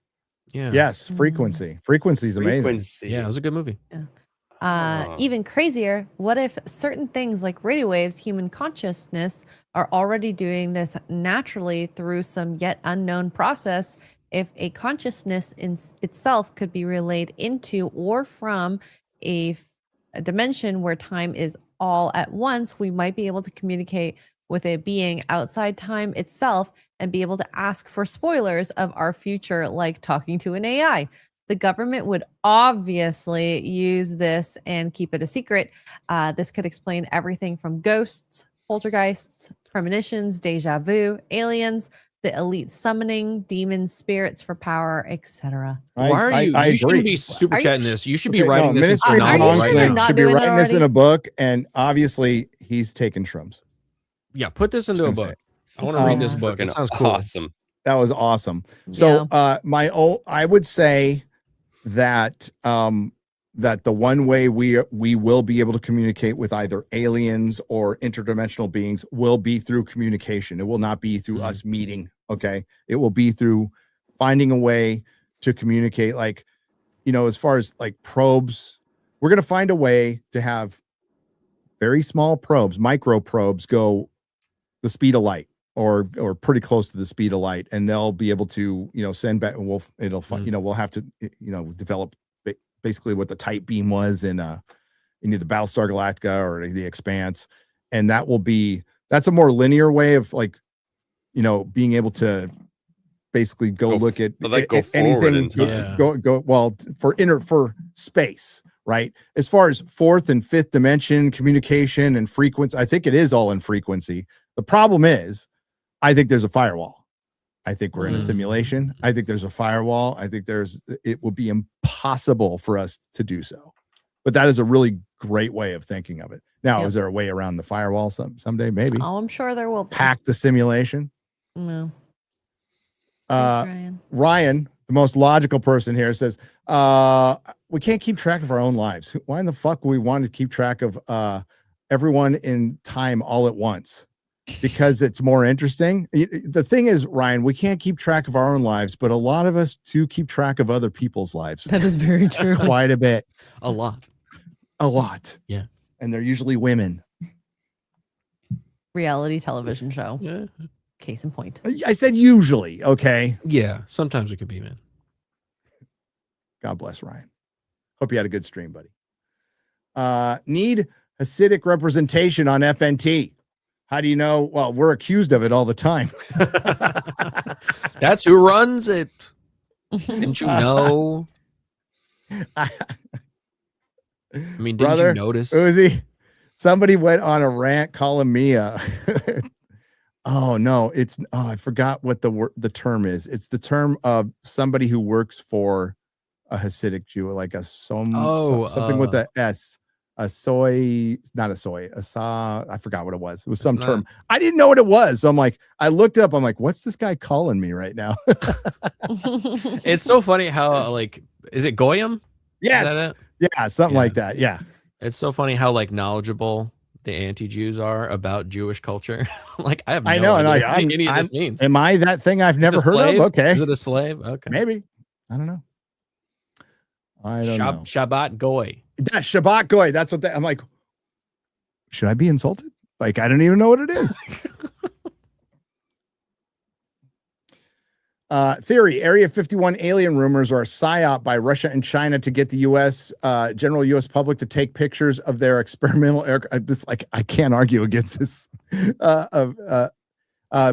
Yeah. Yes, Frequency. Frequency is amazing. Yeah, it was a good movie. Yeah. Even crazier, what if certain things like radio waves, human consciousness, are already doing this naturally through some yet unknown process? If a consciousness in itself could be relayed into or from a dimension where time is all at once, we might be able to communicate with a being outside time itself and be able to ask for spoilers of our future, like talking to an AI. The government would obviously use this and keep it a secret. This could explain everything from ghosts, poltergeists, premonitions, deja vu, aliens, the elite summoning, demons, spirits for power, etc. Why are you? You shouldn't be super chatting this. You should be writing this. Ministry of Wrong Thing should be doing that writing this in already? a book, and obviously he's taking shrooms. Yeah, put this into a Just gonna book. I want to read this book. It sounds cool. Awesome. That was awesome. So I would say that that the one way we will be able to communicate with either aliens or interdimensional beings will be through communication. It will not be through us meeting. Okay. It will be through finding a way to communicate. Like, as far as like probes, we're going to find a way to have very small probes, micro probes, go the speed of light. or pretty close to the speed of light, and they'll be able to, send back. We'll have to, develop basically what the tight beam was in either Battlestar Galactica or the Expanse, and that's a more linear way of being able to basically go look at anything. For space, right? As far as fourth and fifth dimension communication and frequency, I think it is all in frequency. The problem is, I think there's a firewall. I think we're in a simulation. I think there's a firewall. I think it would be impossible for us to do so. But that is a really great way of thinking of it. Now, is there a way around the firewall someday? Maybe. Oh, I'm sure there will be. Hack the simulation. No. Ryan, the most logical person here, says, we can't keep track of our own lives. Why in the fuck would we want to keep track of everyone in time all at once? Because it's more interesting. The thing is, Ryan, we can't keep track of our own lives, but a lot of us do keep track of other people's lives. That is very true. Quite a bit. A lot. Yeah. And they're usually women. Reality television show. Yeah. Case in point. I said usually, okay? Yeah, sometimes it could be, man. God bless Ryan. Hope you had a good stream, buddy. Need Hasidic representation on FNT. How do you know? Well, we're accused of it all the time. That's who runs it. Didn't you know? I mean, didn't you notice? Uzi, somebody went on a rant calling me oh no, I forgot what the term is. It's the term of somebody who works for a Hasidic Jew, like something with a S. I forgot what it was. It was some term. I didn't know what it was. So I'm like, I looked it up. I'm like, what's this guy calling me right now? It's so funny how is it Goyim? Yes. Yeah, something like that. Yeah. It's so funny how knowledgeable the anti-Jews are about Jewish culture. I have no idea what any of this means. Am I that thing I've never heard of? Okay. Is it a slave? Okay. Maybe. I don't know. I don't know. Shabbat Goy. That's Shabbat Goy. That's what I'm like. Should I be insulted? I don't even know what it is. Theory: Area 51 alien rumors are a psyop by Russia and China to get the general U.S. public to take pictures of their experimental aircraft. I can't argue against this.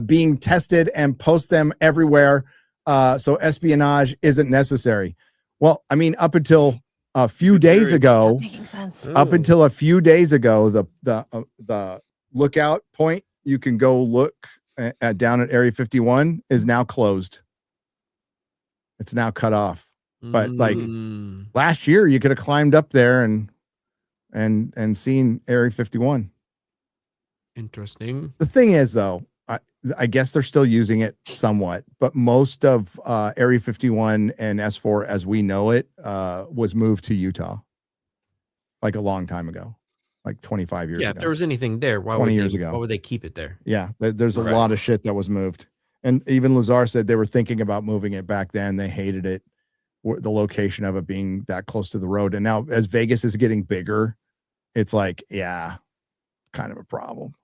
Being tested and post them everywhere, so espionage isn't necessary. Well, I mean, up until a few days ago, the lookout point you can go look down at Area 51 is now closed. It's now cut off. But last year, you could have climbed up there and seen Area 51. Interesting. The thing is, though, I guess they're still using it somewhat, but most of Area 51 and S4 as we know it was moved to Utah a long time ago, 25 years ago. Yeah, if there was anything there, why would they keep it there? Yeah, there's a lot of shit that was moved. And even Lazar said they were thinking about moving it back then. They hated it, the location of it being that close to the road. And now as Vegas is getting bigger, it's kind of a problem.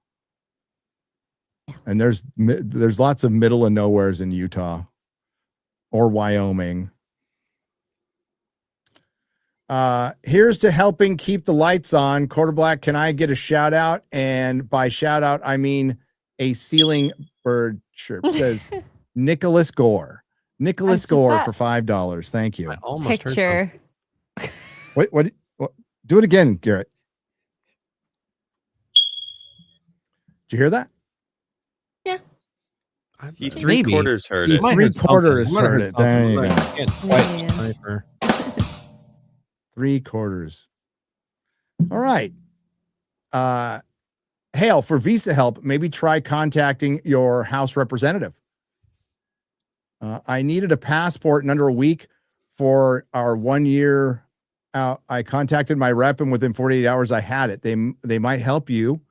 And there's lots of middle of nowheres in Utah or Wyoming. Here's to helping keep the lights on. Quarter Black, can I get a shout out? And by shout out, I mean a ceiling bird chirp. Says Nicholas Gore. Nicholas Gore for $5. Thank you. I almost Picture. Wait, what? Do it again, Garrett. Did you hear that? Yeah. He three-quarters heard it. Three-quarters heard it. There you go. Yeah. 3/4. All right. Hale, for visa help, maybe try contacting your House representative. I needed a passport in under a week for our 1 year out. I contacted my rep, and within 48 hours, I had it. They might help you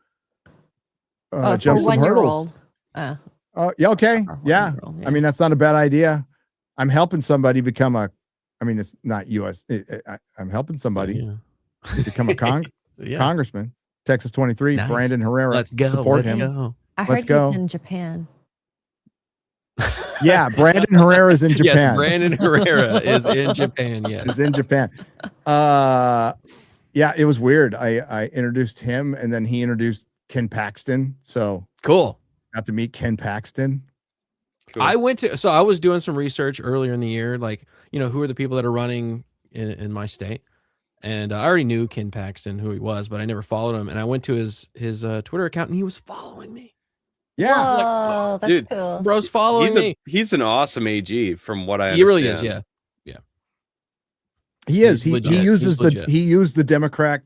jump some hurdles. Yeah, okay. Yeah. I mean, that's not a bad idea. I'm helping somebody become it's not U.S. I'm helping somebody become a congressman. Texas 23, Brandon Herrera. Let's go. I heard he's in Japan. Yeah, Brandon Herrera is in Japan. Yes, Brandon Herrera is in Japan. Yes, is in Japan. Yeah, it was weird. I introduced him, and then he introduced Ken Paxton. So cool. Got to meet Ken Paxton. Cool. I was doing some research earlier in the year, like, you know, who are the people that are running in my state, and I already knew Ken Paxton, who he was, but I never followed him. And I went to his Twitter account, and he was following me. Yeah, Whoa, that's Dude, cool. Bro's following me. He's an awesome AG, from what I understand. He really is. Yeah. He is. He's He uses legit. he used the democratic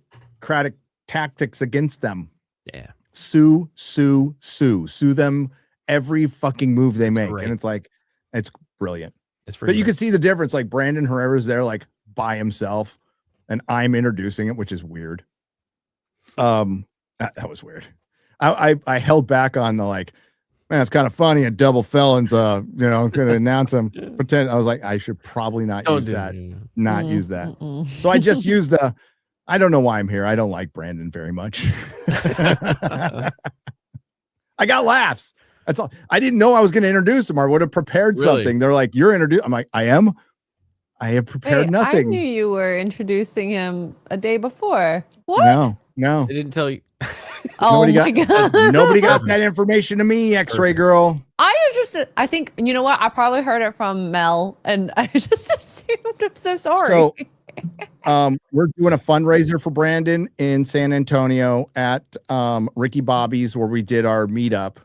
tactics against them. Yeah. Sue them every fucking move they make, great. and it's like it's brilliant. It's But you can see the difference. Like Brandon Herrera's there, like by himself, and I'm introducing it, which is weird. That was weird. I held back on the like, man, it's kind of funny. A double felons, going to announce them. Pretend I was like, I should probably not use that. Not use that. So I just use the. I don't know why I'm here. I don't like Brandon very much. I got laughs. That's all. I didn't know I was going to introduce him, or would have prepared something. They're like, "You're introduced." I'm like, "I am." I have prepared Wait, nothing. I knew you were introducing him a day before. What? No. They didn't tell you. Oh my god! Nobody got that information to me, X-ray girl. I think, you know what? I probably heard it from Mel, and I just assumed. I'm so sorry. So, we're doing a fundraiser for Brandon in San Antonio at Ricky Bobby's, where we did our meetup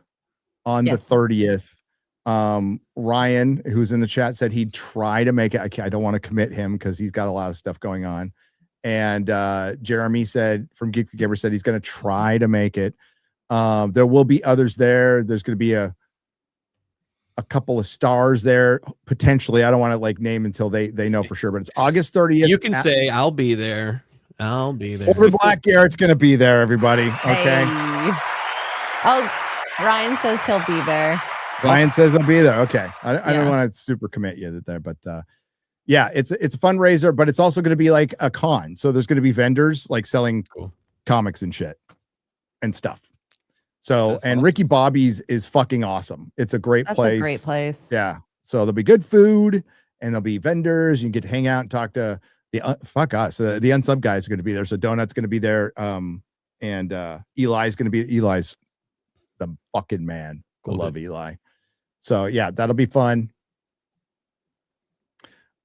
on the 30th. Ryan, who's in the chat, said he'd try to make it. I don't want to commit him because he's got a lot of stuff going on. And Jeremy said from Geek the Gamer said he's going to try to make it. There will be others there. There's going to be a couple of stars there potentially. I don't want to like name until they know for sure, but it's August 30th. You can say I'll be there. I'll be there. Over Black Garrett's going to be there, everybody. Okay. Hey. Oh, Ryan says he'll be there. Ryan says he'll be there. Okay. I don't want to super commit you there, but yeah, it's a fundraiser, but it's also going to be like a con. So there's going to be vendors like selling comics and shit and stuff. So, That's and awesome. Ricky Bobby's is fucking awesome. It's a great That's place. a great place. Yeah. So there'll be good food and there'll be vendors. You can get to hang out and talk to the the unsub guys are going to be there. So Donut's going to be there. And Eli's going to be Eli's the fucking man. I love Eli. So yeah, that'll be fun.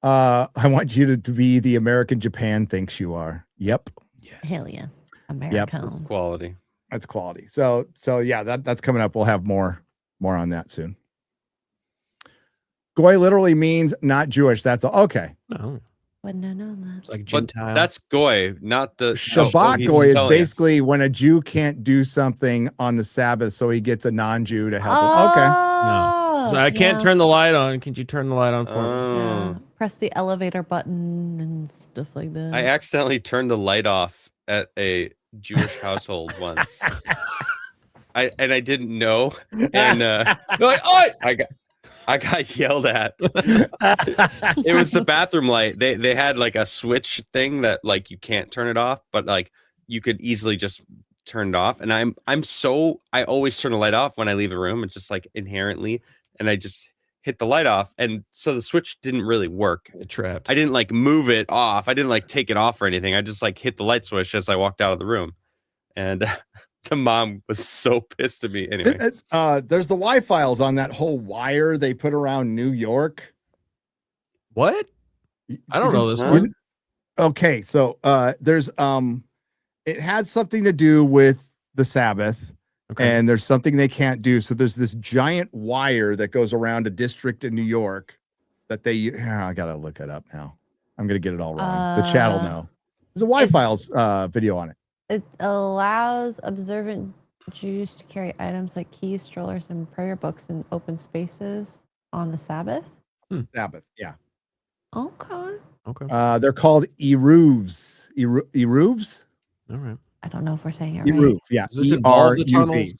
I want you to be the American Japan thinks you are. Yep. Yes. Hell yeah. American. Quality. That's quality. So yeah, that's coming up. We'll have more on that soon. Goy literally means not Jewish. That's all. Okay. No. Wouldn't have known that. It's like But Gentile. that's goy, not the Shabbat he's Goy is telling you. basically when a Jew can't do something on the Sabbath, so he gets a non-Jew to help him. Okay. Oh, So I can't yeah. turn the light on. Can you turn the light on for me? Yeah. Press the elevator button and stuff like that. I accidentally turned the light off at a Jewish household once. I didn't know, and they're like, "Oh!" I got yelled at. It was the bathroom light. They had like a switch thing that like you can't turn it off, but like you could easily just turn it off. And I always turn the light off when I leave a room. It's just like inherently, and I just hit the light off, and so the switch didn't really work. It trapped. I didn't like move it off. I didn't like take it off or anything. I just like hit the light switch as I walked out of the room, and the mom was so pissed at me. Anyway, There's the Wi-Files on that whole wire they put around New York. What? I don't know this You- one. Okay, so there's it has something to do with the Sabbath. Okay. And there's something they can't do. So there's this giant wire that goes around a district in New York that I gotta look it up now. I'm gonna get it all wrong. The chat will know. There's a Wi-Files video on it. It allows observant Jews to carry items like keys, strollers, and prayer books in open spaces on the Sabbath. Sabbath, yeah. Okay. Okay. They're called Eruvs. Eruvs? All right. I don't know if we're saying it right. Eruv, yeah. Does this involve the tunnels? ERUV.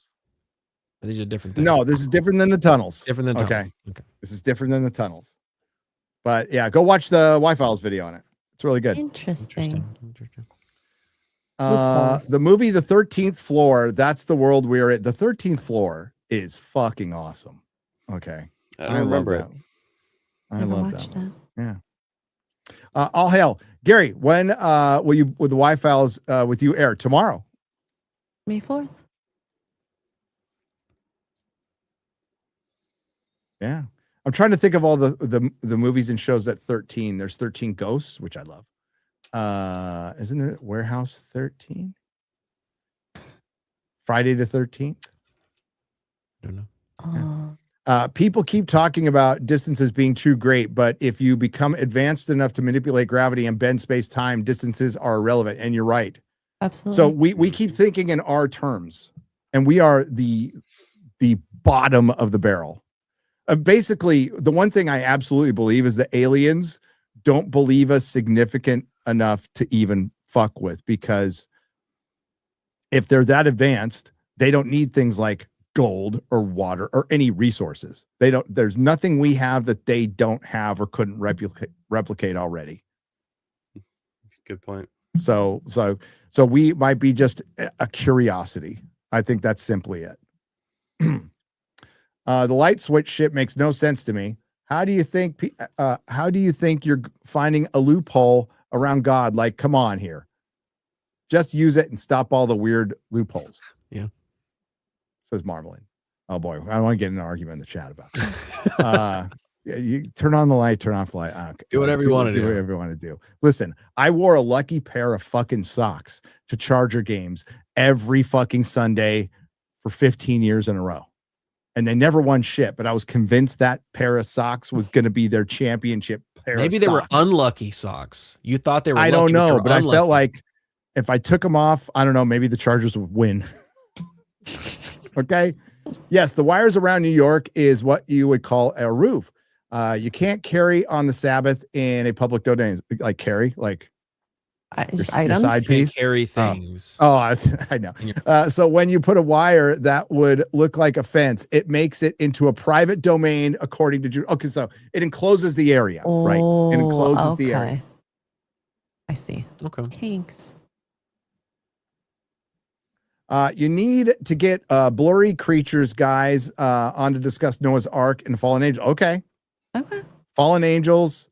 Or these are different things. No, this is different than the tunnels. Different than tunnels. Okay. Okay. This is different than the tunnels. But yeah, go watch the Wi-Files video on it. It's really good. Interesting. The movie The 13th Floor, that's the world we're at. The 13th Floor is fucking awesome. Okay. I don't remember it. I Never love watched that one. Yeah. All hail. Gary, when will the Y Files with you air? Tomorrow. May 4th. Yeah. I'm trying to think of all the movies and shows that 13. There's 13 Ghosts, which I love. Isn't it Warehouse 13? Friday the 13th? Don't know. People keep talking about distances being too great, but if you become advanced enough to manipulate gravity and bend space-time, distances are irrelevant. And you're right. Absolutely. So we keep thinking in our terms, and we are the bottom of the barrel. Basically, the one thing I absolutely believe is that aliens don't believe us significant enough to even fuck with, because if they're that advanced, they don't need things like gold or water or any resources. There's nothing we have that they don't have or couldn't replicate already. Good point. So we might be just a curiosity. I think that's simply it. The light switch shit makes no sense to me. How do you think you're finding a loophole around God? Like, come on here. Just use it and stop all the weird loopholes. Yeah. Says Marmalade. Oh boy, I don't want to get in an argument in the chat about that. Yeah, you turn on the light, turn off the light. Okay. Do whatever you want to do. Whatever you want to do. Listen, I wore a lucky pair of fucking socks to Charger games every fucking Sunday for 15 years in a row. And they never won shit, but I was convinced that pair of socks was going to be their championship pair Maybe of they socks. were unlucky socks. You thought they were I lucky, don't know, they were but I unlucky. felt like if I took them off, I don't know, maybe the Chargers would win. Okay. Yes, the wires around New York is what you would call a roof. You can't carry on the Sabbath in a public domain. Like carry, like just your items. side piece. Carry things. I know. So when you put a wire that would look like a fence, it makes it into a private domain according to okay. So it encloses the area, right? It encloses the area. I see. Okay. Thanks. You need to get blurry creatures, guys, on to discuss Noah's Ark and Fallen Angels. Okay. Fallen Angels,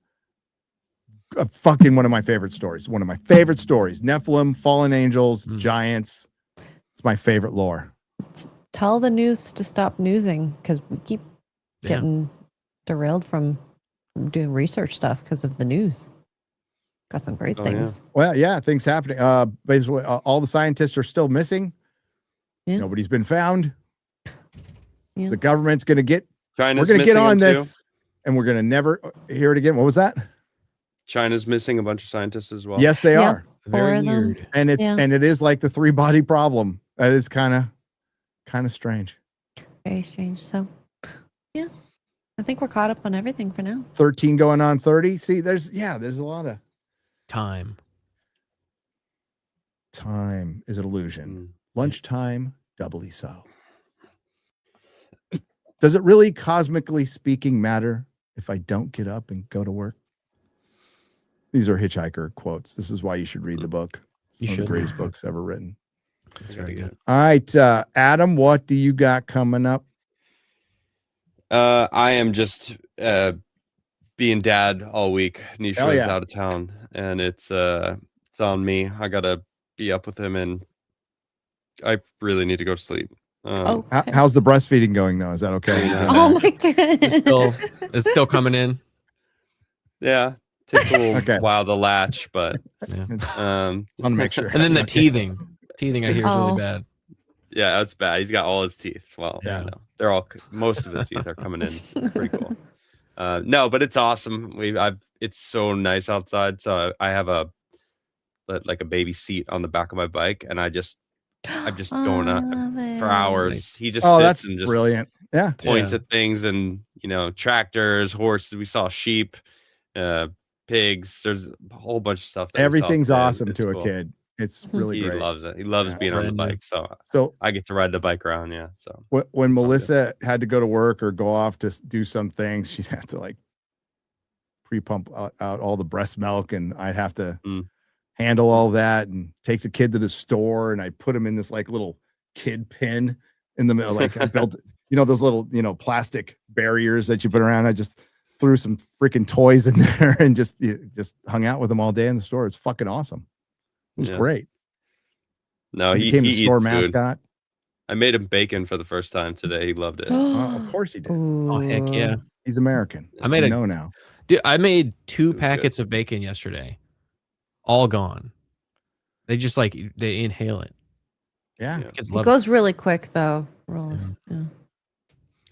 fucking one of my favorite stories. One of my favorite stories. Nephilim, Fallen Angels, Giants. It's my favorite lore. Tell the news to stop newsing, because we keep getting derailed from doing research stuff because of the news. Got some great things. Yeah. Well, yeah, things happening. Basically, all the scientists are still missing. Yeah. Nobody's been found. Yeah. The government's going to get. We're going to get on this, and we're going to never hear it again. What was that? China's missing a bunch of scientists as well. Yes, they are. Very weird. And it is like the 3-body problem. That is kind of strange. Very strange. So, yeah, I think we're caught up on everything for now. 13 going on 30. See, there's a lot of time. Time is an illusion. Lunchtime, doubly so. Does it really, cosmically speaking, matter if I don't get up and go to work? These are Hitchhiker quotes. This is why you should read the book. It's one of the greatest books ever written. That's very good. All right, Adam, what do you got coming up? I am just being dad all week. Nisha's out of town, and it's on me. I gotta be up with him, and I really need to go to sleep. How's the breastfeeding going, though? Is that okay? Oh my god! It's still coming in. Yeah, takes a little while to latch, but want to make sure. And then the teething I hear is really bad. Yeah, that's bad. He's got all his teeth. Well, no, they're all, most of his teeth are coming in. It's pretty cool. No, but it's awesome. It's so nice outside. So I have a baby seat on the back of my bike, and I'm just going up for hours. He just sits that's and just brilliant. Yeah, points at things, and tractors, horses. We saw sheep, pigs. There's a whole bunch of stuff. Everything's awesome to a kid. It's really great. He loves it. He loves being on the bike. So I get to ride the bike around. Yeah. So when Melissa had to go to work or go off to do some things, she'd have to pre-pump out all the breast milk, and I'd have to handle all that and take the kid to the store, and I put him in this little kid pen in the middle. I built you know, those little, you know, plastic barriers that you put around. I just threw some freaking toys in there and just hung out with them all day in the store. It's fucking awesome. It was great. No, he became the store mascot. I made him bacon for the first time today. He loved it. Of course he did. Oh heck yeah, he's American. I made now. Dude, I made 2 packets of bacon yesterday. All gone. They just like they inhale it. Yeah, It goes really quick though. Rolls. Yeah.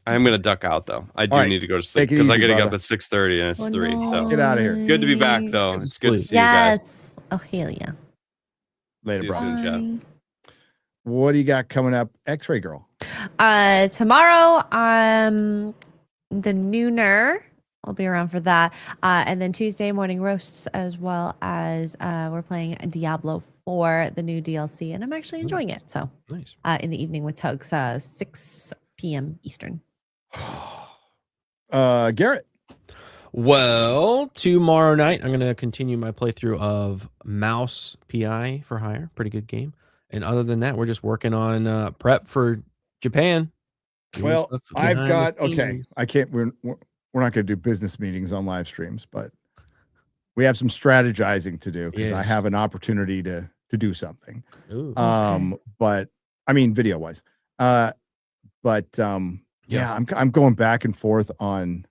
I'm gonna duck out though. I do All right. need to go to sleep Take it because I easy, gotta get up brother. at 6:30 and it's 3. So Get out of here. Good to be back though. It's good to see you guys. Yes. Oh hell yeah. Later, See you bro. soon, Jeff. What do you got coming up, X-Ray Girl? Tomorrow, the Nooner. I'll be around for that. And then Tuesday morning roasts, as well as we're playing Diablo 4, the new DLC, and I'm actually enjoying it. So nice. In the evening with Tugs, 6 p.m. Eastern. Garrett. Well, tomorrow night I'm gonna continue my playthrough of Mouse PI for Hire. Pretty good game. And other than that, we're just working on prep for Japan. Doing Well, stuff I've behind got the scenes. okay. I can't. We're not going to do business meetings on live streams, but we have some strategizing to do because I have an opportunity to do something. Ooh. But I mean, video wise. Yeah, I'm going back and forth on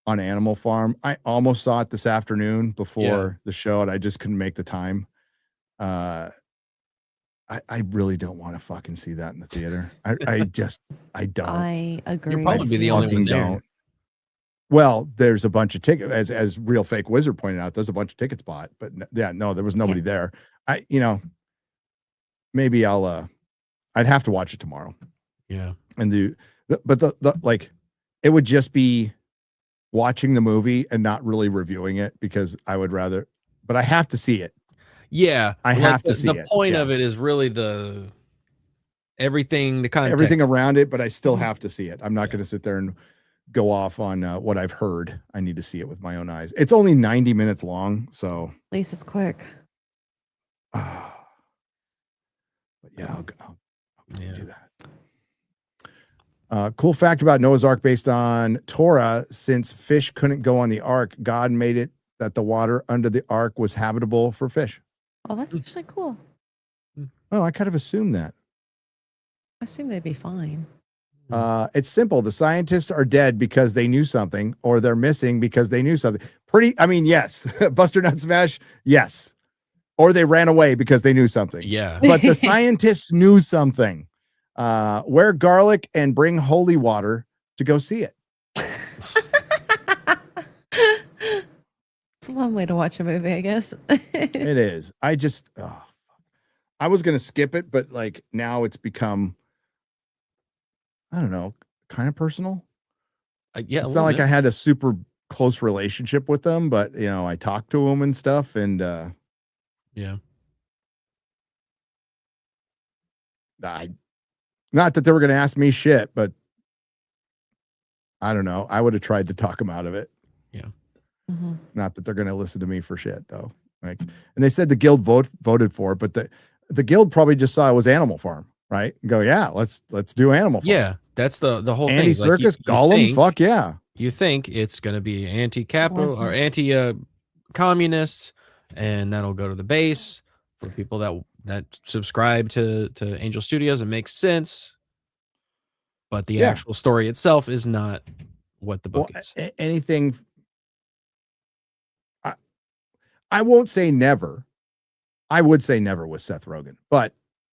Animal Farm. I almost saw it this afternoon before the show, and I just couldn't make the time. I really don't want to fucking see that in the theater. I don't. I agree. You'll probably be the only one there. Don't. Well, there's a bunch of tickets, as Real Fake Wizard pointed out. There's a bunch of tickets bought, but no, there was nobody there. Maybe I'd have to watch it tomorrow. Yeah, and but the like, it would just be watching the movie and not really reviewing it because I would rather. But I have to see it. Yeah, I have to see it. The point of it is really everything, the context. Everything around it, but I still have to see it. I'm not going to sit there and go off on what I've heard. I need to see it with my own eyes. It's only 90 minutes long, so At least it's quick. but yeah, I'll do that. Cool fact about Noah's Ark based on Torah: since fish couldn't go on the ark, God made it that the water under the ark was habitable for fish. Oh, that's actually cool. Oh, I kind of assumed that. I assume they'd be fine. It's simple. The scientists are dead because they knew something, or they're missing because they knew something. Yes. Buster Nut Smash, yes. Or they ran away because they knew something. Yeah. But the scientists knew something. Wear garlic and bring holy water to go see it. It's one way to watch a movie, I guess. It is. I was going to skip it, but like now it's become, I don't know, kind of personal. Yeah, it's not like I had a super close relationship with them, but I talked to them and stuff, and yeah. Not that they were going to ask me shit, but I don't know. I would have tried to talk them out of it. Yeah. Mm-hmm. Not that they're going to listen to me for shit, though. Like, and they said the guild voted for it, but the guild probably just saw it was Animal Farm, right? And go, yeah, let's do Animal Farm. Yeah, that's the whole Andy thing. Circus, Gollum, fuck yeah. You think it's going to be anti-capital or anti-communists, and that'll go to the base for people that subscribe to Angel Studios. It makes sense, but the actual story itself is not what the book is. Anything. I won't say never. I would say never with Seth Rogen, but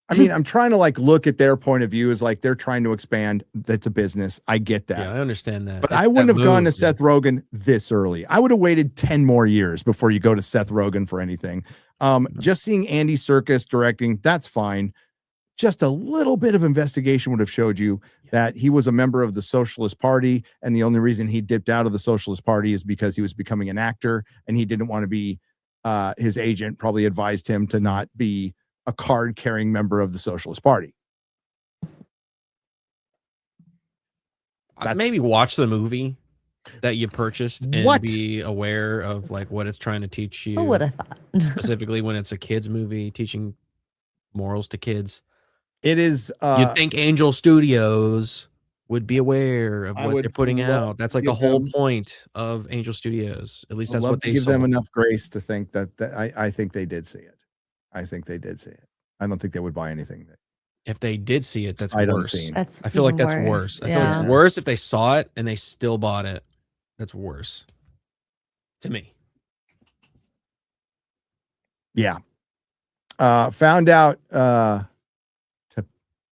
I mean, I'm trying to like look at their point of view as like they're trying to expand. That's a business. I get that. Yeah, I understand that. But I wouldn't have gone to Seth Rogen this early. I would have waited 10 more years before you go to Seth Rogen for anything. Just seeing Andy Serkis directing, that's fine. Just a little bit of investigation would have showed you that he was a member of the Socialist Party, and the only reason he dipped out of the Socialist Party is because he was becoming an actor, and he didn't want to be. His agent probably advised him to not be a card-carrying member of the Socialist Party. Maybe watch the movie that you purchased and be aware of like what it's trying to teach you. Who would have thought? Specifically when it's a kids movie teaching morals to kids. It is. You think Angel Studios would be aware of I what would they're putting love out. That's to like the give whole them- point of Angel Studios. At least I'd that's love what to they give them sold. enough grace to think that I think they did see it. I think they did see it. I don't think they would buy anything that If they did see it, that's sight worse. unseen. That's I feel like even that's worse. I feel Yeah. it's worse if they saw it and they still bought it. That's worse to me. Yeah. Found out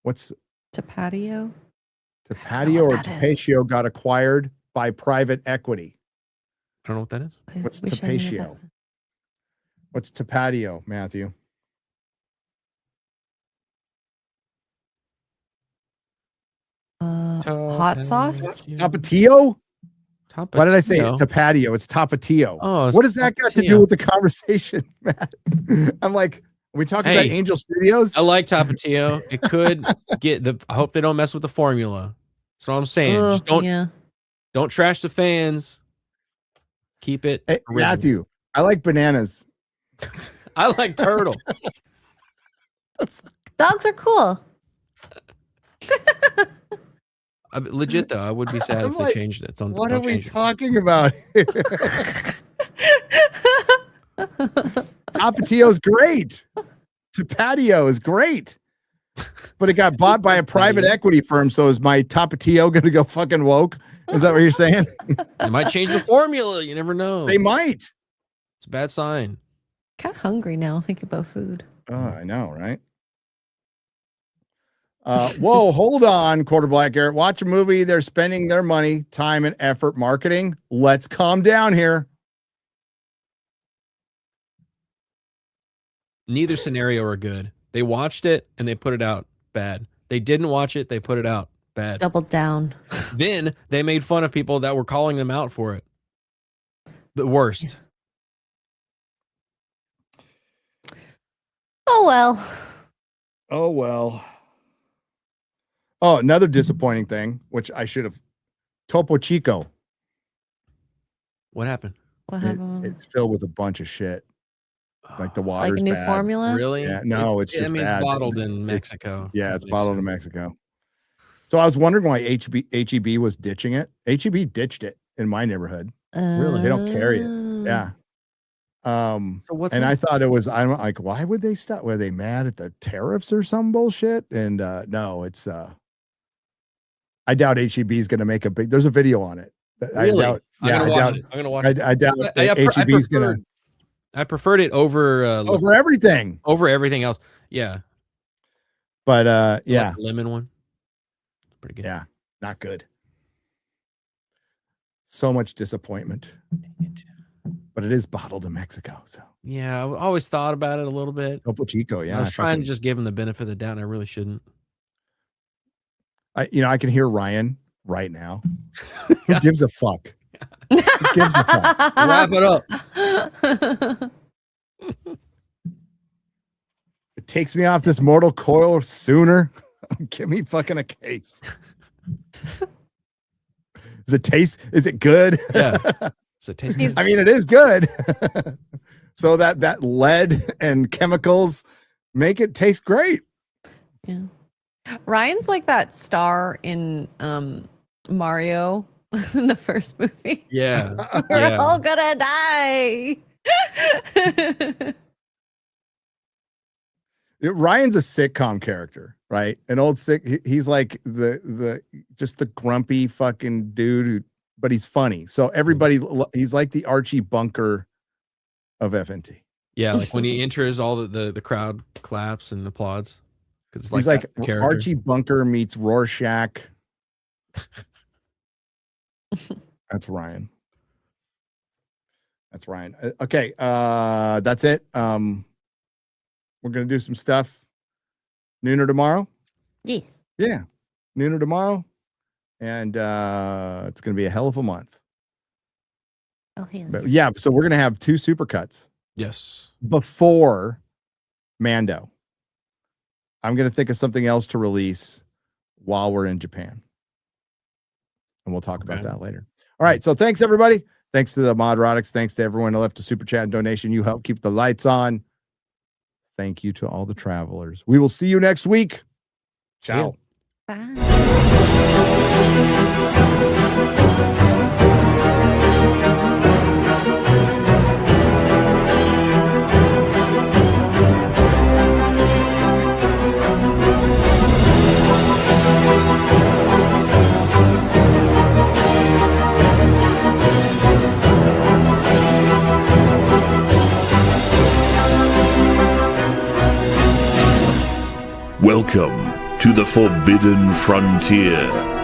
what's To patio. to patio what or that to is. patio got acquired by private equity. I don't know what that is. I What's wish I knew that. Tapatio? What's to patio, Matthew? Hot sauce. Tapatio? Why did I say Tapatio. to patio? It's Tapatio. Oh, it's what does that got to Tapatio. do with the conversation, Matt? I'm like, are we talking about Hey, Angel Studios? I like Tapatio. It could get the. I hope they don't mess with the formula. That's what I'm saying. Just don't trash the fans. Keep it. Hey, original. Matthew, I like bananas. I like turtle. Dogs are cool. Legit though, I would be sad I'm if they like, changed it. Don't, what don't are we change it. talking about? Tapatio's great. Tapatio is great. But it got bought by a private equity firm. So is my Tapatio going to go fucking woke? Is that what you're saying? They might change the formula. You never know. They might. It's a bad sign. Kind of hungry now. Thinking about food. Oh, I know, right? Whoa, hold on, Quarter Black Garrett. Watch a movie. They're spending their money, time, and effort marketing. Let's calm down here. Neither scenario are good. They watched it and they put it out bad. They didn't watch it. They put it out bad. Double down. Then they made fun of people that were calling them out for it. The worst. Oh well. Oh, well. Oh, another disappointing thing, which I should have. Topo Chico. What happened? What happened? It's filled with a bunch of shit. Like the water's Like a new bad. formula? Really? Yeah, no, it's just I mean, bad. it's bottled in Mexico. Yeah, it's That makes bottled in sense. Mexico. So I was wondering why HEB was ditching it. HEB ditched it in my neighborhood. Really? They don't carry it. Yeah. So what's and in I it? thought it was, I'm like, why would they stop? Were they mad at the tariffs or some bullshit? And no, it's I doubt HEB is going to make a big, there's a video on it. Really? I doubt, I'm gonna watch it. I'm gonna watch it. I doubt I HEB is going to I preferred it over over everything. over everything else. Yeah. But I like yeah, the lemon one. Pretty good. yeah, not good. So much disappointment. But it is bottled in Mexico. So Yeah, I always thought about it a little bit. Topo Chico, yeah. I was trying fucking- to just give him the benefit of the doubt, and I really shouldn't. I can hear Ryan right now. Who gives a fuck? Who gives a fuck? Wrap it up. It takes me off this mortal coil sooner. Give me fucking a case. Does it taste? Is it good? Yeah. So it tastes good. I mean, it is good. So that lead and chemicals make it taste great. Yeah. Ryan's like that star in Mario in the first movie. Yeah. We're Yeah. all gonna die. Ryan's a sitcom character, right? An old he's like the just the grumpy fucking dude but he's funny. So everybody, he's like the Archie Bunker of FNT. Yeah, like when he enters, all the crowd claps and applauds. Because He's like Archie Bunker meets Rorschach. That's Ryan. That's Ryan. Okay, that's it. We're gonna do some stuff nooner tomorrow. Yes. Yeah, nooner tomorrow, and it's gonna be a hell of a month. Oh, yeah. But yeah, so we're gonna have 2 supercuts. Yes. Before Mando. I'm gonna think of something else to release while we're in Japan. And we'll talk about that later. All right. So thanks everybody. Thanks to the Nerdrotics. Thanks to everyone who left a super chat and donation. You help keep the lights on. Thank you to all the travelers. We will see you next week. Ciao. Welcome to the Forbidden Frontier.